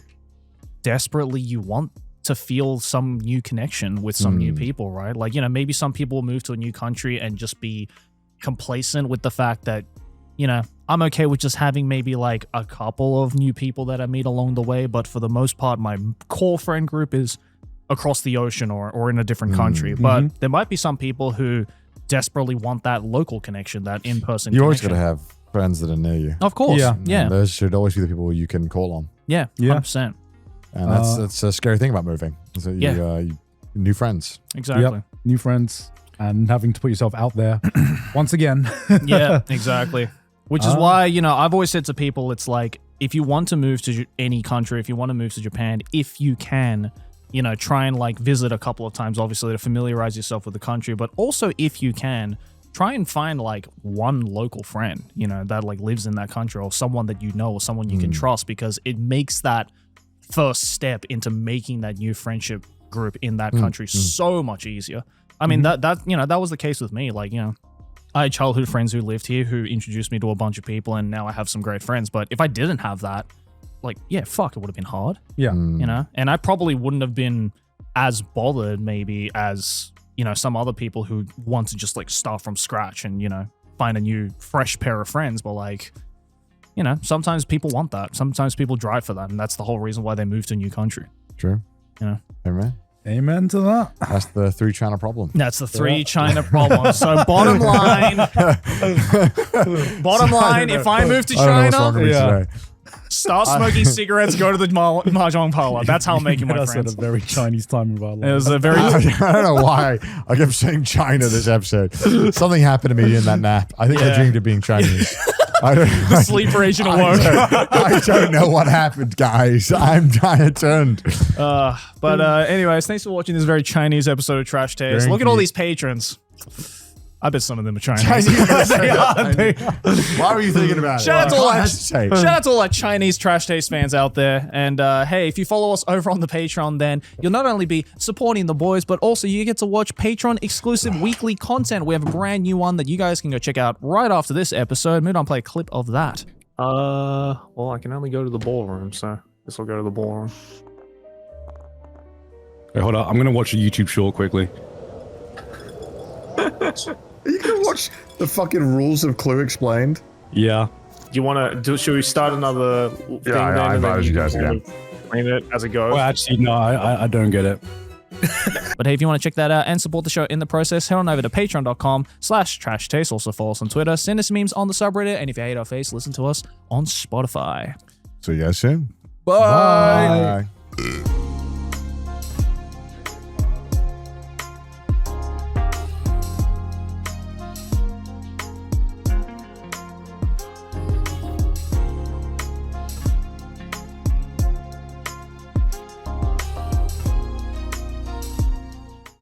B: desperately you want to feel some new connection with some new people, right? Like, maybe some people will move to a new country and just be complacent with the fact that, I'm okay with just having maybe like a couple of new people that I meet along the way. But for the most part, my core friend group is across the ocean or in a different country. But there might be some people who desperately want that local connection, that in-person
C: You
B: connection.
C: always got to have friends that are near you.
B: Of course.
A: Yeah.
B: Yeah.
C: And those should always be the people you can call on.
B: Yeah. 100%.
C: And that's a scary thing about moving. Is that you new friends.
B: Exactly.
A: Yep. New friends and having to put yourself out there once again.
B: Yeah, exactly. Which is why, I've always said to people, it's like, if you want to move to any country, if you want to move to Japan, if you can, try and like visit a couple of times, obviously, to familiarize yourself with the country. But also, if you can, try and find like one local friend, that like lives in that country, or someone that or someone you can trust, because it makes that first step into making that new friendship group in that country so much easier. I mean, that was the case with me. Like, I had childhood friends who lived here who introduced me to a bunch of people, and now I have some great friends. But if I didn't have that, like, it would have been hard.
A: Yeah.
B: And I probably wouldn't have been as bothered maybe as, some other people who want to just like start from scratch and, find a new fresh pair of friends. But like, sometimes people want that. Sometimes people drive for that. And that's the whole reason why they move to a new country.
C: True.
A: Amen to that.
C: That's the 3 China problem.
B: That's the 3 China problem. So bottom line, if I move to
C: I don't know what's wrong
B: China,
C: with me today.
B: start smoking cigarettes, go to the mahjong parlor. That's how I'm making my
A: That's at
B: friends.
A: a very Chinese time of our
B: It
A: life.
B: was a very
C: I don't know why I kept saying China this episode. Something happened to me in that nap. I think I dreamed of being Chinese.
B: the sleeper agent awoke.
C: I don't know what happened, guys. I'm turned.
B: But anyways, thanks for watching this very Chinese episode of Trash Taste.
C: Thank
B: Look at all
C: you.
B: these patrons. I bet some of them are Chinese.
C: Why were you thinking about it?
B: Shout out
C: I can't hesitate.
B: to all our Chinese Trash Taste fans out there. And hey, if you follow us over on the Patreon, then you'll not only be supporting the boys, but also you get to watch Patreon exclusive weekly content. We have a brand new one that you guys can go check out right after this episode. Mudan, play a clip of that.
E: Well, I can only go to the ballroom, so I guess I'll go to the ballroom.
F: Wait, hold on. I'm gonna watch a YouTube short quickly.
G: You can watch the fucking rules of Clue explained.
F: Yeah.
E: Do you want to should we start another thing then?
G: I
E: and then
G: invited you guys
E: can
G: again.
E: Explain it as it goes.
F: Well, actually, no, I don't get it.
B: But hey, if you want to check that out and support the show in the process, head on over to patreon.com/trashtaste. Also follow us on Twitter, send us memes on the subreddit, and if you hate our face, listen to us on Spotify.
C: See you guys soon.
B: Bye.
C: Bye.